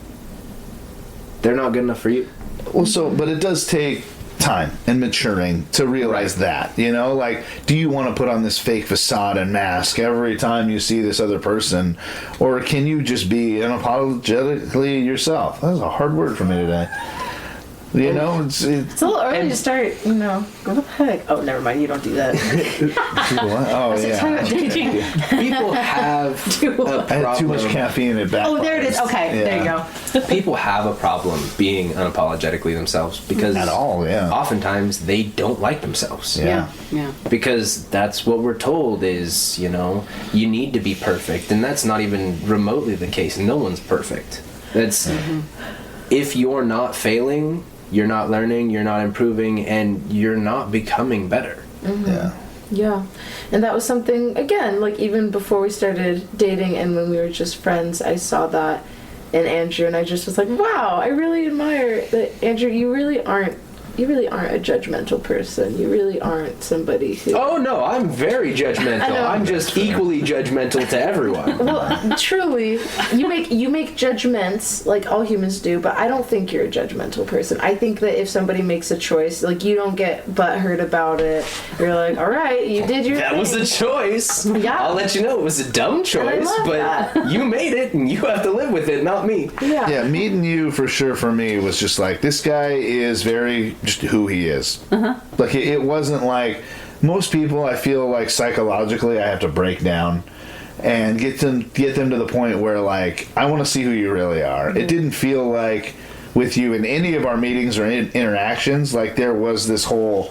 they're not good enough for you. Well, but it does take time and maturing to realize that, you know, like, do you want to put on this fake facade and mask every time you see this other person, or can you just be unapologetically yourself? That was a hard word for me today. You know, It's a little early to start, what the heck? Oh, never mind, you don't do that. what? Oh yeah. People have a problem. I had too much caffeine at back. Oh, there it is. Okay, Yeah. there you go. People have a problem being unapologetically themselves because At all, yeah. oftentimes they don't like themselves. Yeah. Yeah. Because that's what we're told is, you need to be perfect, and that's not even remotely the case. No one's perfect. That's if you're not failing, you're not learning, you're not improving, and you're not becoming better. Yeah. Yeah. And that was something, again, like even before we started dating and when we were just friends, I saw that in Andrew, and I just was like, wow, I really admire that, Andrew, you really aren't a judgmental person. You really aren't somebody who... Oh no, I'm very judgmental. I'm just equally judgmental to everyone. Well, truly, you make judgments like all humans do, but I don't think you're a judgmental person. I think that if somebody makes a choice, like you don't get butthurt about it. You're like, all right, you did your That thing. was a choice. Yeah. I'll let you know it was a dumb choice, but that. you made it and you have to live with it, not me. Yeah, meeting you for sure for me was just like, this guy is very just who he is. Like it wasn't like most people. I feel like psychologically I have to break down and get them to the point where like I want to see who you really are. It didn't feel like with you in any of our meetings or interactions like there was this whole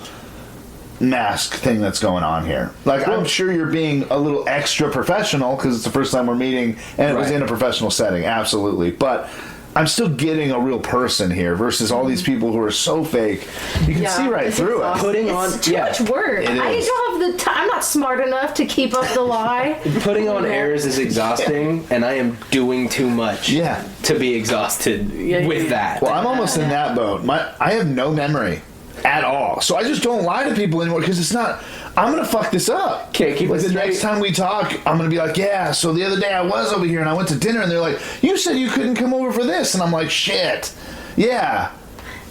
mask thing that's going on here. Like I'm sure you're being a little extra professional because it's the first time we're meeting and it was Right. in a professional setting, absolutely, but I'm still getting a real person here versus all these people who are so fake. You can see right it's through exhausting. Putting on- it's too yeah. much work. It I is. don't have the time. I'm not smart enough to keep up the lie. Putting on airs is exhausting, and I am doing too much Yeah. to be exhausted with that. Well, I'm almost in that boat. I have no memory at all, so I just don't lie to people anymore because it's not. I'm gonna fuck this up. Can't keep like it the straight. next time we talk, I'm gonna be like, yeah. So the other day I was over here and I went to dinner and they're like, you said you couldn't come over for this, and I'm like, shit. Yeah.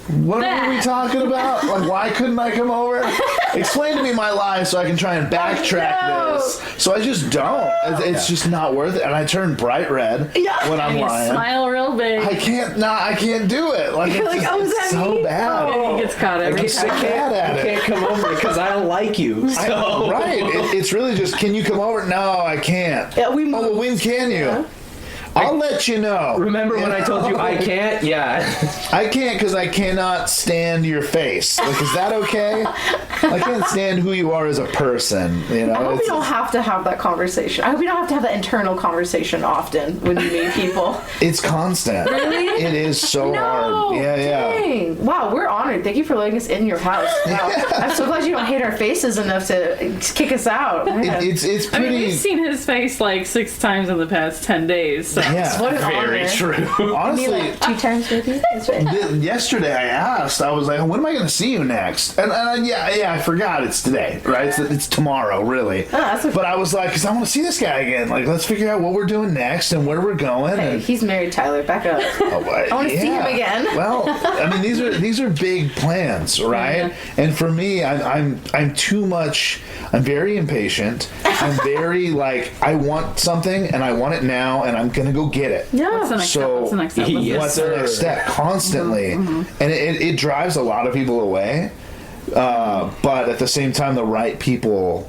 What were we talking about? Like, why couldn't I come over? Explain to me my lie so I can try and backtrack this. So I just don't. It's just not worth it. And I turn bright red when I'm And you lying. smile real big. I can't do it. Like, You're it's, like, just, oh, is it's that so me? bad. Oh. He gets caught every I'm so time. bad at You it. can't come over because I don't like you. So. Right. It's really just, can you come over? No, I can't. Yeah, we Oh, well, when can you? Yeah. I'll let you know. Remember when I told you I can't? Yeah. I can't because I cannot stand your face. Like, is that okay? I can't stand who you are as a person. You know, I hope you it's, don't have to have that conversation. I hope you don't have to have that internal conversation often when you meet people. it's constant. Really? It is so No. hard. Yeah. Dang. Wow, we're honored. Thank you for letting us in your house. Wow. I'm so glad you don't hate our faces enough to kick us out. Man. It's I mean, pretty. we've seen his face like 6 times in the past 10 days. So. Yeah. What an honor. Very true. Me Honestly, like 2 times maybe. That's right. yesterday I asked. I was like, "When am I going to see you next?" And I forgot it's today, right? It's tomorrow, really. that's okay. But I was like, because I want to see this guy again. Like, let's figure out what we're doing next and where we're going. Hey, and, he's married, Tyler. Back up. oh, I want to see him again. Well, I mean, these are big plans, right? Yeah. And for me, I'm too much. I'm very impatient. I'm very like, I want something and I want it now, and I'm gonna go get it. What's the Yeah. next step? What's the next step? Yes, What's the sir. next step? Constantly, and it drives a lot of people away. But at the same time, the right people,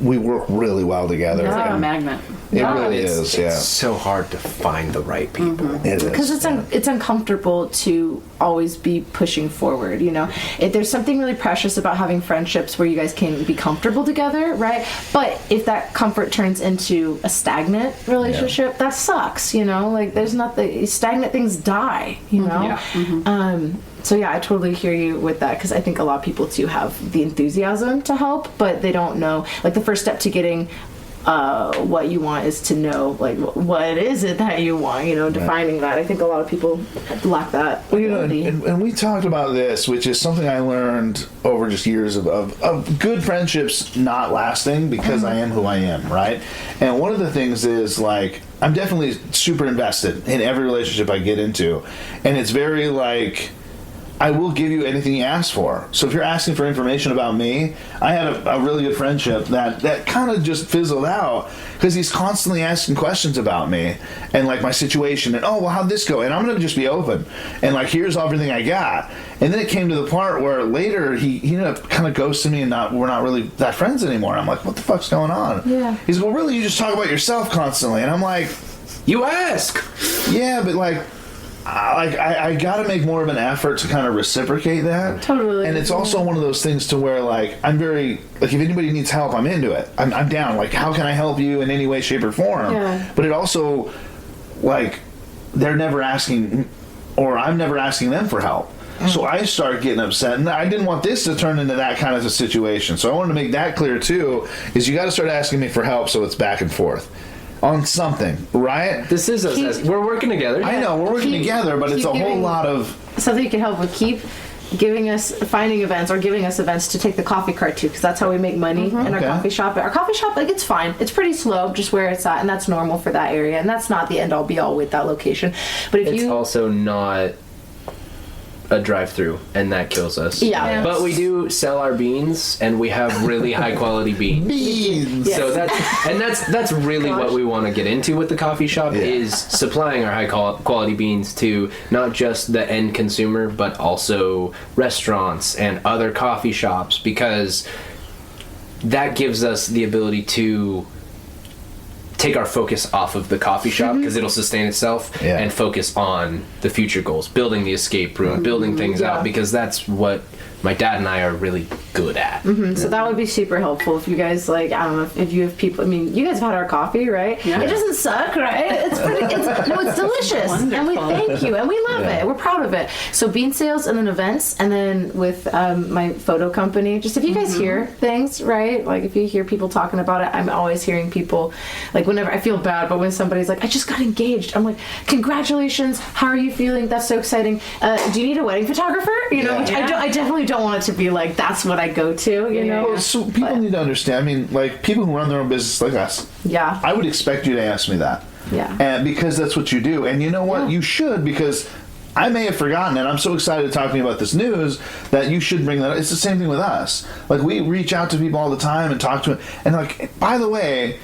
we work really well together. It's like Yeah. a magnet. It Yeah. really It's is. Yeah, so hard to find the right people. it is. Because it's uncomfortable to always be pushing forward, you know. There's something really precious about having friendships where you guys can be comfortable together, right? But if that comfort turns into a stagnant relationship, that sucks, you know. Like there's nothing. Stagnant things die, you know. Yeah. So yeah, I totally hear you with that because I think a lot of people too have the enthusiasm to help, but they don't know. Like the first step to getting what you want is to know like what is it that you want, you know, defining that. I think a lot of people lack that Well, you know, ability. and we talked about this, which is something I learned over just years of good friendships not lasting because I am who I am, right? And one of the things is like I'm definitely super invested in every relationship I get into, and it's very like I will give you anything you ask for. So if you're asking for information about me, I had a really good friendship that kind of just fizzled out because he's constantly asking questions about me and like my situation and, oh, well, how'd this go? And I'm going to just be open and like, here's everything I got. And then it came to the part where later he ended up kind of ghosting me and we're not really that friends anymore. I'm like, what the fuck's going on? Yeah. He's like, well, really, you just talk about yourself constantly. And I'm like, You ask. yeah, but like, I got to make more of an effort to kind of reciprocate that. Totally. And it's also one of those things to where, like, I'm very, like, if anybody needs help, I'm into it. I'm down. Like, how can I help you in any way, shape, or form? Yeah. But it also, like, they're never asking, or I'm never asking them for help. So I start getting upset, and I didn't want this to turn into that kind of a situation. So I wanted to make that clear, too, is you got to start asking me for help so it's back and forth. On something, right? This is us. We're working together. I know, we're working together, but it's a whole lot of... Something you can help with. Keep finding events or giving us events to take the coffee cart to, because that's how we make money in our Okay. coffee shop. Our coffee shop, like, it's fine. It's pretty slow, just where it's at, and that's normal for that area, and that's not the end-all be-all with that location. But if It's you... also not a drive-through, and that kills us. Yeah. But we do sell our beans, and we have really high-quality beans. Beans! Yes. So that's really what we want to get into with the coffee shop, is supplying our high quality beans to not just the end consumer, but also restaurants and other coffee shops, because that gives us the ability to take our focus off of the coffee shop, because it'll sustain itself, and focus on the future goals, building the escape room, building things out, because that's what my dad and I are really good at. So that would be super helpful if you guys, like, I don't know, if you have people, I mean, you guys have had our coffee, right? Yeah. It doesn't suck, right? It's delicious. And we thank you, and we love it. We're proud of it. So bean sales, and then events, and then with my photo company, just if you guys hear things, right? Like, if you hear people talking about it, I'm always hearing people, like, whenever, I feel bad, but when somebody's like, I just got engaged, I'm like, congratulations, how are you feeling? That's so exciting. Do you need a wedding photographer? You know, which I definitely don't want it to be like, that's what I go to, you know? Well, so people need to understand. I mean, like, people who run their own business like us, Yeah. I would expect you to ask me that. Yeah. And because that's what you do. And you know what? Yeah. You should, because I may have forgotten, and I'm so excited to talk to you about this news that you should bring that up. It's the same thing with us. Like, we reach out to people all the time and talk to them. And, like, by the way,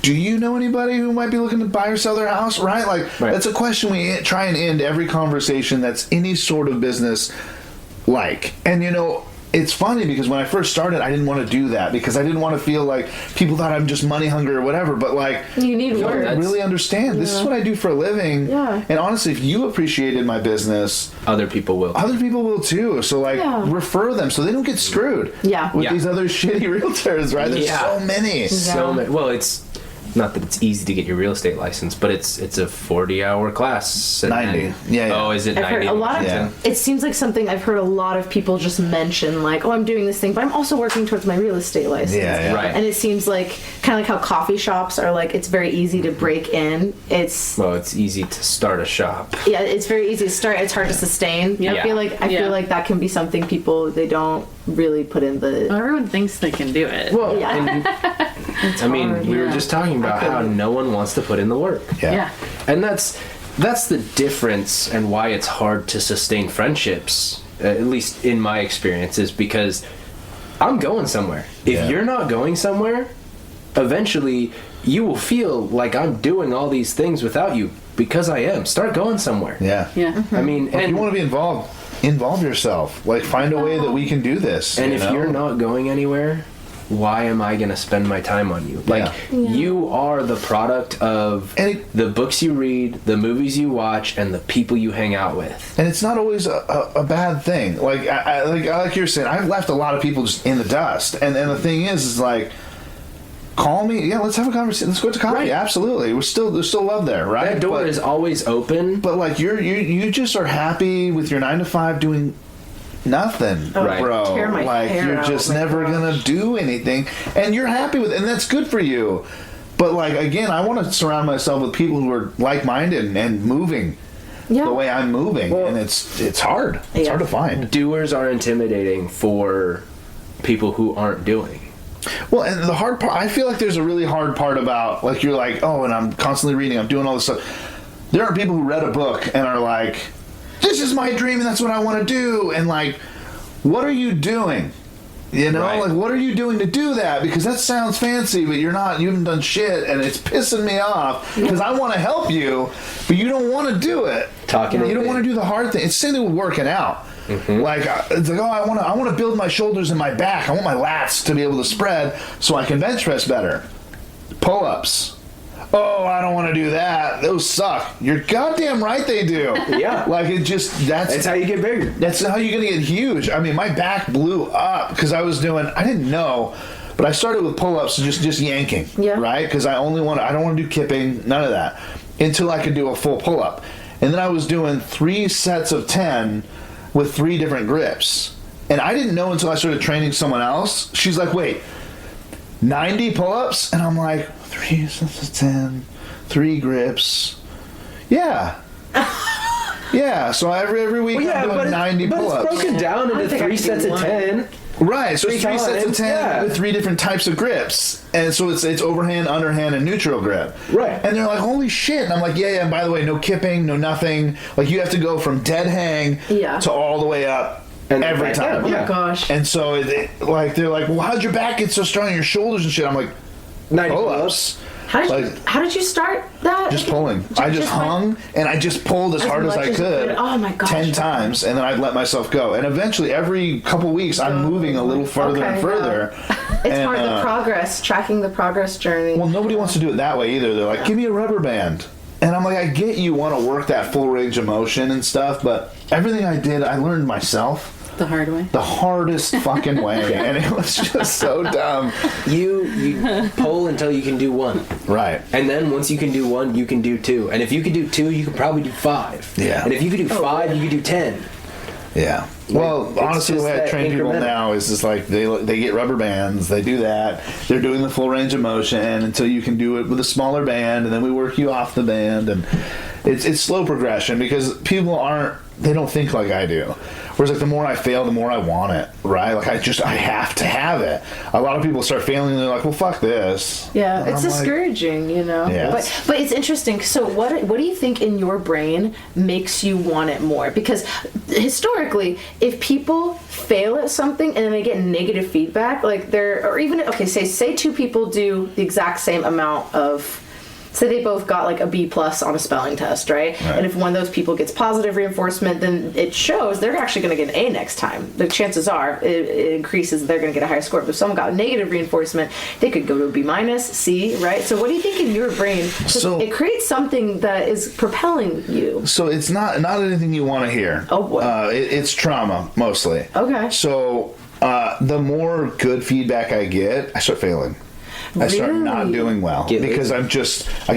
do you know anybody who might be looking to buy or sell their house? Right? Like, that's a question we try and end every conversation that's any sort of business like. And, you know, it's funny because when I first started, I didn't want to do that because I didn't want to feel like people thought I'm just money hungry or whatever. But, like, You need I work. really understand. This is what I do for a living. Yeah. And honestly, if you appreciated my business, Other people will. other people will too. So, like, refer them so they don't get screwed. Yeah. With these other shitty realtors, right? There's so many. So many. Well, it's not that it's easy to get your real estate license, but it's a 40-hour class. 90. Yeah. Oh, is it I've 90? heard a lot of it seems like something I've heard a lot of people just mention, like, oh, I'm doing this thing, but I'm also working towards my real estate license. Yeah. Right. And it seems like kind of like how coffee shops are, like, it's very easy to break in. It's easy to start a shop. it's very easy to start. It's hard to sustain. Yep. I feel like that can be something people, they don't really put in the. Well, everyone thinks they can do it. Well, Yeah. and, I mean, hard, we were yeah. just talking about how no one wants to put in the work. Yeah. And that's the difference, and why it's hard to sustain friendships, at least in my experience, is because I'm going somewhere. If you're not going somewhere, eventually you will feel like I'm doing all these things without you, because I am. Start going somewhere. Yeah. Yeah. I mean, If you want to be involved, involve yourself. Like, find a way that we can do this. and you if know? you're not going anywhere, why am I going to spend my time on you? Like, you are the product of the books you read, the movies you watch, and the people you hang out with. And it's not always a bad thing. Like, like you're saying, I've left a lot of people just in the dust. And the thing is like, call me. Yeah, let's have a conversation. Let's go to coffee. Right. Absolutely. There's still love there, right? That door is always open. But, like, you just are happy with your 9 to 5 doing nothing, Right. bro. Tear my Like, hair you're out. just Oh my never gosh. gonna do anything, and you're happy with it, and that's good for you. But, like, again, I want to surround myself with people who are like-minded and moving the way I'm moving, and it's hard. It's hard to find. Doers are intimidating for people who aren't doing. Well, and the hard part, I feel like there's a really hard part about, like, you're like, oh, and I'm constantly reading, I'm doing all this stuff. There are people who read a book and are like, this is my dream and that's what I want to do. And like, what are you doing? You know, Right. like, what are you doing to do that? Because that sounds fancy, but you're not, you haven't done shit, and it's pissing me off because I want to help you, but you don't want to do it. You don't want to do the hard thing. It's the same thing with working out. Like, it's like, oh, I want to build my shoulders and my back. I want my lats to be able to spread so I can bench press better. Pull-ups. Oh, I don't want to do that. Those suck. You're goddamn right they do. Yeah. Like, it just, that's how you get bigger. That's how you're going to get huge. I mean, my back blew up because I didn't know, but I started with pull-ups, just yanking, right? Because I don't want to do kipping, none of that, until I could do a full pull-up. And then I was doing 3 sets of 10 with 3 different grips. And I didn't know until I started training someone else. She's like, wait, 90 pull-ups? And I'm like, 3 sets of 10, 3 grips. Yeah. Yeah, so every week I'm doing 90 pull-ups. But it's broken down into 3 sets of 10. Right, so it's 3 sets of 10 yeah. with 3 different types of grips. And so it's overhand, underhand, and neutral grip. Right. And they're like, holy shit. And I'm like, yeah, and by the way, no kipping, no nothing. Like, you have to go from dead hang to all the way up and every time. Oh my gosh. And so, they're like, well, how'd your back get so strong and your shoulders and shit? I'm like, 90 pull-ups. How did you start that? Just pulling. I just hung and I just pulled as hard as I could. Oh my gosh. 10 times, and then I'd let myself go. And eventually, every couple weeks, I'm moving a little further and further. It's hard, the progress, tracking the progress journey. Well, nobody wants to do it that way either. They're like, give me a rubber band. And I'm like, I get you want to work that full range of motion and stuff, but everything I did, I learned myself. The hard way. The hardest fucking way. And it was just so dumb. You pull until you can do 1. Right. And then once you can do 1, you can do 2. And if you can do 2, you can probably do 5. Yeah. And if you can do 5, you can do 10. Yeah. Well, honestly, the way I train people now is just like they get rubber bands, they do that, they're doing the full range of motion until you can do it with a smaller band, and then we work you off the band, and it's slow progression because people they don't think like I do. Whereas, like, the more I fail, the more I want it, right? Like, I have to have it. A lot of people start failing, and they're like, well, fuck this. Yeah, and it's discouraging, you know? Yeah. But it's interesting. So what do you think in your brain makes you want it more? Because historically, if people fail at something and then they get negative feedback, like say 2 people do the exact same amount of, say they both got like a B+ on a spelling test, right? And if one of those people gets positive reinforcement, then it shows they're actually going to get an A next time. The chances are it increases, they're going to get a higher score. But if someone got negative reinforcement, they could go to a B-, C, right? So what do you think in your brain? So it creates something that is propelling you. So it's not anything you want to hear. Oh boy. It's trauma mostly. Okay. So the more good feedback I get, I start failing. I start not doing well because I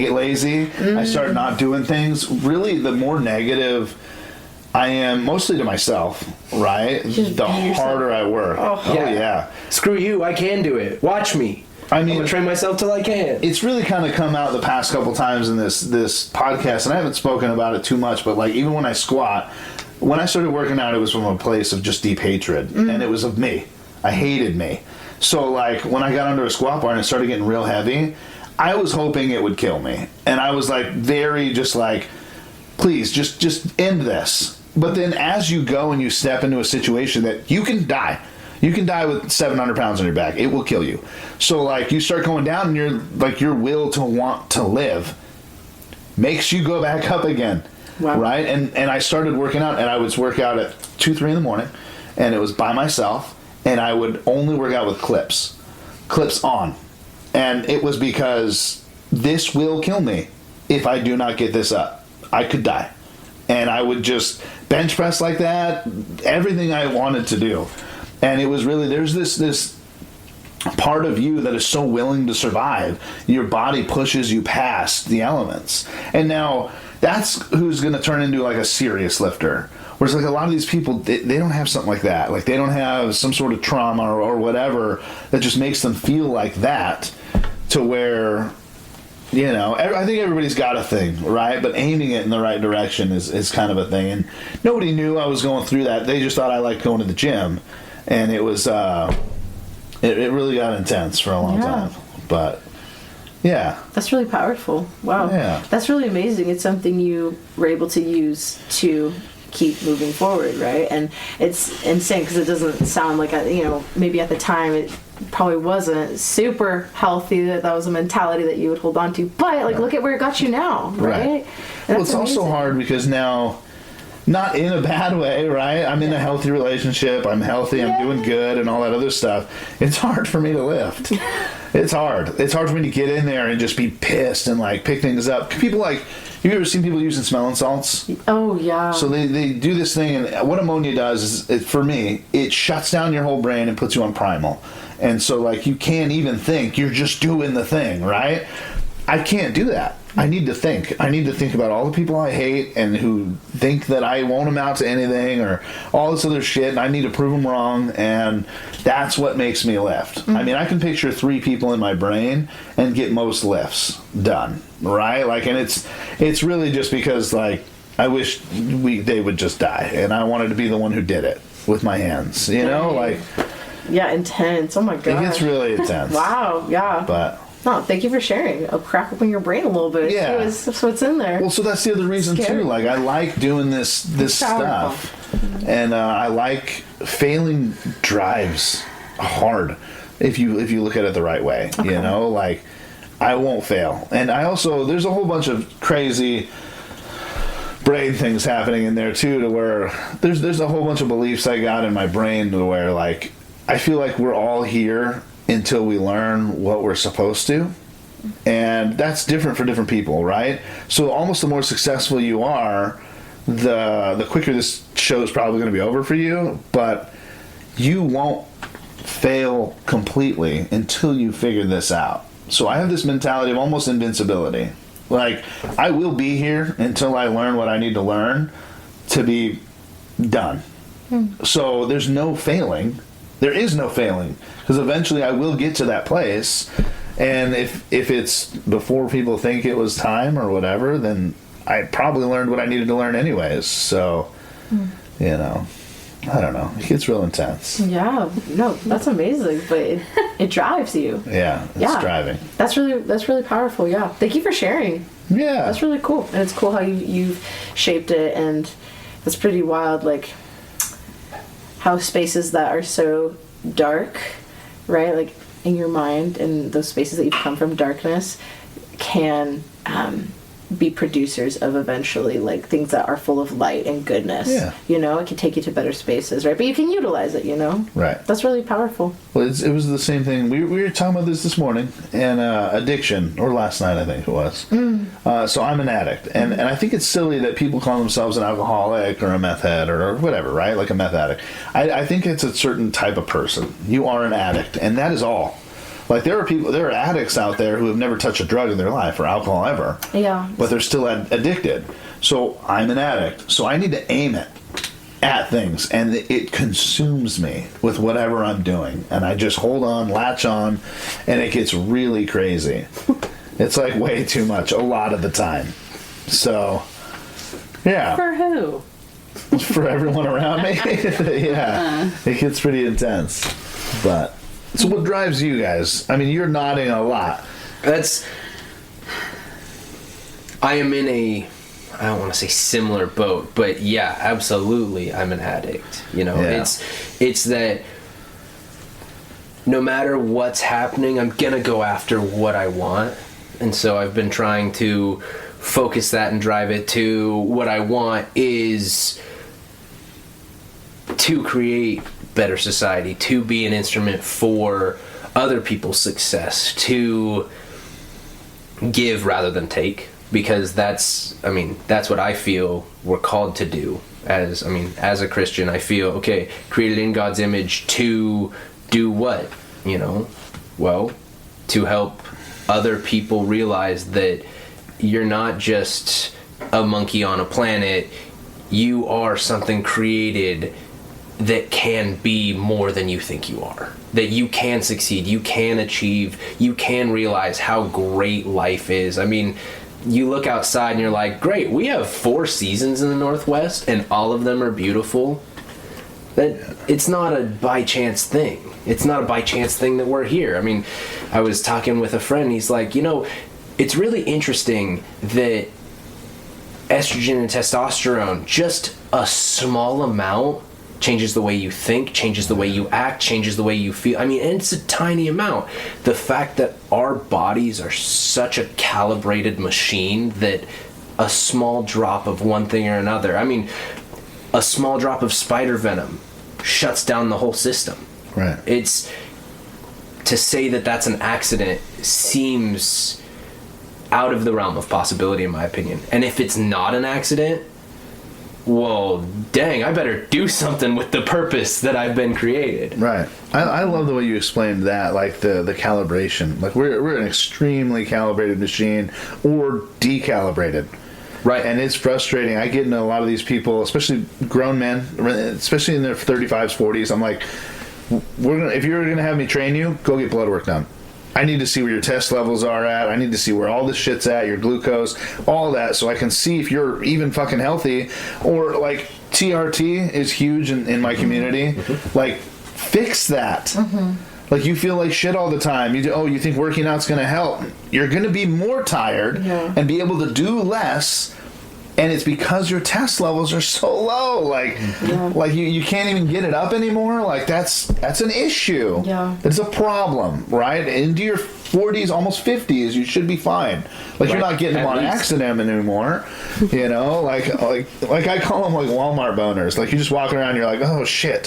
get lazy. I start not doing things. Really, the more negative I am, mostly to myself, right? The harder I work. Oh yeah. Screw you, I can do it. Watch me. I'm gonna train myself till I can. It's really kind of come out the past couple times in this podcast, and I haven't spoken about it too much, but like even when I squat, when I started working out, it was from a place of just deep hatred, and it was of me. I hated me. So, like, when I got under a squat bar and it started getting real heavy, I was hoping it would kill me. And I was, like, very just like, please, just end this. But then as you go and you step into a situation that you can die. You can die with 700 pounds on your back. It will kill you. So, like, you start going down and you're, like, your will to want to live makes you go back up again. Wow. Right? And I started working out, and I would work out at 2, 3 in the morning, and it was by myself. And I would only work out with clips on. And it was because this will kill me if I do not get this up. I could die. And I would just bench press like that, everything I wanted to do. And it was really, there's this part of you that is so willing to survive. Your body pushes you past the elements. And now that's who's going to turn into like a serious lifter. Whereas, like, a lot of these people, they don't have something like that. Like, they don't have some sort of trauma or whatever that just makes them feel like that to where, you know, I think everybody's got a thing, right? But aiming it in the right direction is kind of a thing. And nobody knew I was going through that. They just thought I liked going to the gym. And it was, it really got intense for a long time. But, yeah. That's really powerful. Wow. Yeah. That's really amazing. It's something you were able to use to keep moving forward, right? And it's insane because it doesn't sound like maybe at the time it probably wasn't super healthy, that was a mentality that you would hold on to, but like look at where it got you now, right? Well, it's also hard because now, not in a bad way, right? I'm in a healthy relationship, I'm healthy, I'm doing good and all that other stuff. It's hard for me to lift. It's hard for me to get in there and just be pissed and like pick things up. People like, have you ever seen people using smelling salts? Oh yeah. So they do this thing, and what ammonia does is, for me, it shuts down your whole brain and puts you on primal. And so like you can't even think, you're just doing the thing, right? I can't do that. I need to think. I need to think about all the people I hate and who think that I won't amount to anything or all this other shit, and I need to prove them wrong, and that's what makes me lift. Mm-hmm. I mean, I can picture 3 people in my brain and get most lifts done, right? Like, and it's really just because, like, I wish they would just die, and I wanted to be the one who did it with my hands, you know? Like... Yeah, intense. Oh my god. It gets really intense. Wow, yeah. But... No, thank you for sharing. I'll crack open your brain a little bit. Yeah. That's what's in there. Well, so that's the other reason too. Like, I like doing this stuff, and I like failing drives hard if you look at it the right way. Okay. You know, like I won't fail, and I also there's a whole bunch of crazy brain things happening in there too, to where there's a whole bunch of beliefs I got in my brain to where like I feel like we're all here until we learn what we're supposed to, and that's different for different people, right? So almost the more successful you are, the quicker this show is probably going to be over for you, but you won't fail completely until you figure this out. So I have this mentality of almost invincibility. Like, I will be here until I learn what I need to learn to be done. So there's no failing. There is no failing, because eventually I will get to that place, and if it's before people think it was time or whatever, then I probably learned what I needed to learn anyways. So, you know, I don't know. It gets real intense. Yeah, no, that's amazing, but it drives you. Yeah, it's driving. That's really powerful. Yeah, thank you for sharing. Yeah, that's really cool, and it's cool how you've shaped it, and it's pretty wild. Like, how spaces that are so dark, right, like in your mind, and those spaces that you've come from darkness can be producers of eventually like things that are full of light and goodness. Yeah. You know, it can take you to better spaces, right? But you can utilize it, you know? Right. That's really powerful. Well, it was the same thing. We were talking about this morning, and addiction, or last night I think it was. So I'm an addict, and I think it's silly that people call themselves an alcoholic or a meth head or whatever, right? Like a meth addict. I think it's a certain type of person. You are an addict, and that is all. Like, there are addicts out there who have never touched a drug in their life or alcohol ever. Yeah. But they're still addicted. So I'm an addict. So I need to aim it at things, and it consumes me with whatever I'm doing. And I just hold on, latch on, and it gets really crazy. It's like way too much a lot of the time. So, yeah. For who? For everyone around me. Yeah. It gets pretty intense. But... So what drives you guys? I mean, you're nodding a lot. I am in a, I don't want to say similar boat, but yeah, absolutely, I'm an addict. You know, it's that no matter what's happening, I'm gonna go after what I want, and so I've been trying to focus that and drive it to what I want is to create better society, to be an instrument for other people's success, to give rather than take, because that's what I feel we're called to do. As a Christian, I feel, okay, created in God's image to do what? You know, well, to help other people realize that you're not just a monkey on a planet, you are something created that can be more than you think you are. That you can succeed, you can achieve, you can realize how great life is. I mean, you look outside and you're like, great, we have 4 seasons in the Northwest and all of them are beautiful. It's not a by chance thing. It's not a by chance thing that we're here. I mean, I was talking with a friend, he's like, you know, it's really interesting that estrogen and testosterone, just a small amount changes the way you think, changes the way you act, changes the way you feel. I mean, and it's a tiny amount. The fact that our bodies are such a calibrated machine that a small drop of one thing or another, I mean, a small drop of spider venom shuts down the whole system. Right. It's, to say that that's an accident seems out of the realm of possibility, in my opinion. And if it's not an accident, well, dang, I better do something with the purpose that I've been created. Right. I love the way you explained that, like the calibration. Like we're an extremely calibrated machine or decalibrated. Right. And it's frustrating. I get into a lot of these people, especially grown men, especially in their 35s, 40s. I'm like, if you're going to have me train you, go get blood work done. I need to see where your test levels are at. I need to see where all this shit's at, your glucose, all that, so I can see if you're even fucking healthy. Or, like, TRT is huge in my community. Mm-hmm. Like, fix that. Mm-hmm. Like, you feel like shit all the time. You think working out's going to help. You're going to be more tired and be able to do less. And it's because your test levels are so low. Like, you can't even get it up anymore. Like, that's an issue. Yeah. It's a problem, right? Into your 40s, almost 50s, you should be fine. Like, you're not getting them on accident anymore. You know? Like I call them, like, Walmart boners. Like, you just walking around, you're like, oh, shit.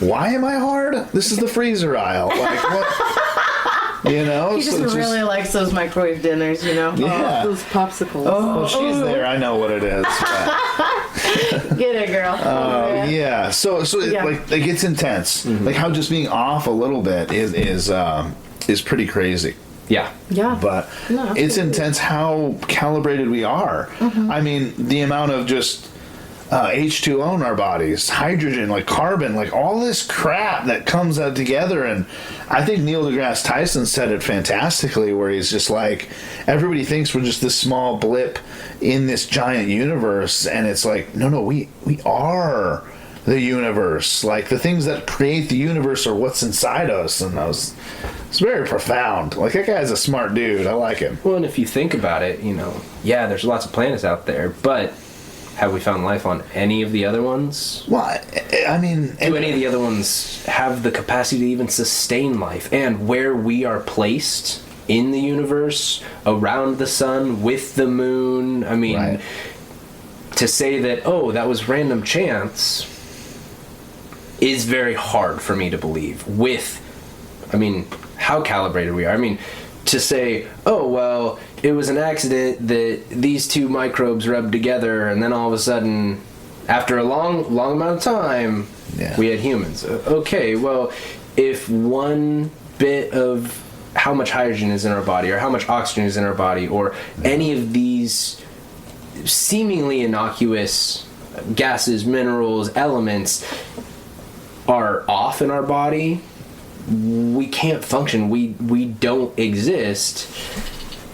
Why am I hard? This is the freezer aisle. Like, what? You know? He just really likes those microwave dinners, you know? Yeah. Those popsicles. Oh, well, she's there. I know what it is. Get it, girl. Yeah. So like it's intense. Mm-hmm. Like how just being off a little bit is pretty crazy. Yeah. Yeah. But it's intense how calibrated we are. Mm-hmm. I mean, the amount of just H2O in our bodies, hydrogen, like carbon, like all this crap that comes out together. And I think Neil deGrasse Tyson said it fantastically, where he's just like, everybody thinks we're just this small blip in this giant universe, and it's like, no, we are the universe. Like, the things that create the universe are what's inside us. And it's very profound. Like, that guy's a smart dude. I like him. Well, and if you think about it, there's lots of planets out there, but have we found life on any of the other ones? Well, I mean... Do any of the other ones have the capacity to even sustain life? And where we are placed in the universe, around the sun, with the moon, I mean, to say that, that was random chance is very hard for me to believe how calibrated we are. I mean, to say, it was an accident that these two microbes rubbed together, and then all of a sudden, after a long amount of time, we had humans. Okay, well, if one bit of how much hydrogen is in our body, or how much oxygen is in our body, or any of these seemingly innocuous gases, minerals, elements are off in our body, we can't function. We don't exist.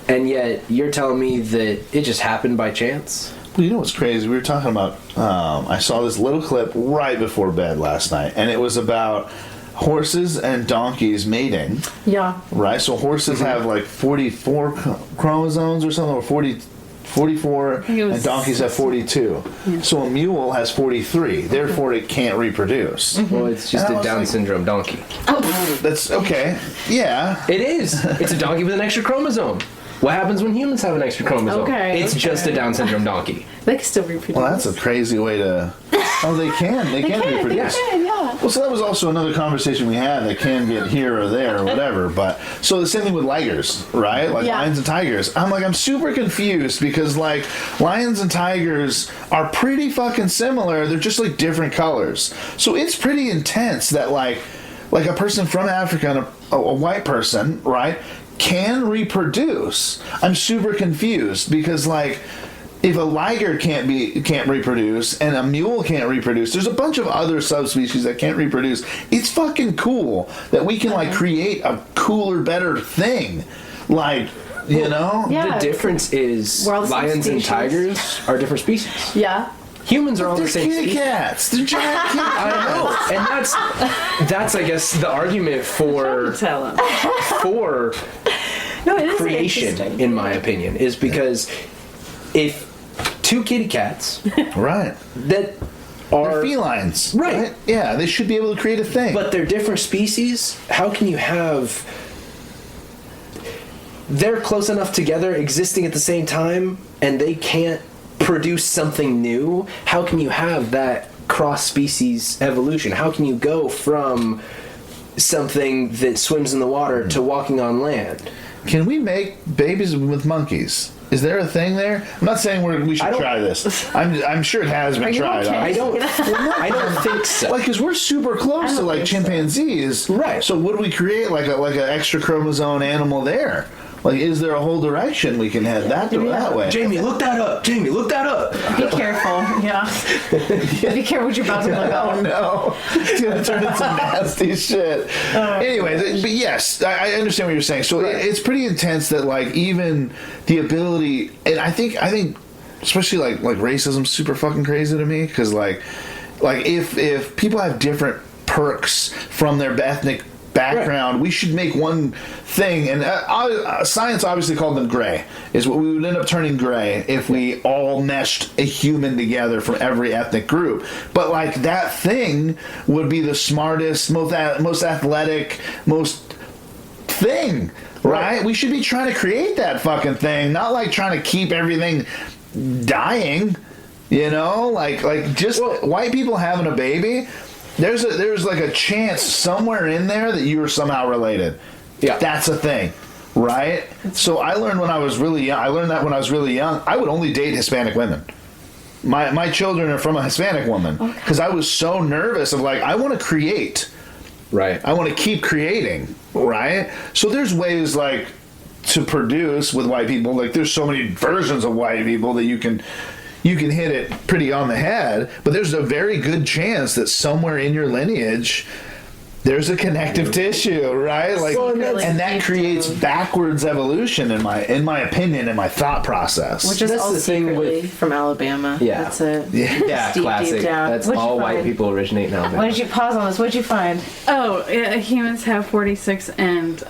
And yet, you're telling me that it just happened by chance? Well, you know what's crazy? We were talking about, I saw this little clip right before bed last night, and it was about horses and donkeys mating. Yeah. Right? So horses have like 44 chromosomes or something, or 44, and donkeys have 42. Yeah. So a mule has 43, therefore it can't reproduce. Mm-hmm. Well, it's just a Down syndrome donkey. Oh, that's okay. Yeah. It is. It's a donkey with an extra chromosome. What happens when humans have an extra chromosome? It's just a Down syndrome donkey. They can still reproduce. Well, that's a crazy way to... Oh, they can. They can reproduce. They can, yeah. Well, so that was also another conversation we had that can get here or there or whatever. But so the same thing with ligers, right? Like lions and tigers. I'm super confused because like lions and tigers are pretty fucking similar. They're just like different colors. So it's pretty intense that like a person from Africa and a white person, right, can reproduce. I'm super confused because like, if a liger can't reproduce and a mule can't reproduce, there's a bunch of other subspecies that can't reproduce. It's fucking cool that we can like create a cooler, better thing. Like, you know? Yeah, the difference is lions and tigers are different species. Yeah. Humans are all the same species. They're kitty cats. They're giant kitty cats. I know. And that's I guess the argument for creation, in my opinion, is because if 2 kitty cats Right. that They're are felines. Right. Yeah, they should be able to create a thing. but they're different species. How can you have? They're close enough together, existing at the same time, and they can't produce something new. How can you have that cross-species evolution? How can you go from something that swims in the water to walking on land? Can we make babies with monkeys? Is there a thing there? I'm not saying we should try this. I'm sure it has been you tried. okay? I don't think so. Like, because we're super close to like think so. chimpanzees, Right. So would we create like an extra chromosome animal there? Like, is there a whole direction we can head that way? Jamie, look that up. Jamie, look that up. Be careful. Yeah. Be careful what you're about to look Oh up. no, it's gonna turn into some nasty shit. Anyways, but yes, I understand what you're saying. So it's pretty intense that like even the ability, and I think especially like racism's super fucking crazy to me because like if people have different perks from their ethnic background, we should make one thing, and science obviously called them gray, is what we would end up turning gray if we all meshed a human together from every ethnic group. But like that thing would be the smartest, most athletic, most thing, right? We should be trying to create that fucking thing, not like trying to keep everything dying, you know, like just white people having a baby. There's like a chance somewhere in there that you are somehow related. Yeah. That's a thing, right? So I learned when I was really young. I learned that when I was really young, I would only date Hispanic women. My children are from a Hispanic woman because I was so nervous of like I want to create. Right. I want to keep creating, right? So there's ways like to produce with white people. Like there's so many versions of white people that you can hit it pretty on the head, but there's a very good chance that somewhere in your lineage there's a connective tissue, right? Like, and that creates backwards evolution in my opinion, in my thought process. Which is That's all the thing secretly with- from Alabama. Yeah. That's it. Yeah, Deep, classic. deep down. That's What'd you all white find? people originate now. Why did you pause on this? What'd you find? Oh, humans have 46 and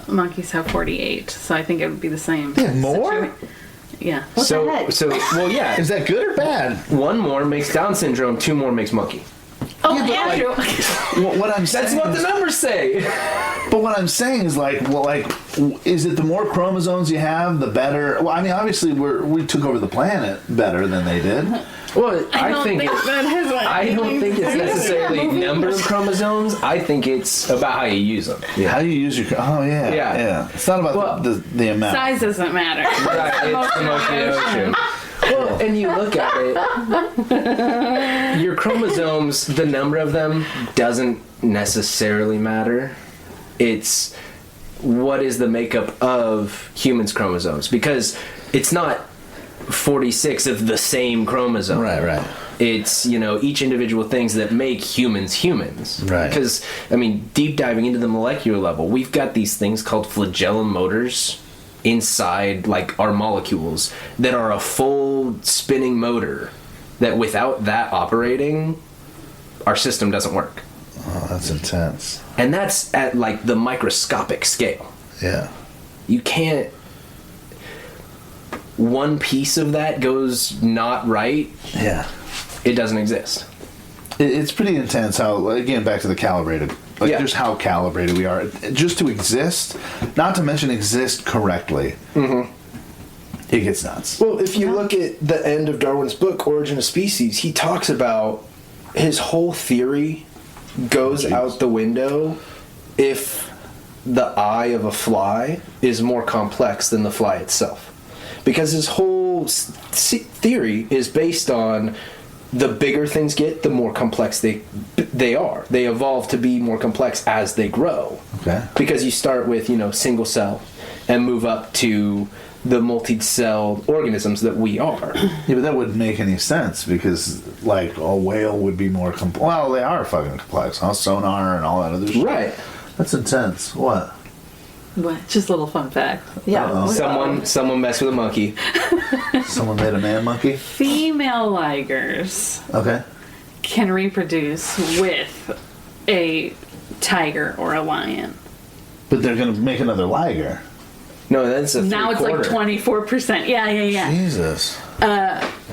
monkeys have 48. So I think it would be the same. They have more? Yeah. What the heck? Well, yeah. Is that good or bad? 1 more makes Down syndrome, 2 more makes monkey. Oh, Yeah, but Andrew. What I'm saying That's what the is, numbers say. but what I'm saying is like, well, like, is it the more chromosomes you have, the better? Well, I mean, obviously we took over the planet better than they did. Well, I don't think that has I don't think it's necessarily number of chromosomes. I think it's about how you use them. How do you use your? Oh yeah, Yeah. yeah. It's not about the amount. Size doesn't matter. Right, it's the most of the ocean. Well, and you look at it, your chromosomes, the number of them doesn't necessarily matter. It's what is the makeup of humans' chromosomes, because it's not 46 of the same chromosome. Right. It's, each individual things that make humans humans. Right. Because, deep diving into the molecular level, we've got these things called flagellum motors inside, like, our molecules that are a full spinning motor that without that operating, our system doesn't work. Oh, that's intense. And that's at, like, the microscopic scale. Yeah. You can't... One piece of that goes not right, Yeah. it doesn't exist. It's pretty intense how, again, back to the calibrated. Like, Yeah. just how calibrated we are. Just to exist, not to mention exist correctly, it gets nuts. Well, if you look at the end of Darwin's book, Origin of Species, he talks about his whole theory goes out the window if the eye of a fly is more complex than the fly itself. Because his whole theory is based on the bigger things get, the more complex they are. They evolve to be more complex as they grow. Okay. Because you start with, single cell and move up to the multi-celled organisms that we are. Yeah, but that wouldn't make any sense because, like, a whale would be more complex. Well, they are fucking complex, huh? Sonar and all that other shit. Right. That's intense. What? What? Just a little fun fact. Yeah. Someone messed with a monkey. Someone made a man monkey? Female ligers Okay. can reproduce with a tiger or a lion. But they're going to make another liger. No, that's a Now it's like three-quarter. 24%. Yeah. Jesus.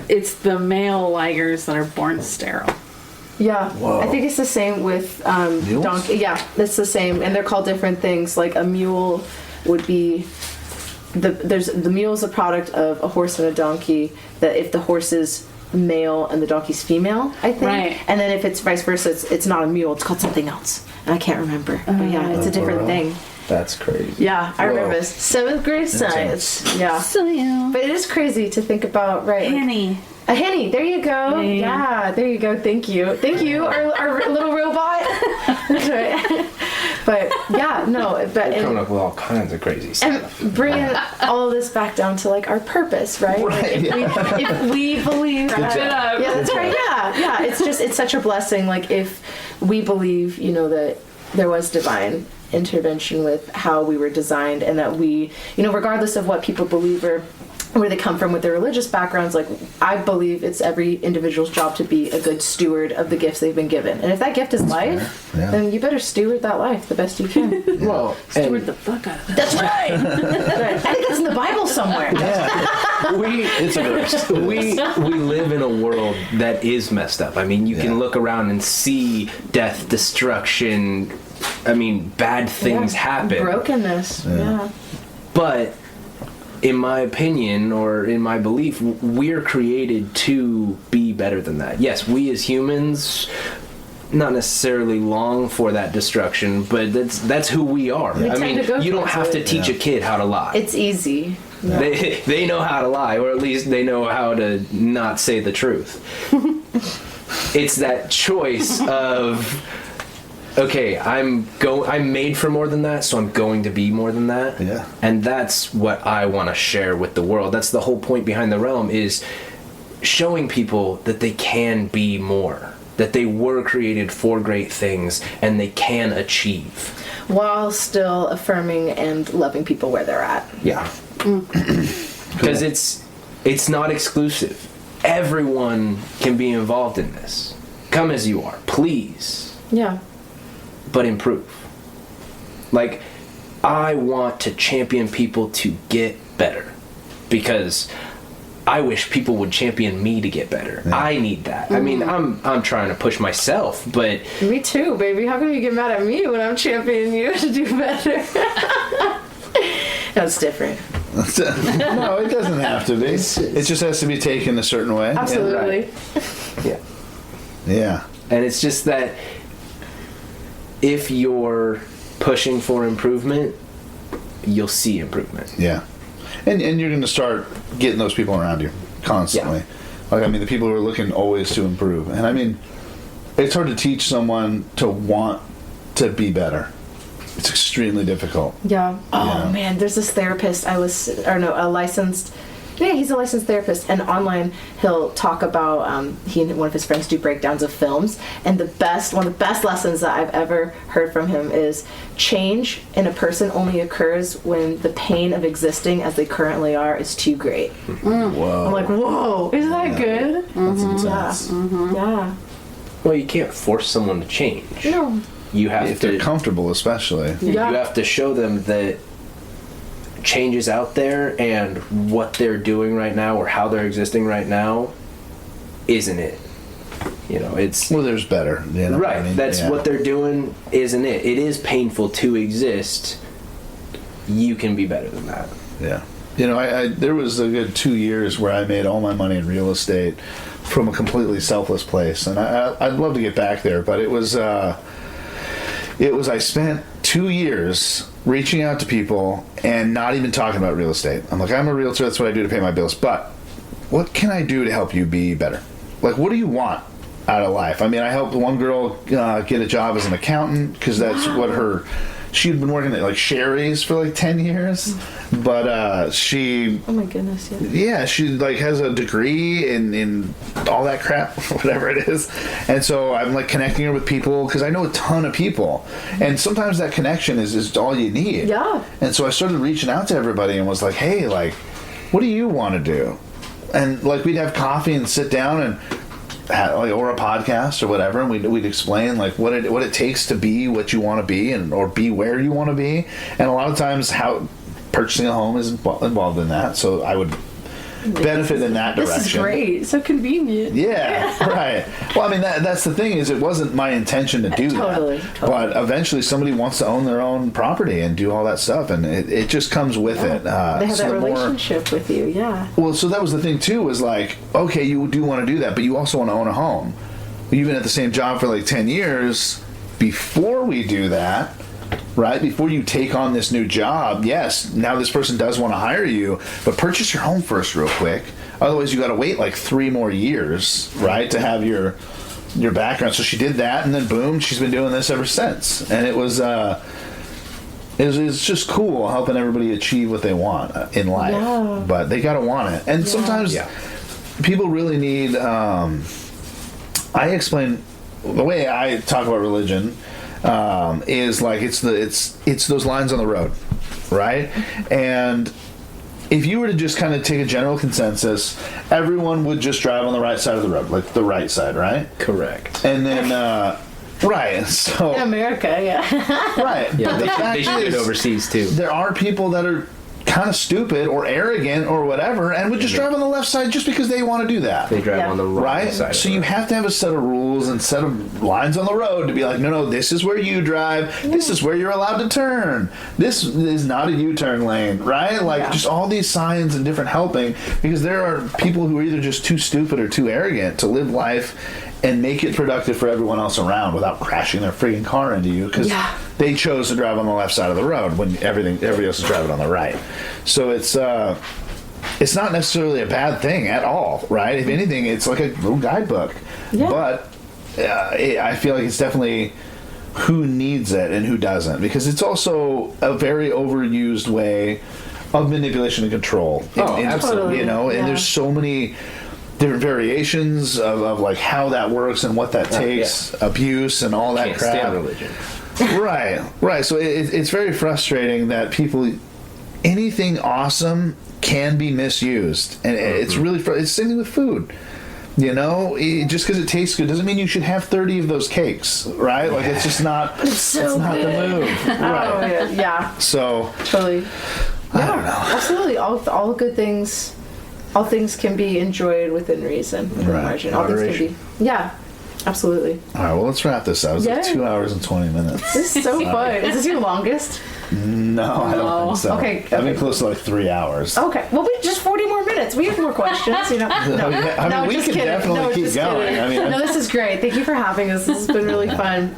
it's the male ligers that are born sterile. Yeah, Whoa. I think it's the same with Mules? donkey. Yeah, it's the same, and they're called different things. Like a mule would be the mule is a product of a horse and a donkey. That if the horse is male and the donkey's female, I think. Right. And then if it's vice versa, it's not a mule. It's called something else, and I can't remember. But yeah, it's a different thing. That's crazy. Yeah, I remember Whoa. this. 7th grade science. Yeah. So yeah. But it is crazy to think about, right? like- Henny. A henny. There you go. Yeah. Yeah, there you go. Thank you. Thank you, our little robot. That's right. But yeah, no. But They're coming up with all kinds of crazy stuff. and bringing all of this back down to like our purpose, right? Like, if we believe that, yeah, that's right. Yeah. It's such a blessing. Like if we believe, that there was divine intervention with how we were designed, and that we, regardless of what people believe or where they come from with their religious backgrounds, like I believe it's every individual's job to be a good steward of the gifts they've been given. And if that gift is life, Yeah. then you better steward that life the best you can. Well, Steward the fuck out of it. That's right. I think that's in the Bible somewhere. It's a verse. we live in a world that is messed up. I mean, you Yeah. can look around and see death, destruction. I mean, bad things Yeah. happen. Brokenness. Yeah. But in my opinion, or in my belief, we're created to be better than that. Yes, we as humans not necessarily long for that destruction, but that's who we are. We I tend mean, to go you don't towards have to it. teach a kid how to lie. It's easy. Yeah. They know how to lie, or at least they know how to not say the truth. It's that choice of, okay, I'm made for more than that, so I'm going to be more than that. Yeah. And that's what I want to share with the world. That's the whole point behind the realm, is showing people that they can be more, that they were created for great things and they can achieve. While still affirming and loving people where they're at. Yeah. Because it's not exclusive. Everyone can be involved in this. Come as you are, please, Yeah. but improve. Like, I want to champion people to get better, because I wish people would champion me to get better. Yeah. I need that. I mean, I'm trying to push myself, but Me too, baby. How come you get mad at me when I'm championing you to do better? That's different. No, it doesn't have to be. It just has to be taken a certain way. Absolutely. yeah. Yeah. And it's just that if you're pushing for improvement, you'll see improvement. Yeah. And you're going to start getting those people around you constantly. Like, I mean, the people who are looking always to improve. And I mean, it's hard to teach someone to want to be better. It's extremely difficult. Yeah. Oh Yeah. man, there's this therapist a licensed. Yeah, he's a licensed therapist, and online he'll talk about he and one of his friends do breakdowns of films, and one of the best lessons that I've ever heard from him is change in a person only occurs when the pain of existing as they currently are is too great. Whoa. I'm like, whoa, isn't that good? That's intense. Yeah. Well, you can't force someone to change. No. You have If to they're comfortable, especially. Yeah. You have to show them that change is out there, and what they're doing right now or how they're existing right now isn't it. It's Well, there's better. You know? right. I mean, That's yeah. what they're doing isn't it. It is painful to exist. You can be better than that. Yeah. I there was a good 2 years where I made all my money in real estate from a completely selfless place, and I'd love to get back there, but it was I spent 2 years reaching out to people and not even talking about real estate. I'm like, I'm a realtor, that's what I do to pay my bills, but what can I do to help you be better? Like, what do you want out of life? I mean, I helped one girl get a job as an accountant, because that's what she'd been working at like Sherry's for like 10 years, but she Oh my goodness. Yeah. she like has a degree in all that crap, whatever it is. And so I'm like connecting her with people, because I know a ton of people, and sometimes that connection is all you need. Yeah. And so I started reaching out to everybody and was like, hey, like, what do you want to do? And like, we'd have coffee and sit down and or a podcast or whatever, and we'd explain like what it takes to be what you want to be, or be where you want to be. And a lot of times how purchasing a home is involved in that. So I would benefit in that direction. This is great. So convenient. Yeah, right. Well, I mean, that's the thing is it wasn't my intention to do Totally. But eventually somebody wants to own their own property and do all that stuff, and it just comes with it. They have so that the more- relationship with you, yeah. Well, so that was the thing too, was like, okay, you do want to do that, but you also want to own a home. You've been at the same job for like 10 years. Before we do that, right, before you take on this new job, yes, now this person does want to hire you, but purchase your home first real quick. Otherwise, you got to wait like 3 more years, right, to have your background. So she did that, and then boom, she's been doing this ever since. And it was just cool helping everybody achieve what they want in life. Yeah. But they got to want it. And sometimes people really need, I explain, the way I talk about religion is like it's those lines on the road, right? And if you were to just kind of take a general consensus, everyone would just drive on the right side of the road, like the right side, right? Correct. And then, right, so In America, yeah. right, Yeah, but the they fact should do it is, overseas too. there are people that are kind of stupid or arrogant or whatever, and would just drive on the left side just because they want to do that. They drive Yeah. on the wrong Right? side. So of you the have to have a set of rules and set of lines on the road to be like, no, this is where you drive. This is where you're allowed to turn. This is not a U-turn lane, right? Like Yeah. just all these signs and different helping, because there are people who are either just too stupid or too arrogant to live life and make it productive for everyone else around without crashing their freaking car into you because Yeah. they chose to drive on the left side of the road when everybody else is driving on the right. So it's not necessarily a bad thing at all, right? If anything, it's like a little guidebook. Yeah. But I feel like it's definitely who needs it and who doesn't, because it's also a very overused way of manipulation and control. Absolutely. You know, and Yeah. there's so many different variations of like how that works and what that takes, abuse and all that Can't crap. stand religion. Right. So it's very frustrating that people, anything awesome can be misused, and it's really it's the same thing with food. You know, just because it tastes good doesn't mean you should have 30 of those cakes, right? Like it's just not. so it's not the move, Oh, right? yeah. So Totally. I don't know. Absolutely. All good things, all things can be enjoyed within reason, within Right. margin. All things can be. Yeah. Absolutely. All right, well, let's wrap this up. It's like Yeah. 2 hours and 20 minutes. This is so fun. Is this your longest? No, I don't think so. Okay, I've been okay. close to like 3 hours. Okay. Well, we just 40 more minutes. We have more questions, you know. No, Yeah, I mean, no, we just can kidding. definitely no, keep just going. Kidding. I mean- no, this is great. Thank you for having us. This has been really fun.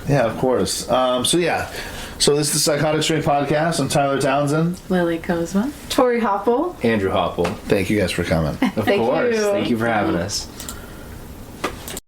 Yeah, of course. So this is the Psychotic String Podcast. I'm Tyler Townsend. Lily Kozma. Tori Hopple. Andrew Hopple. Thank you guys for coming. Of Thank course. you. Thank you for having us.